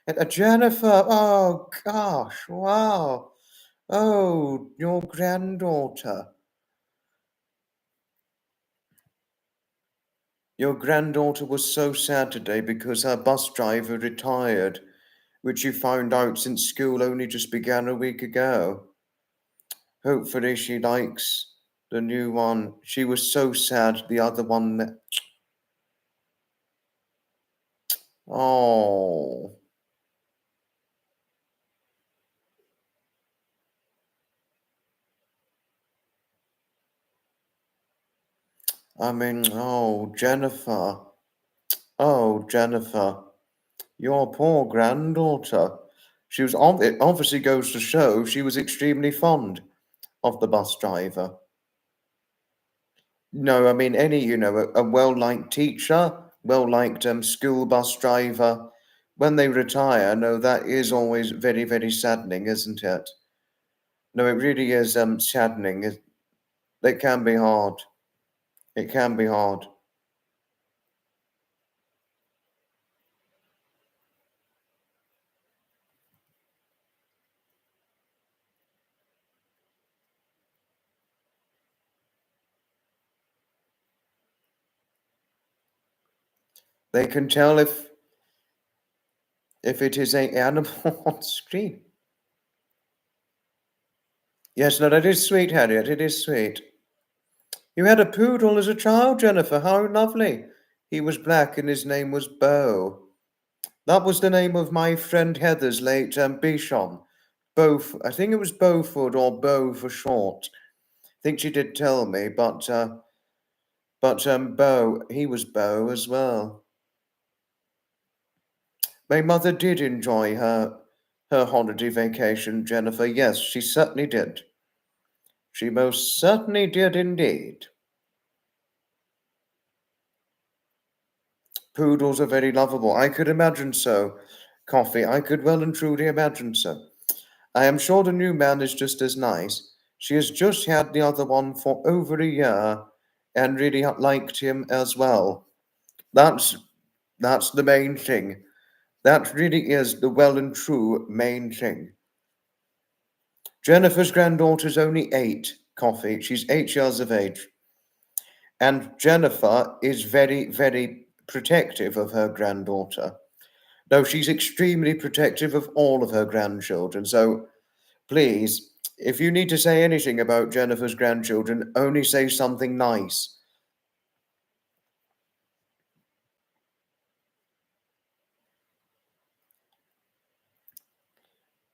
And Jennifer, oh gosh, wow. Oh, your granddaughter. Your granddaughter was so sad today because her bus driver retired, which you found out since school only just began a week ago. Hopefully she likes the new one. She was so sad the other one. Oh. Oh, Jennifer. Oh, Jennifer. Your poor granddaughter. It obviously goes to show she was extremely fond of the bus driver. No, a well-liked teacher, well-liked school bus driver, when they retire, no, that is always very, very saddening, isn't it? No, it really is saddening. It can be hard. It can be hard. They can tell if it is a animal on screen. Yes, no, that is sweet, Harriet. It is sweet. You had a poodle as a child, Jennifer. How lovely. He was black and his name was Beau. That was the name of my friend Heather's late Bichon. I think it was Beaufort or Beau for short. I think she did tell me, but Beau, he was Beau as well. My mother did enjoy her holiday vacation, Jennifer. Yes, she certainly did. She most certainly did indeed. Poodles are very lovable. I could imagine so, Coffee. I could well and truly imagine so. I am sure the new man is just as nice. She has just had the other one for over a year and really liked him as well. That's that's the main thing. That really is the well and true main thing. Jennifer's granddaughter's only 8, Coffee. She's 8 years of age. And Jennifer is very, very protective of her granddaughter. No, she's extremely protective of all of her grandchildren. So please, if you need to say anything about Jennifer's grandchildren, only say something nice.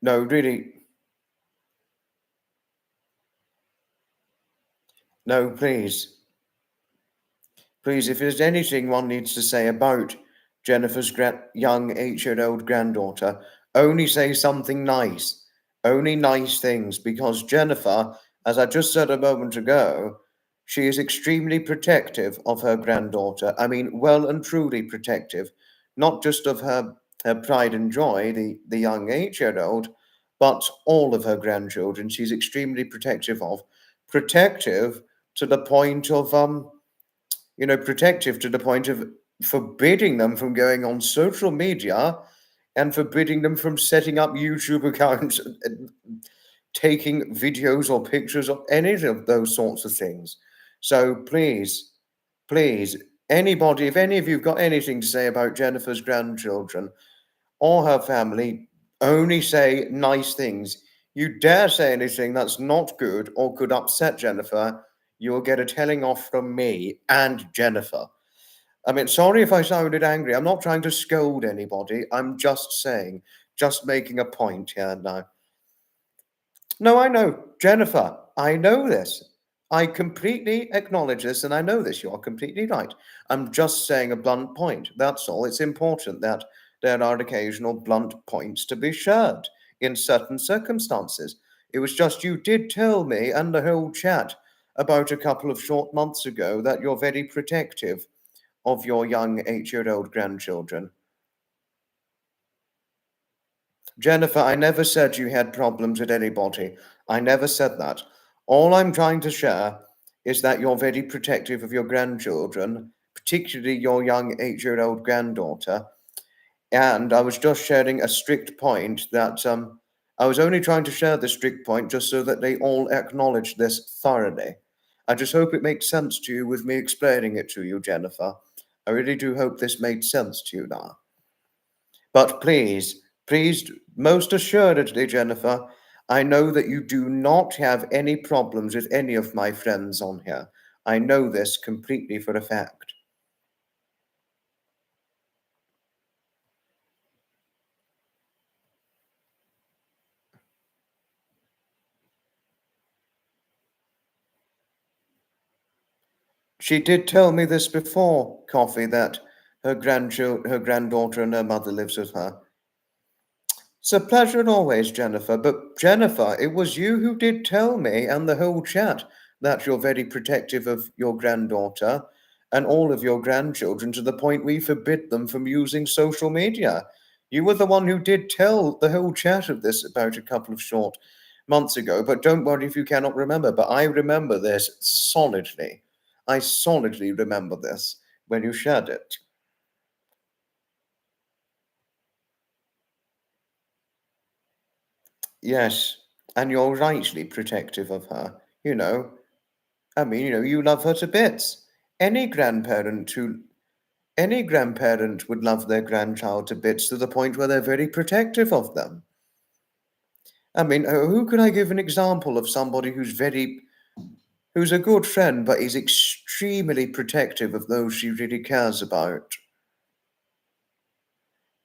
No, really. No, please. Please, if there's anything one needs to say about Jennifer's young 8-year-old granddaughter, only say something nice. Only nice things, because Jennifer, as I just said a moment ago, she is extremely protective of her granddaughter. I mean, well and truly protective, not just of her pride and joy, the young 8-year-old, but all of her grandchildren. She's extremely protective of. Protective to the point of protective to the point of forbidding them from going on social media and forbidding them from setting up YouTube accounts and taking videos or pictures of any of those sorts of things. So please, please, anybody, if any of you've got anything to say about Jennifer's grandchildren or her family, only say nice things. You dare say anything that's not good or could upset Jennifer, you'll get a telling off from me and Jennifer. I mean, sorry if I sounded angry. I'm not trying to scold anybody. I'm just saying, just making a point here now. No, I know. Jennifer, I know this. I completely acknowledge this and I know this. You are completely right. I'm just saying a blunt point. That's all. It's important that there are occasional blunt points to be shared in certain circumstances. It was just you did tell me and the whole chat about a couple of short months ago that you're very protective of your young 8-year-old grandchildren. Jennifer, I never said you had problems with anybody. I never said that. All I'm trying to share is that you're very protective of your grandchildren, particularly your young 8-year-old granddaughter. And I was just sharing a strict point that I was only trying to share this strict point just so that they all acknowledge this thoroughly. I just hope it makes sense to you with me explaining it to you, Jennifer. I really do hope this made sense to you now. But please, please, most assuredly, Jennifer, I know that you do not have any problems with any of my friends on here. I know this completely for a fact. She did tell me this before, Coffee, that her granddaughter and her mother lives with her. It's a pleasure always, Jennifer. But Jennifer, it was you who did tell me and the whole chat that you're very protective of your granddaughter and all of your grandchildren to the point we forbid them from using social media. You were the one who did tell the whole chat of this about a couple of short months ago. But don't worry if you cannot remember. But I remember this solidly. I solidly remember this when you shared it. Yes, and you're rightly protective of her. I mean, you love her to bits. Any grandparent who any grandparent would love their grandchild to bits to the point where they're very protective of them. I mean, who can I give an example of somebody who's a good friend but is extremely protective of those she really cares about?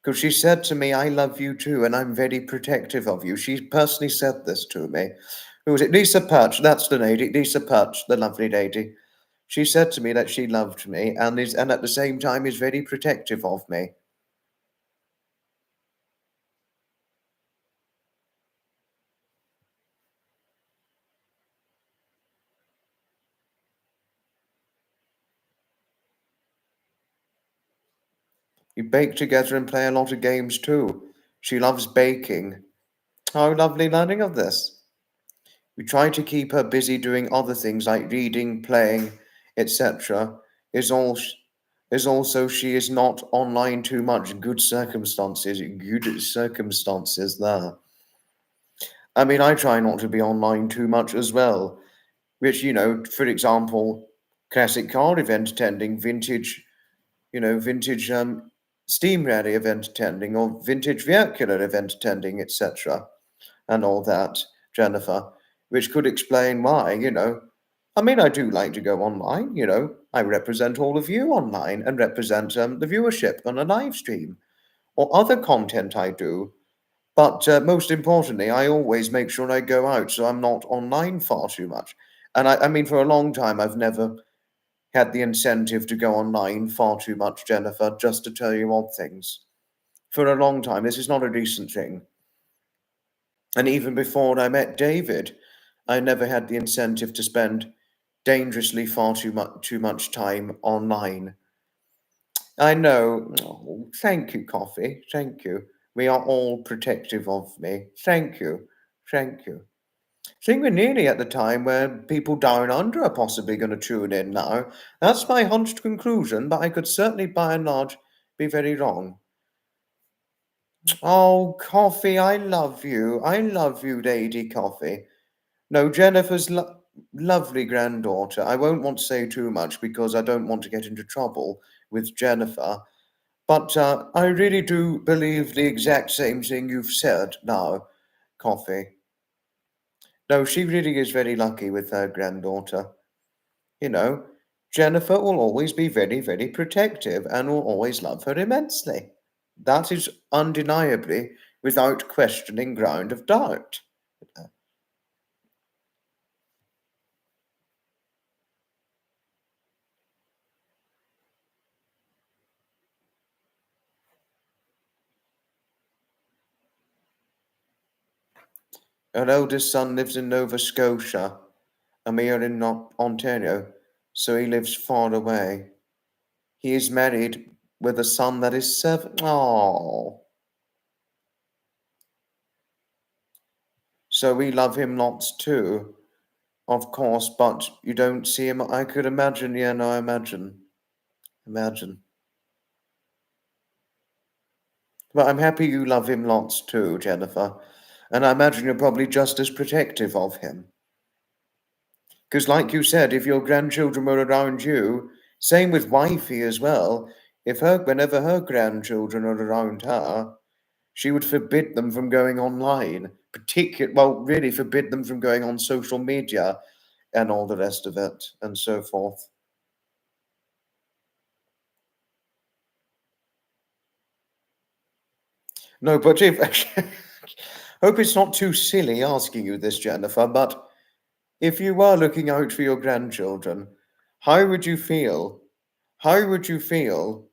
Because she said to me, I love you too, and I'm very protective of you. She personally said this to me. Who was it? Lisa Perch, that's the lady. Lisa Perch, the lovely lady. She said to me that she loved me and at the same time is very protective of me. We bake together and play a lot of games too. She loves baking. How lovely learning of this. We try to keep her busy doing other things like reading, playing, etc. Is all is also she is not online too much. Good circumstances there. I mean, I try not to be online too much as well. Which, for example, classic car event attending, vintage steam rally event attending, or vintage vehicular event attending, etc., and all that, Jennifer, which could explain why. I mean, I do like to go online. I represent all of you online and represent the viewership on a live stream or other content I do. But most importantly, I always make sure I go out so I'm not online far too much. And I mean, for a long time, I've never had the incentive to go online far too much, Jennifer, just to tell you odd things. For a long time, this is not a recent thing. And even before I met David, I never had the incentive to spend dangerously far too much time online. I know. Oh, thank you, Coffee. Thank you. We are all protective of me. Thank you. Thank you. I think we're nearly at the time where people down under are possibly going to tune in now. That's my hunched conclusion, but I could certainly by and large be very wrong. Oh, Coffee, I love you. I love you, Lady Coffee. No, Jennifer's lovely granddaughter. I won't want to say too much because I don't want to get into trouble with Jennifer. But I really do believe the exact same thing you've said now, Coffee. No, she really is very lucky with her granddaughter. You know, Jennifer will always be very, very protective and will always love her immensely. That is undeniably without questioning ground of doubt. Her eldest son lives in Nova Scotia, and we are in Ontario, so he lives far away. He is married with a son that is 7. Oh, so we love him lots too, of course, but you don't see him. I could imagine, yeah, no, imagine. But I'm happy you love him lots too, Jennifer, and I imagine you're probably just as protective of him. Because, like you said, if your grandchildren were around you, same with wifey as well, whenever her grandchildren are around her, she would forbid them from going online, really forbid them from going on social media and all the rest of it and so forth. No, but if hope it's not too silly asking you this, Jennifer, but if you were looking out for your grandchildren, How would you feel? How would you feel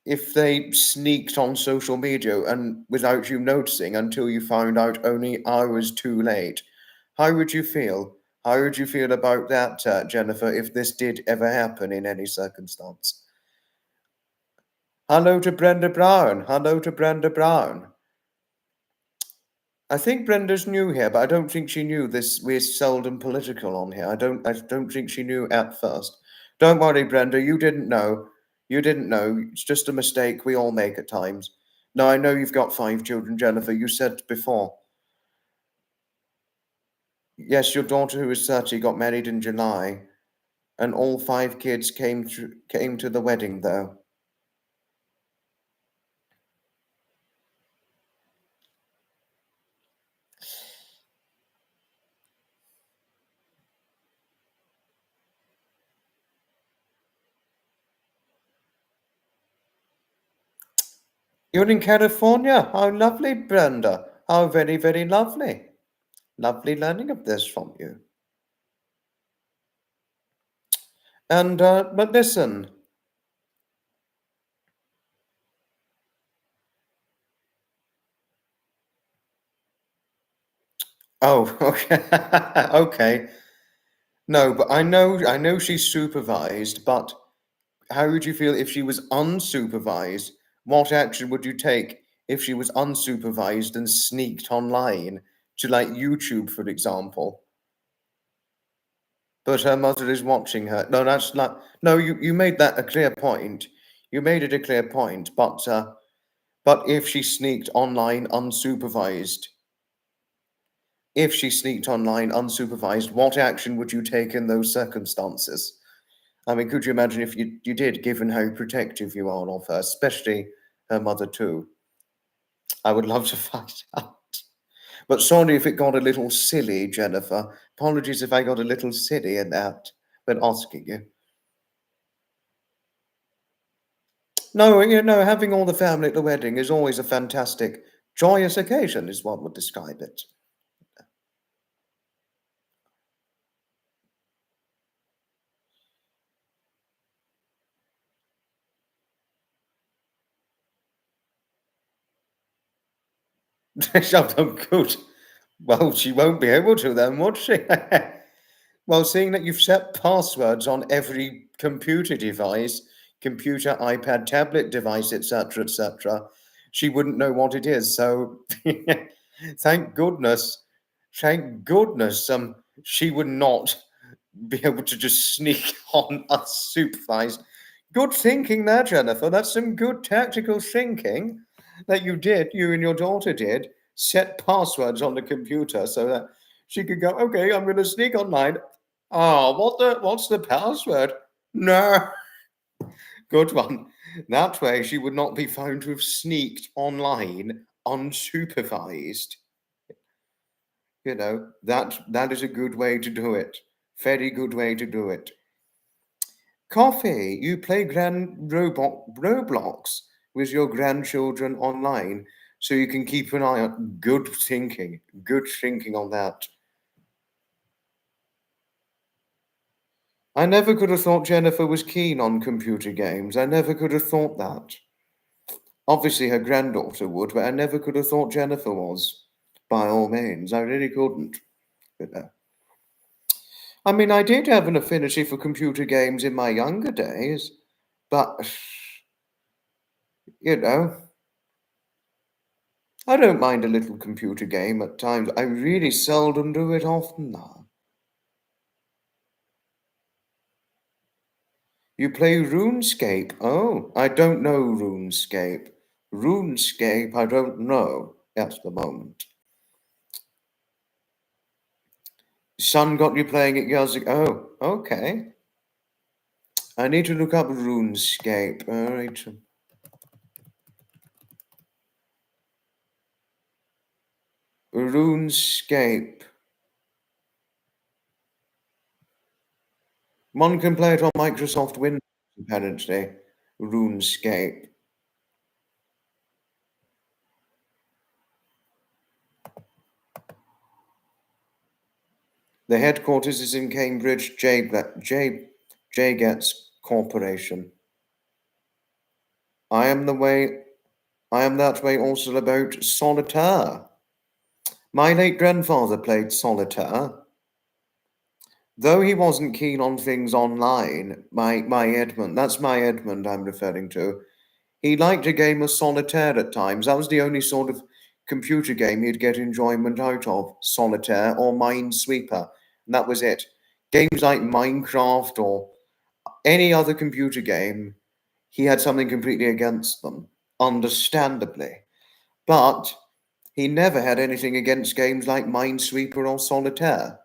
if they sneaked on social media and without you noticing until you found out only hours too late? How would you feel? How would you feel about that, Jennifer, if this did ever happen in any circumstance? Hello to Brenda Brown. Hello to Brenda Brown. I think Brenda's new here, but I don't think she knew this. We're seldom political on here. I don't think she knew at first. Don't worry, Brenda. You didn't know. You didn't know. It's just a mistake we all make at times. Now I know you've got 5 children, Jennifer. You said before. Yes, your daughter, who is 30, got married in July, and all 5 kids came to the wedding, though. You're in California. How lovely, Brenda. How very, very lovely. Lovely learning of this from you. And, but listen. Oh, okay. Okay. No, but I know she's supervised, but how would you feel if she was unsupervised? What action would you take if she was unsupervised and sneaked online to like YouTube, for example? But her mother is watching her. No, that's not. No, you made that a clear point. You made it a clear point. But if she sneaked online unsupervised, if she sneaked online unsupervised, what action would you take in those circumstances? I mean, could you imagine if you did, given how protective you are of her, especially her mother too? I would love to find out. But sorry if it got a little silly, Jennifer. Apologies if I got a little silly in that when asking you. No, having all the family at the wedding is always a fantastic, joyous occasion, is one would describe it. Oh, good. Well, she won't be able to then, would she? Well, seeing that you've set passwords on every computer device, computer, iPad, tablet device, etc., she wouldn't know what it is. So, thank goodness, thank goodness, she would not be able to just sneak on unsupervised. Good thinking there, Jennifer. That's some good tactical thinking that you and your daughter did. Set passwords on the computer so that she could go, okay, I'm going to sneak online. Oh, what's the password? No. Good one. That way she would not be found to have sneaked online unsupervised. That is a good way to do it. Very good way to do it. Coffee, you play Roblox with your grandchildren online so you can keep an eye on good thinking. Good thinking on that. I never could have thought Jennifer was keen on computer games. I never could have thought that. Obviously, her granddaughter would, but I never could have thought Jennifer was. By all means, I really couldn't. I mean, I did have an affinity for computer games in my younger days, but, you know, I don't mind a little computer game at times. I really seldom do it often now. You play RuneScape? Oh, I don't know RuneScape. RuneScape, I don't know at the moment. Son got you playing it years ago. Oh, okay. I need to look up RuneScape. All right. RuneScape. One can play it on Microsoft Windows, apparently. RuneScape. The headquarters is in Cambridge, J Getz Corporation. I am that way also about solitaire. My late grandfather played solitaire. Though he wasn't keen on things online, my Edmund, that's my Edmund I'm referring to, he liked a game of solitaire at times. That was the only sort of computer game he'd get enjoyment out of, solitaire or Minesweeper. And that was it. Games like Minecraft or any other computer game, he had something completely against them, understandably. But he never had anything against games like Minesweeper or Solitaire.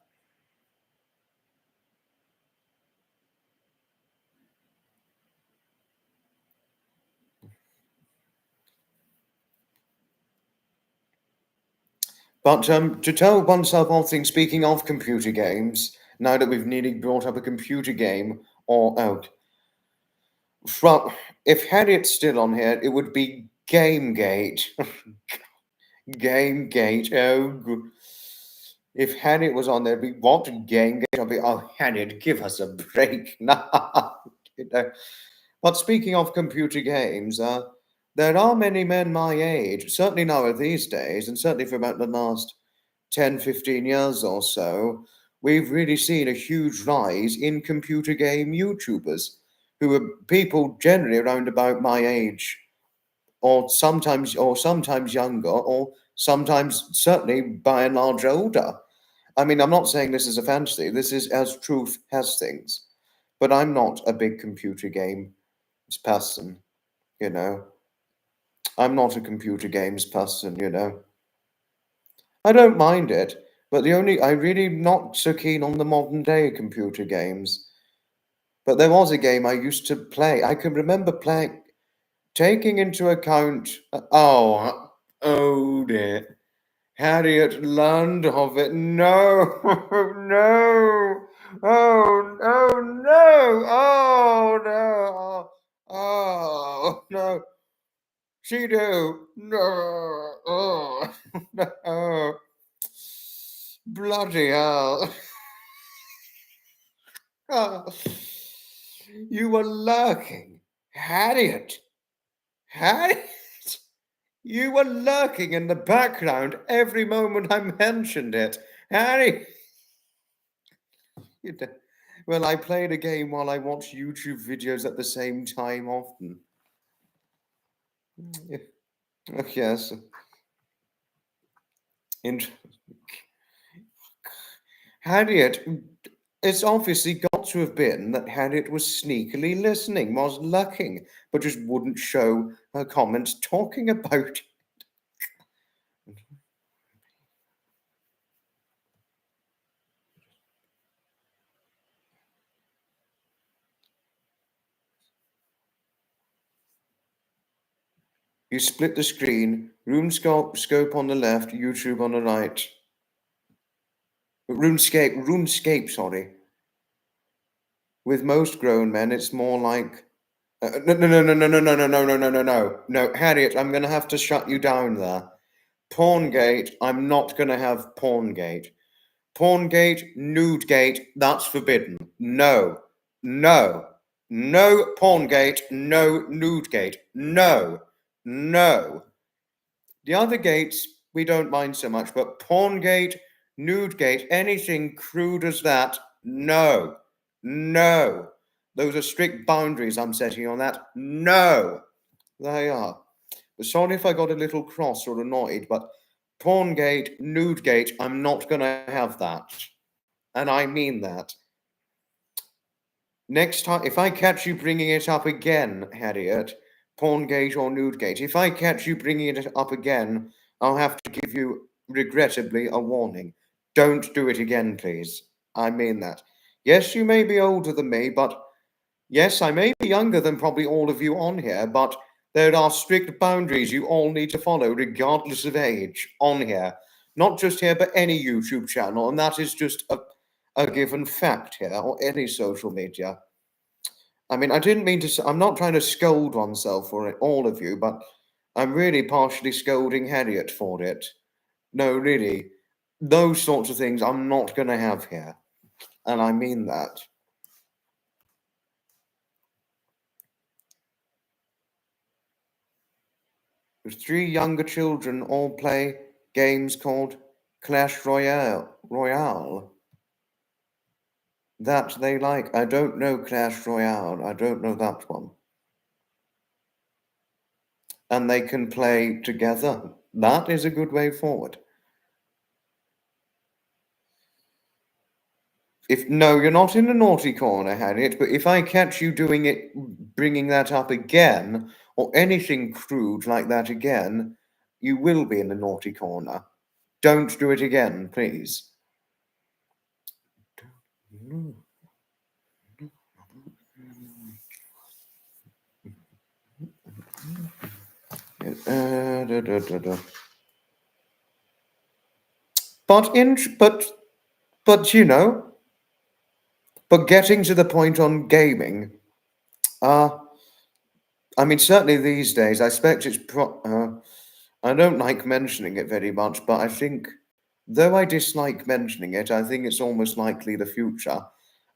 But to tell oneself off things, speaking of computer games, now that we've nearly brought up a computer game, or if Harriet's still on here, it would be GameGate. GameGate. Oh, if Harriet was on there, it'd be what GameGate? I'd be, oh, Harriet, give us a break. You know. But speaking of computer games, there are many men my age, certainly now these days, and certainly for about the last 10, 15 years or so, we've really seen a huge rise in computer game YouTubers, who are people generally around about my age, or sometimes younger, or sometimes certainly by and large older. I mean, I'm not saying this is a fantasy, this is as truth has things. But I'm not a big computer game person, you know. I'm not a computer games person, you know. I don't mind it, but I really not so keen on the modern day computer games. But there was a game I used to play. I can remember playing, taking into account, oh dear. Harriet learned of it. No, no, oh, no, oh, no, oh, no. She do. No, oh, no. Bloody hell. Oh, you were lurking. Harriet. Harriet. You were lurking in the background every moment I mentioned it. Harry! Well, I played a game while I watched YouTube videos at the same time often. Oh, yes. Harriet, it's obviously got to have been that Harriet was sneakily listening, was lurking, but just wouldn't show her comments talking about it. You split the screen, scope on the left, YouTube on the right. RuneScape, sorry. With most grown men, it's more like... No, Harriet, I'm going to have to shut you down there. Porngate, I'm not going to have Porngate. Porngate, Nudegate, that's forbidden. No, no, no Porngate, no Nudegate, no, no. The other gates, we don't mind so much, but Porngate, Nudegate, anything crude as that, no, no. Those are strict boundaries I'm setting on that. No, they are. But sorry if I got a little cross or annoyed, but Porngate, Nudegate, I'm not going to have that. And I mean that. Next time, if I catch you bringing it up again, Harriet, Porngate or Nudegate, if I catch you bringing it up again, I'll have to give you, regrettably, a warning. Don't do it again, please. I mean that. Yes, you may be older than me, but yes, I may be younger than probably all of you on here, but there are strict boundaries you all need to follow, regardless of age, on here. Not just here, but any YouTube channel, and that is just a given fact here, or any social media. I mean, I didn't mean to. I'm not trying to scold oneself for it, all of you, but I'm really partially scolding Harriet for it. No, really, those sorts of things I'm not going to have here, and I mean that. Three younger children all play games called Clash Royale. That they like. I don't know Clash Royale. I don't know that one. And they can play together. That is a good way forward. No, you're not in a naughty corner, Harriet, but if I catch you doing it, bringing that up again, or anything crude like that again, you will be in a naughty corner. Don't do it again, please. But you know, but getting to the point on gaming, I mean, certainly these days, I expect I don't like mentioning it very much, but I think, though I dislike mentioning it, I think it's almost likely the future.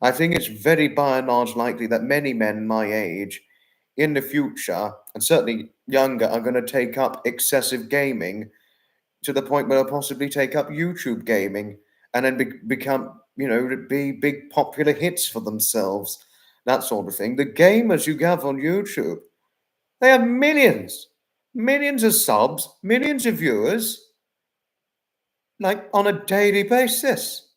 I think it's very by and large likely that many men my age in the future, and certainly younger, are going to take up excessive gaming to the point where they'll possibly take up YouTube gaming and then become, be big popular hits for themselves, that sort of thing. The gamers you have on YouTube, they have millions of subs, millions of viewers, like on a daily basis.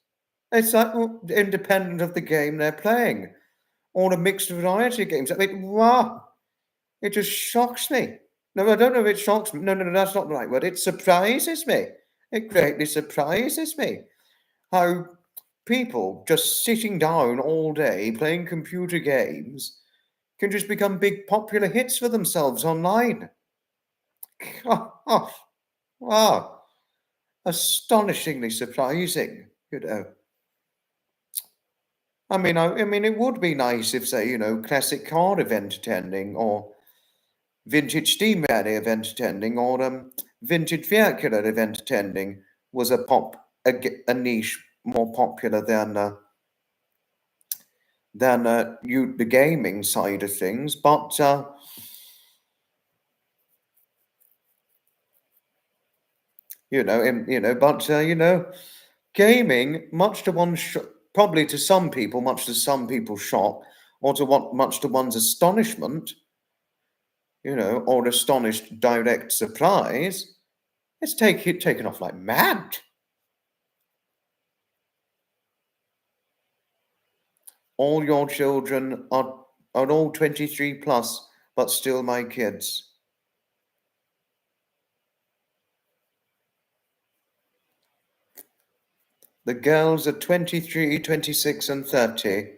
It's like independent of the game they're playing, or a mixed variety of games. I mean, wow, it just shocks me. No, I don't know if it shocks me. No, that's not the right word. It surprises me. It greatly surprises me how people just sitting down all day playing computer games can just become big popular hits for themselves online. Gosh, wow, astonishingly surprising, I mean, it would be nice if, say, classic car event attending, or vintage steam rally event attending, or vintage vehicular event attending was a niche more popular than the gaming side of things. But gaming, much to probably to some people, much to some people's shock, or much to one's astonishment, or astonished direct surprise, it's taken off like mad. All your children are all 23 plus, but still my kids. The girls are 23, 26, and 30.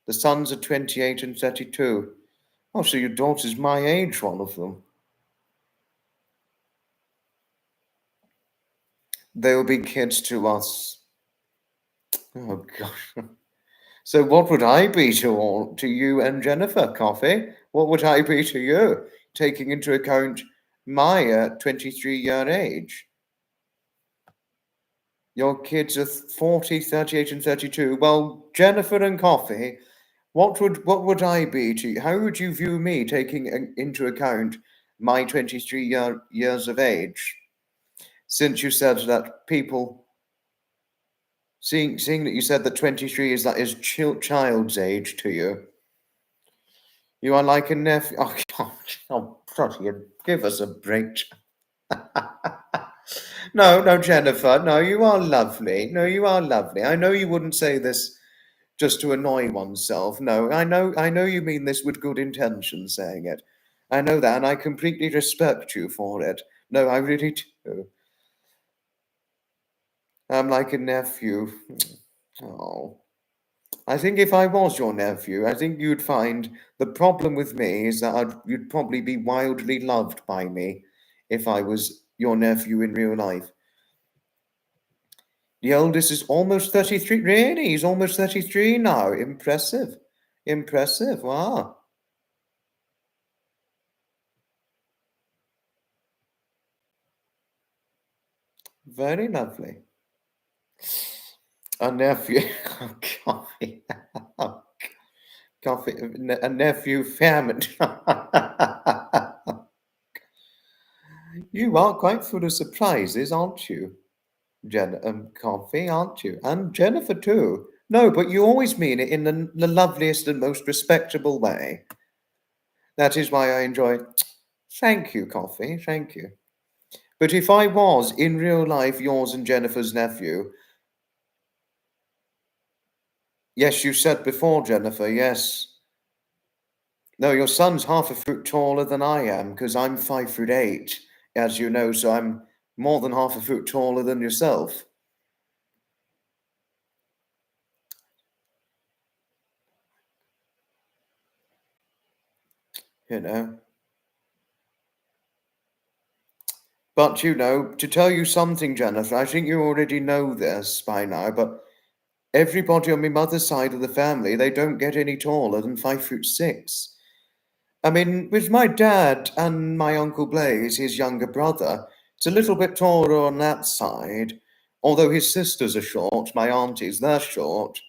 The sons are 28 and 32. Oh, so your daughter's my age, one of them. They will be kids to us. Oh, gosh. So what would I be to you and Jennifer, Coffee? What would I be to you, taking into account my 23-year age? Your kids are 40, 38, and 32. Well, Jennifer and Coffee, what would I be to you? How would you view me, taking into account my 23 years of age? Since you said that people, seeing that you said that 23 is child's age to you, you are like a nephew. Oh, bloody, give us a break. No, Jennifer. No, you are lovely. No, you are lovely. I know you wouldn't say this just to annoy oneself. No, I know you mean this with good intention, saying it. I know that, and I completely respect you for it. No, I really do. I'm like a nephew. Oh. I think if I was your nephew, I think you'd find the problem with me is that you'd probably be wildly loved by me if I was your nephew in real life. The oldest is almost 33. Really? He's almost 33 now. Impressive. Impressive. Wow. Very lovely. A nephew. Oh, coffee. Oh, coffee. A nephew famine. You are quite full of surprises, aren't you? Coffee, aren't you? And Jennifer too. No, but you always mean it in the loveliest and most respectable way. That is why I enjoy. Thank you, Coffee. Thank you. But if I was in real life yours and Jennifer's nephew, yes, you said before, Jennifer, yes. No, your son's half a foot taller than I am because I'm 5'8", as you know, so I'm more than half a foot taller than yourself. You know. But, to tell you something, Jennifer, I think you already know this by now, but everybody on my mother's side of the family, they don't get any taller than 5'6". I mean, with my dad and my Uncle Blaze, his younger brother, it's a little bit taller on that side, although his sisters are short, my aunties, they're short,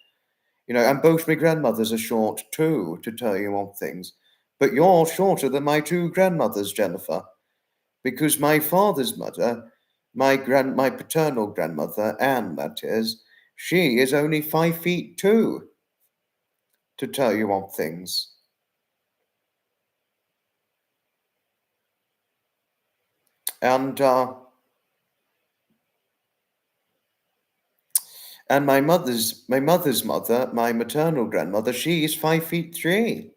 and both my grandmothers are short too, to tell you one things. But you're shorter than my two grandmothers, Jennifer, because my father's mother, my paternal grandmother, Anne, that is, she is only 5 feet 2, to tell you one things. And my mother's mother, my maternal grandmother, she is 5 feet 3.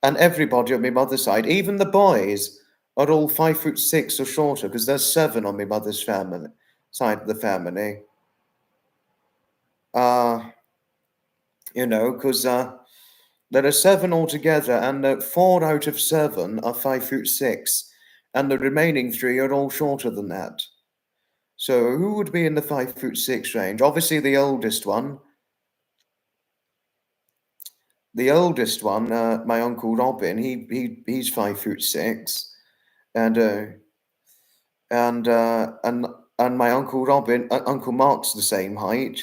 And everybody on my mother's side, even the boys, are all 5 foot 6 or shorter, because there's 7 on my mother's family side of the family. Because there are 7 altogether, and 4 out of 7 are 5 foot 6, and the remaining 3 are all shorter than that. So who would be in the 5 foot 6 range? Obviously, the oldest one. The oldest one, my uncle Robin, he's 5 foot 6, and and uh, and and my uncle Robin, Uncle Mark's the same height.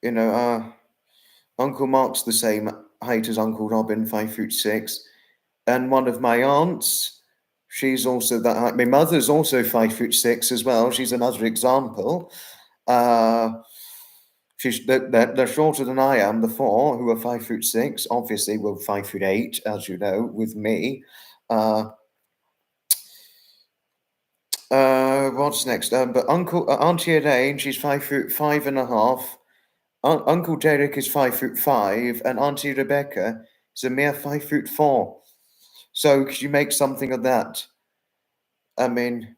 You know, Uncle Mark's the same height as Uncle Robin, 5 foot 6, and one of my aunts, she's also that height. My mother's also 5 foot 6 as well. She's another example. Uh, they're shorter than I am. The 4 who are 5 foot 6, obviously, were 5 foot 8, as you know, with me. What's next? But Auntie Elaine, she's 5 foot 5.5. Uncle Derek is 5 foot 5, and Auntie Rebecca is a mere 5 foot 4. So could you make something of that? I mean,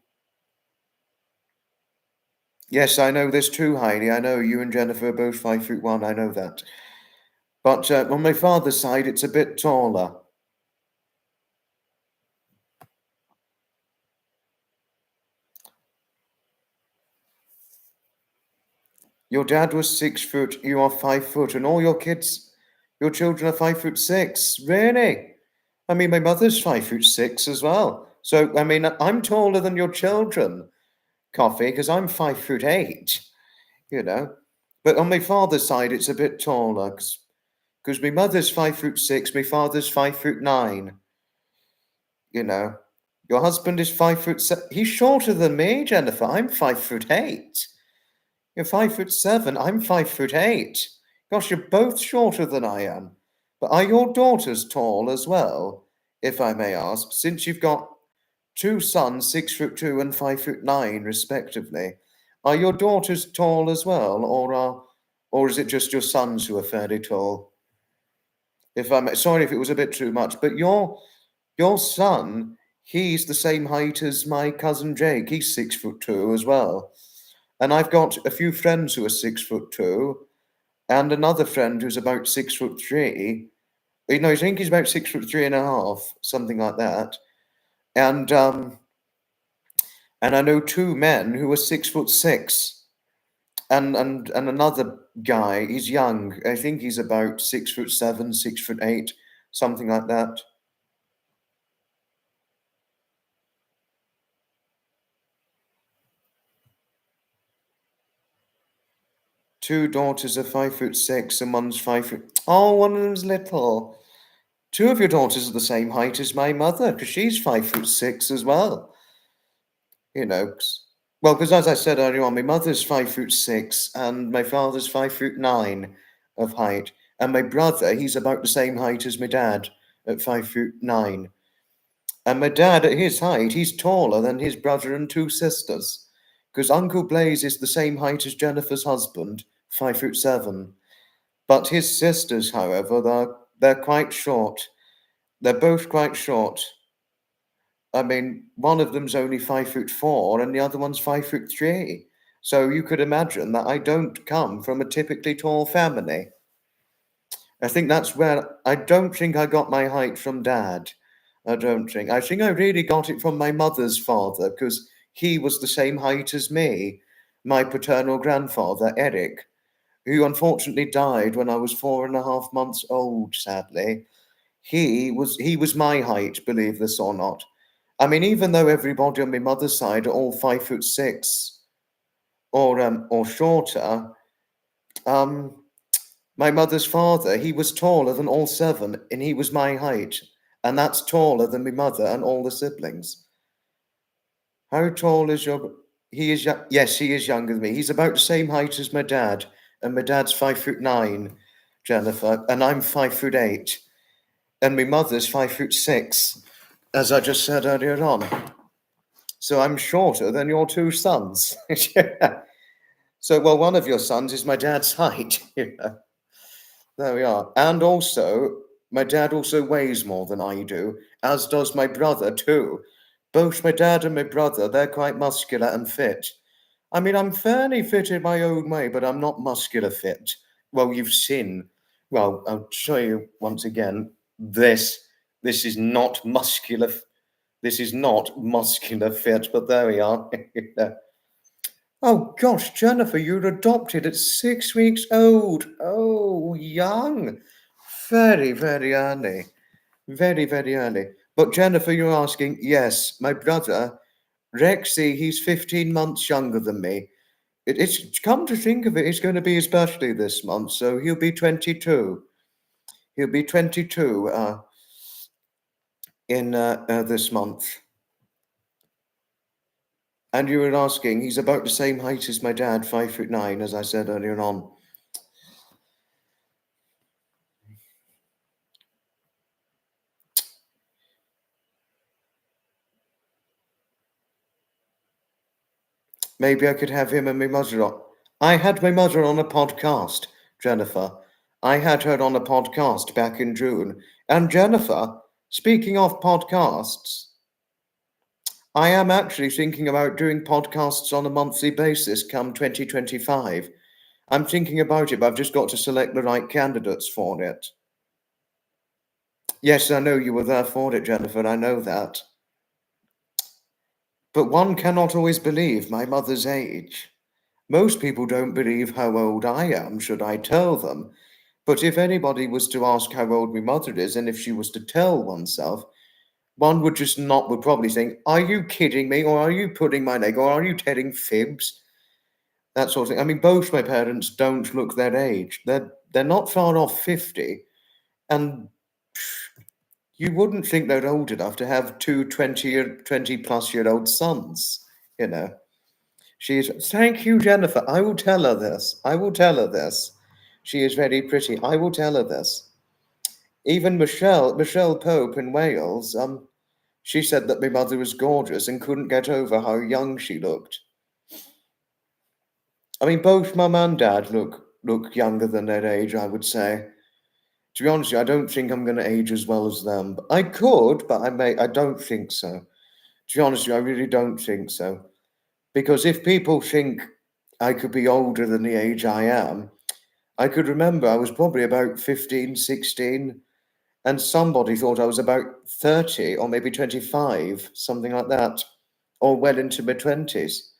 yes, I know there's 2, Heidi. I know you and Jennifer are both 5 foot 1. I know that. But on my father's side, it's a bit taller. Your dad was 6 foot, you are 5 foot, and all your children are 5 foot 6. Really? I mean, my mother's 5 foot 6 as well. So, I mean, I'm taller than your children, Coffee, because I'm 5 foot 8, you know. But on my father's side, it's a bit taller, because my mother's 5 foot 6, my father's 5 foot 9, you know. Your husband is 5 foot 7. He's shorter than me, Jennifer. I'm 5 foot 8. You're 5 foot 7. I'm 5 foot 8. Gosh, you're both shorter than I am. But are your daughters tall as well, if I may ask, since you've got 2 sons, 6 foot 2 and 5 foot 9, respectively? Are your daughters tall as well, or is it just your sons who are fairly tall? If I'm sorry if it was a bit too much, but your son, he's the same height as my cousin Jake. He's 6 foot 2 as well. And I've got a few friends who are 6 foot 2, and another friend who's about 6 foot 3. I think he's about 6 foot 3.5, something like that. And I know 2 men who are 6 foot 6, and another guy. He's young. I think he's about 6 foot 7, 6 foot 8, something like that. Two daughters are 5'6" and one's 5 foot. Oh, one of them's little. Two of your daughters are the same height as my mother, because she's 5'6" as well. You know, well, because as I said earlier on, my mother's 5'6" and my father's 5'9" of height, and my brother, he's about the same height as my dad at 5'9". And my dad, at his height, he's taller than his brother and two sisters, because Uncle Blaze is the same height as Jennifer's husband, 5'7". But his sisters, however, they're quite short. They're both quite short. I mean, one of them's only 5'4" and the other one's 5'3". So you could imagine that I don't come from a typically tall family. I think that's where I don't think I got my height from dad. I don't think. I think I really got it from my mother's father, because he was the same height as me, my paternal grandfather, Eric, who unfortunately died when I was 4.5 months old, sadly. He was my height, believe this or not. I mean, even though everybody on my mother's side are all 5'6" or shorter, um, my mother's father, he was taller than all seven, and he was my height, and that's taller than my mother and all the siblings. How tall is your? He is yes, he is younger than me. He's about the same height as my dad, and my dad's 5'9", Jennifer, and I'm 5'8", and my mother's 5'6", as I just said earlier on. So I'm shorter than your two sons. Yeah. So, well, one of your sons is my dad's height. Yeah. There we are. And also, my dad also weighs more than I do, as does my brother too. Both my dad and my brother, they're quite muscular and fit. I mean, I'm fairly fit in my own way, but I'm not muscular fit. Well, you've seen. Well, I'll show you once again. This is not muscular. This is not muscular fit, but there we are. Oh gosh, Jennifer, you're adopted at 6 weeks old. Oh, young. Very, very early. Very, very early. But Jennifer, you're asking, yes, my brother, Rexy, he's 15 months younger than me. It's come to think of it, it's going to be his birthday this month, so he'll be 22. He'll be 22 in this month. And you were asking, he's about the same height as my dad, 5'9", as I said earlier on. Maybe I could have him and my mother on. I had my mother on a podcast, Jennifer. I had her on a podcast back in June. And Jennifer, speaking of podcasts, I am actually thinking about doing podcasts on a monthly basis come 2025. I'm thinking about it, but I've just got to select the right candidates for it. Yes, I know you were there for it, Jennifer. I know that. But one cannot always believe my mother's age. Most people don't believe how old I am, should I tell them. But if anybody was to ask how old my mother is, and if she was to tell oneself, one would probably think, are you kidding me? Or are you putting my leg? Or are you telling fibs? That sort of thing. I mean, both my parents don't look their age. They're not far off 50. And you wouldn't think they're old enough to have two 20-plus-year-old sons, you know. Thank you, Jennifer. I will tell her this. I will tell her this. She is very pretty. I will tell her this. Even Michelle Pope in Wales, she said that my mother was gorgeous and couldn't get over how young she looked. I mean, both mum and dad look younger than their age, I would say. To be honest with you, I don't think I'm going to age as well as them. I could, but I don't think so. To be honest with you, I really don't think so. Because if people think I could be older than the age I am, I could remember I was probably about 15, 16, and somebody thought I was about 30 or maybe 25, something like that, or well into my 20s.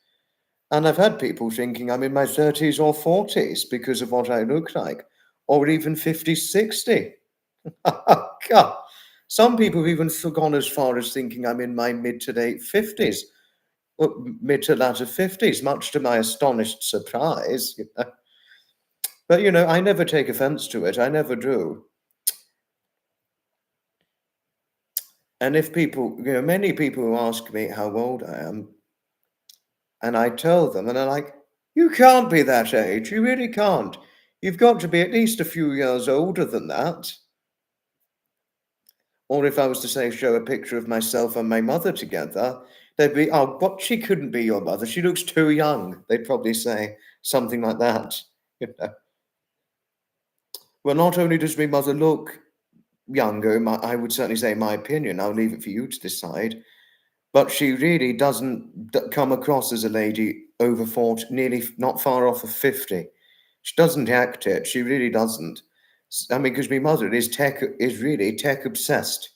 And I've had people thinking I'm in my 30s or 40s because of what I look like, or even 50, 60. God. Some people have even gone as far as thinking I'm in my mid to late 50s, mid to latter 50s, much to my astonished surprise. But, you know, I never take offense to it. I never do. And if people, you know, many people who ask me how old I am, and I tell them, and they're like, you can't be that age. You really can't. You've got to be at least a few years older than that. Or if I was to say, show a picture of myself and my mother together, they'd be, oh, but she couldn't be your mother. She looks too young. They'd probably say something like that. You know? Well, not only does my mother look younger, I would certainly say, in my opinion, I'll leave it for you to decide, but she really doesn't come across as a lady over 40, nearly not far off of 50. She doesn't act it. She really doesn't. I mean, because my mother is really tech obsessed.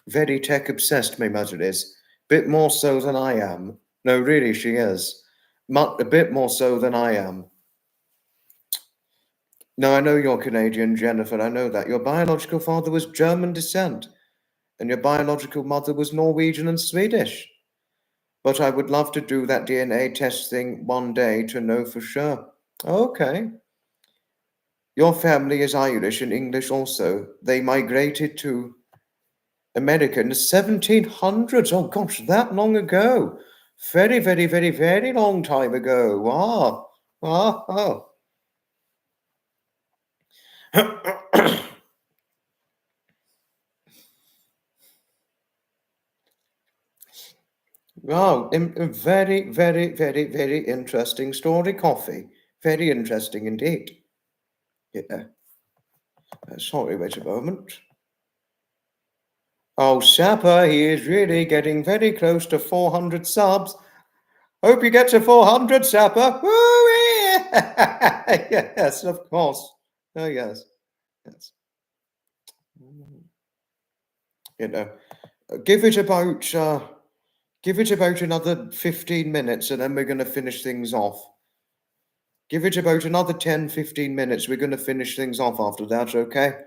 Very tech obsessed, my mother is. Bit more so than I am. No, really, she is. A bit more so than I am. No, I know you're Canadian, Jennifer. I know that. Your biological father was German descent, and your biological mother was Norwegian and Swedish. But I would love to do that DNA test thing one day to know for sure. Okay. Your family is Irish and English also. They migrated to America in the 1700s. Oh gosh, that long ago. Very, very, very, very long time ago. Wow. Wow. Oh. Wow. Very, very, very, very interesting story, Coffee. Very interesting indeed. Yeah. Sorry, wait a moment. Oh, Sapper, he is really getting very close to 400 subs. Hope you get to 400, Sapper. Woo-wee! Yes, of course. Oh, yes. Yes. You know, give it about another 15 minutes and then we're going to finish things off. Give it about another 10, 15 minutes. We're going to finish things off after that, okay?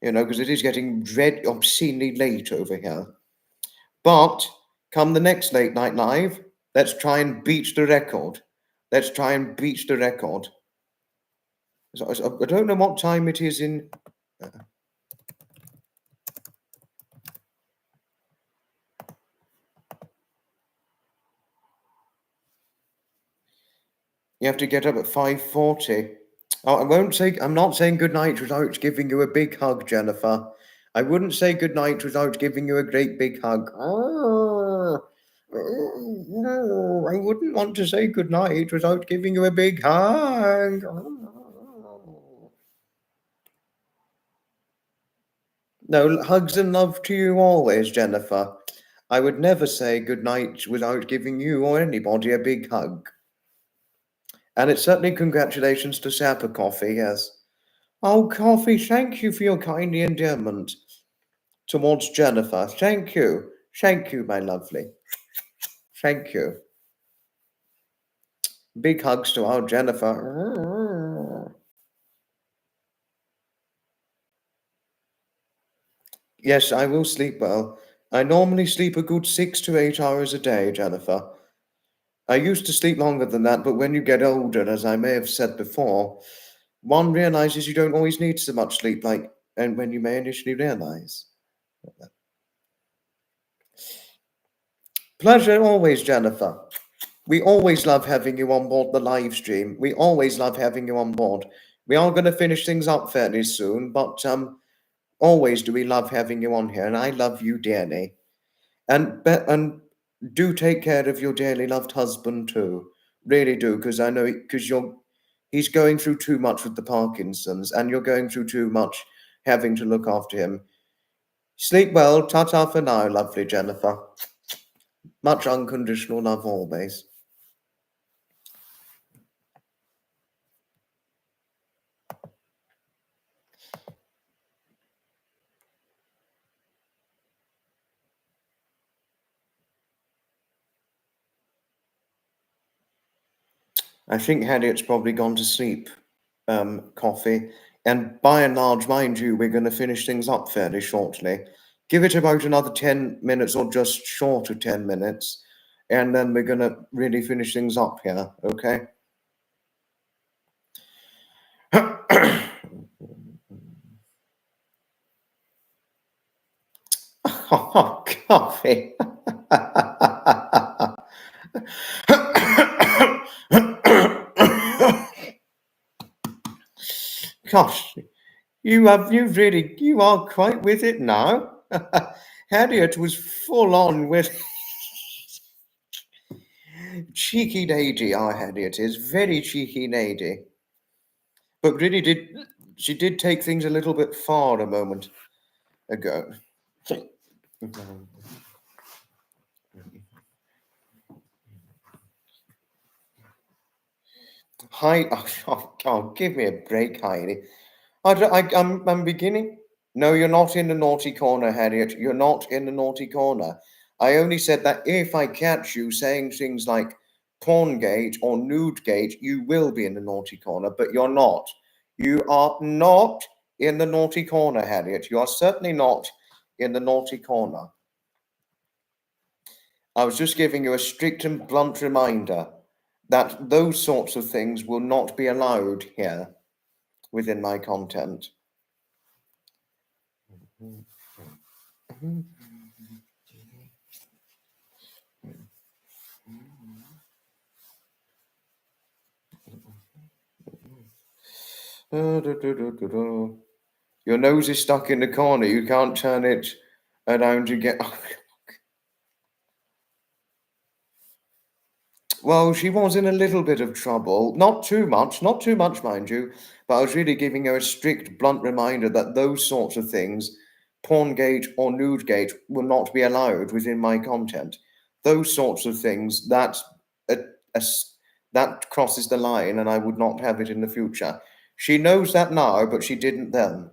You know, because it is getting obscenely late over here. But come the next late night live, let's try and beat the record. Let's try and beat the record. So, I don't know what time it is in. You have to get up at 5:40. Oh, I'm not saying good night without giving you a big hug, Jennifer. I wouldn't say good night without giving you a great big hug. No, I wouldn't want to say good night without giving you a big hug. No, hugs and love to you always, Jennifer. I would never say good night without giving you or anybody a big hug. And it's certainly congratulations to Sapper Coffee, yes. Oh, Coffee, thank you for your kind endearment towards Jennifer. Thank you. Thank you, my lovely. Thank you. Big hugs to our Jennifer. Yes, I will sleep well. I normally sleep a good 6 to 8 hours a day, Jennifer. I used to sleep longer than that, but when you get older, as I may have said before, one realizes you don't always need so much sleep, and when you may initially realize. Pleasure always, Jennifer. We always love having you on board the live stream. We always love having you on board. We are going to finish things up fairly soon, but always do we love having you on here, and I love you dearly. And do take care of your dearly loved husband too. Really do, because I know he's going through too much with the Parkinson's, and you're going through too much having to look after him. Sleep well. Ta-ta for now, lovely Jennifer. Much unconditional love always. I think Harriet's probably gone to sleep, Coffee. And by and large, mind you, we're going to finish things up fairly shortly. Give it about another 10 minutes or just short of 10 minutes. And then we're going to really finish things up here, okay? Oh, coffee. Gosh, you are quite with it now. Harriet was full on with cheeky lady. Our Harriet is very cheeky lady, but really she did take things a little bit far a moment ago. Hi, give me a break, Heidi. I'm beginning. No, you're not in the naughty corner, Harriet. You're not in the naughty corner. I only said that if I catch you saying things like porngate or nudegate, you will be in the naughty corner, but you're not. You are not in the naughty corner, Harriet. You are certainly not in the naughty corner. I was just giving you a strict and blunt reminder that those sorts of things will not be allowed here within my content. Your nose is stuck in the corner. You can't turn it around to get. Well, she was in a little bit of trouble. Not too much, mind you. But I was really giving her a strict, blunt reminder that those sorts of things, porngate or nudegate, will not be allowed within my content. Those sorts of things, a, a, that crosses the line, and I would not have it in the future. She knows that now, but she didn't then.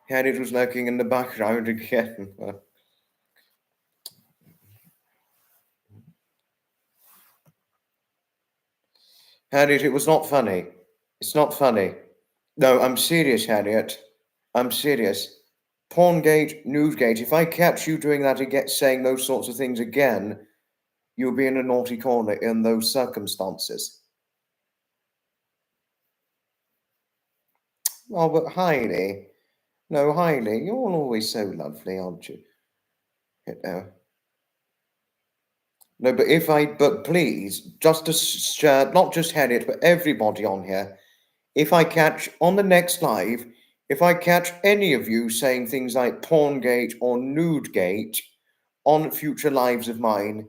Harriet was lurking in the background again. Harriet, it was not funny. It's not funny. No, I'm serious, Harriet. I'm serious. Porngate, nudegate, if I catch you doing that again, saying those sorts of things again, you'll be in a naughty corner in those circumstances. Oh, but Heidi. No, Heidi, you're always so lovely, aren't you? You know. No, but please, just to share, not just Harriet, but everybody on here, if I catch on the next live, if I catch any of you saying things like porngate or nudegate on future lives of mine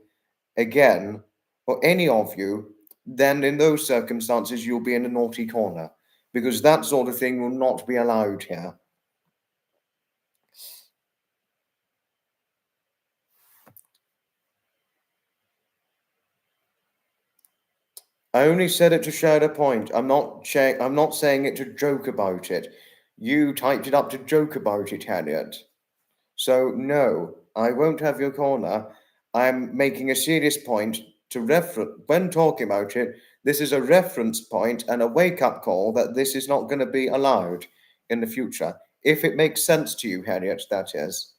again, or any of you, then in those circumstances you'll be in a naughty corner, because that sort of thing will not be allowed here. I only said it to share a point. I'm not saying it to joke about it. You typed it up to joke about it, Harriet. So no, I won't have your corner. I'm making a serious point to reference when talking about it. This is a reference point and a wake-up call that this is not going to be allowed in the future. If it makes sense to you, Harriet, that is.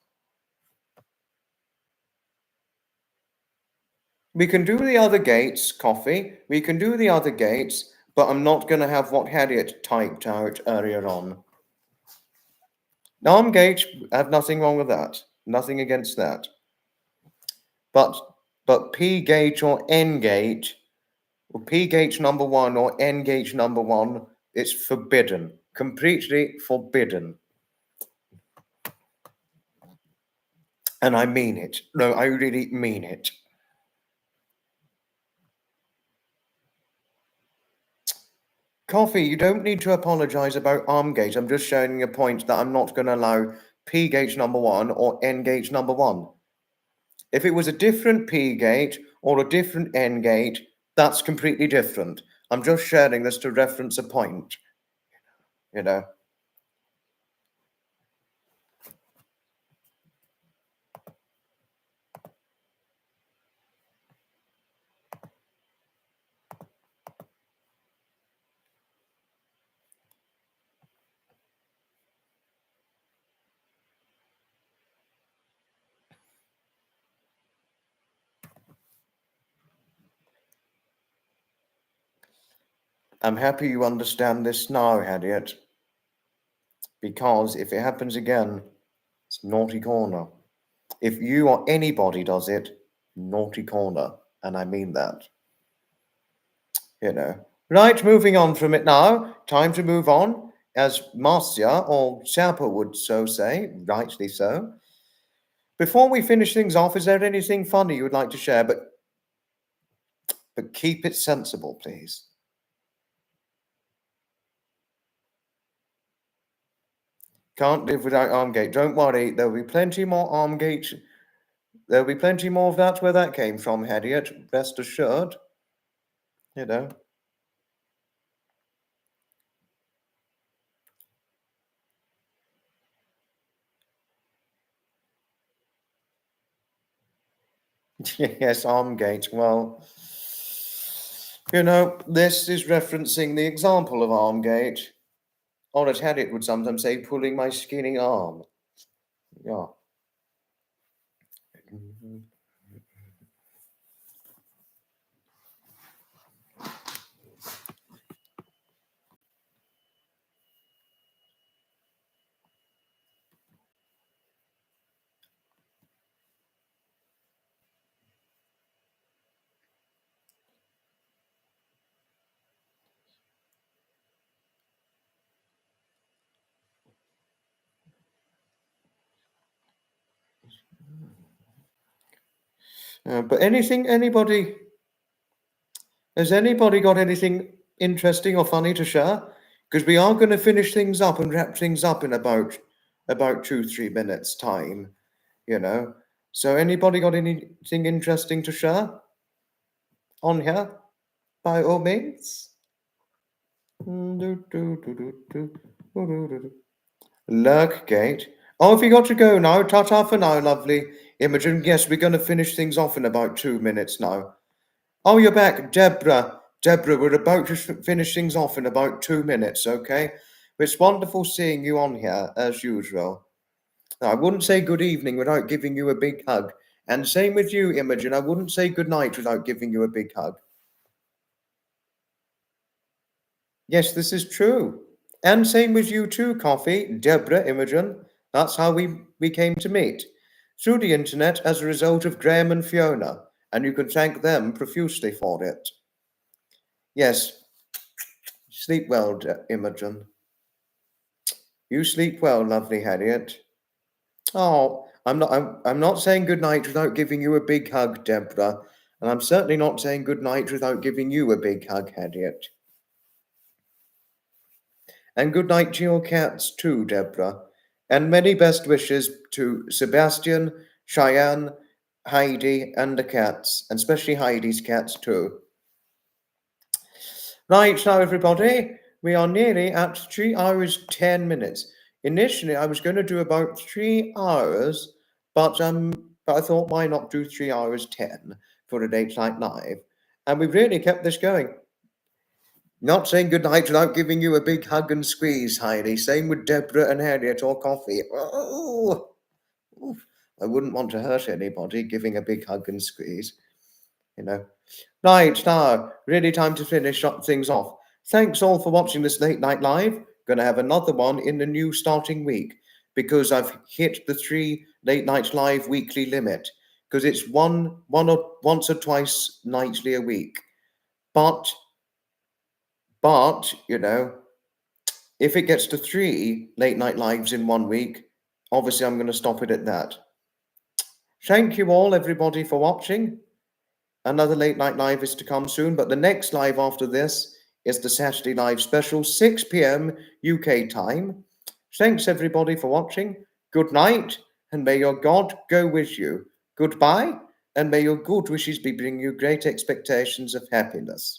We can do the other gates, coffee. We can do the other gates, but I'm not going to have what Harriet typed out earlier on. Gate, I have nothing wrong with that. Nothing against that. But P gate or N gate, or P gate number one or N gate number one, it's forbidden. Completely forbidden. And I mean it. No, I really mean it. Coffee, you don't need to apologize about arm gate. I'm just showing a point that I'm not going to allow P gate number one or N gate number one. If it was a different P gate or a different N gate, that's completely different. I'm just sharing this to reference a point, you know. I'm happy you understand this now, Harriet, because if it happens again, It's naughty corner. If you or anybody does it, naughty corner. And I mean that. Right, moving on from it now. Time to move on. As Marcia or Sapa would so say, rightly so. Before we finish things off, is there anything funny you would like to share? But keep it sensible, please. Can't live without Armgate. Don't worry, there'll be plenty more Armgate. There'll be plenty more of that where that came from, Harriet. Rest assured. Yes, Armgate. Well, this is referencing the example of Armgate. Or as Harriet would sometimes say, pulling my skinny arm. Yeah. But has anybody got anything interesting or funny to share? Because we are going to finish things up and wrap things up in about 2-3 minutes time, So anybody got anything interesting to share on here? By all means. Lurkgate. Oh, have you got to go now? Ta-ta for now, lovely Imogen. Yes, we're going to finish things off in about 2 minutes now. Oh, you're back, Deborah. Deborah, we're about to finish things off in about 2 minutes, okay? It's wonderful seeing you on here, as usual. Now, I wouldn't say good evening without giving you a big hug. And same with you, Imogen. I wouldn't say good night without giving you a big hug. Yes, this is true. And same with you too, Coffee, Deborah, Imogen. That's how we came to meet. Through the internet as a result of Graham and Fiona. And you can thank them profusely for it. Yes. Sleep well, Imogen. You sleep well, lovely Harriet. Oh, I'm not saying good night without giving you a big hug, Deborah. And I'm certainly not saying good night without giving you a big hug, Harriet. And good night to your cats too, Deborah. And many best wishes to Sebastian, Cheyenne, Heidi, and the cats, and especially Heidi's cats too. Right, now everybody, we are nearly at 3 hours 10 minutes. Initially, I was going to do about 3 hours, but I thought, why not do 3 hours 10 for a Date Night Live? And we've really kept this going. Not saying goodnight without giving you a big hug and squeeze, Heidi. Same with Deborah and Harriet or Coffee. Oh, I wouldn't want to hurt anybody giving a big hug and squeeze, Right, now, really time to finish up things off. Thanks all for watching this Late Night Live. Gonna have another one in the new starting week because I've hit the 3 Late Night Live weekly limit because it's once or twice nightly a week. But if it gets to 3 Late Night Lives in 1 week, obviously I'm going to stop it at that. Thank you all, everybody, for watching. Another Late Night Live is to come soon, but the next live after this is the Saturday Live Special, 6 p.m. UK time. Thanks, everybody, for watching. Good night, and may your God go with you. Goodbye, and may your good wishes be bringing you great expectations of happiness.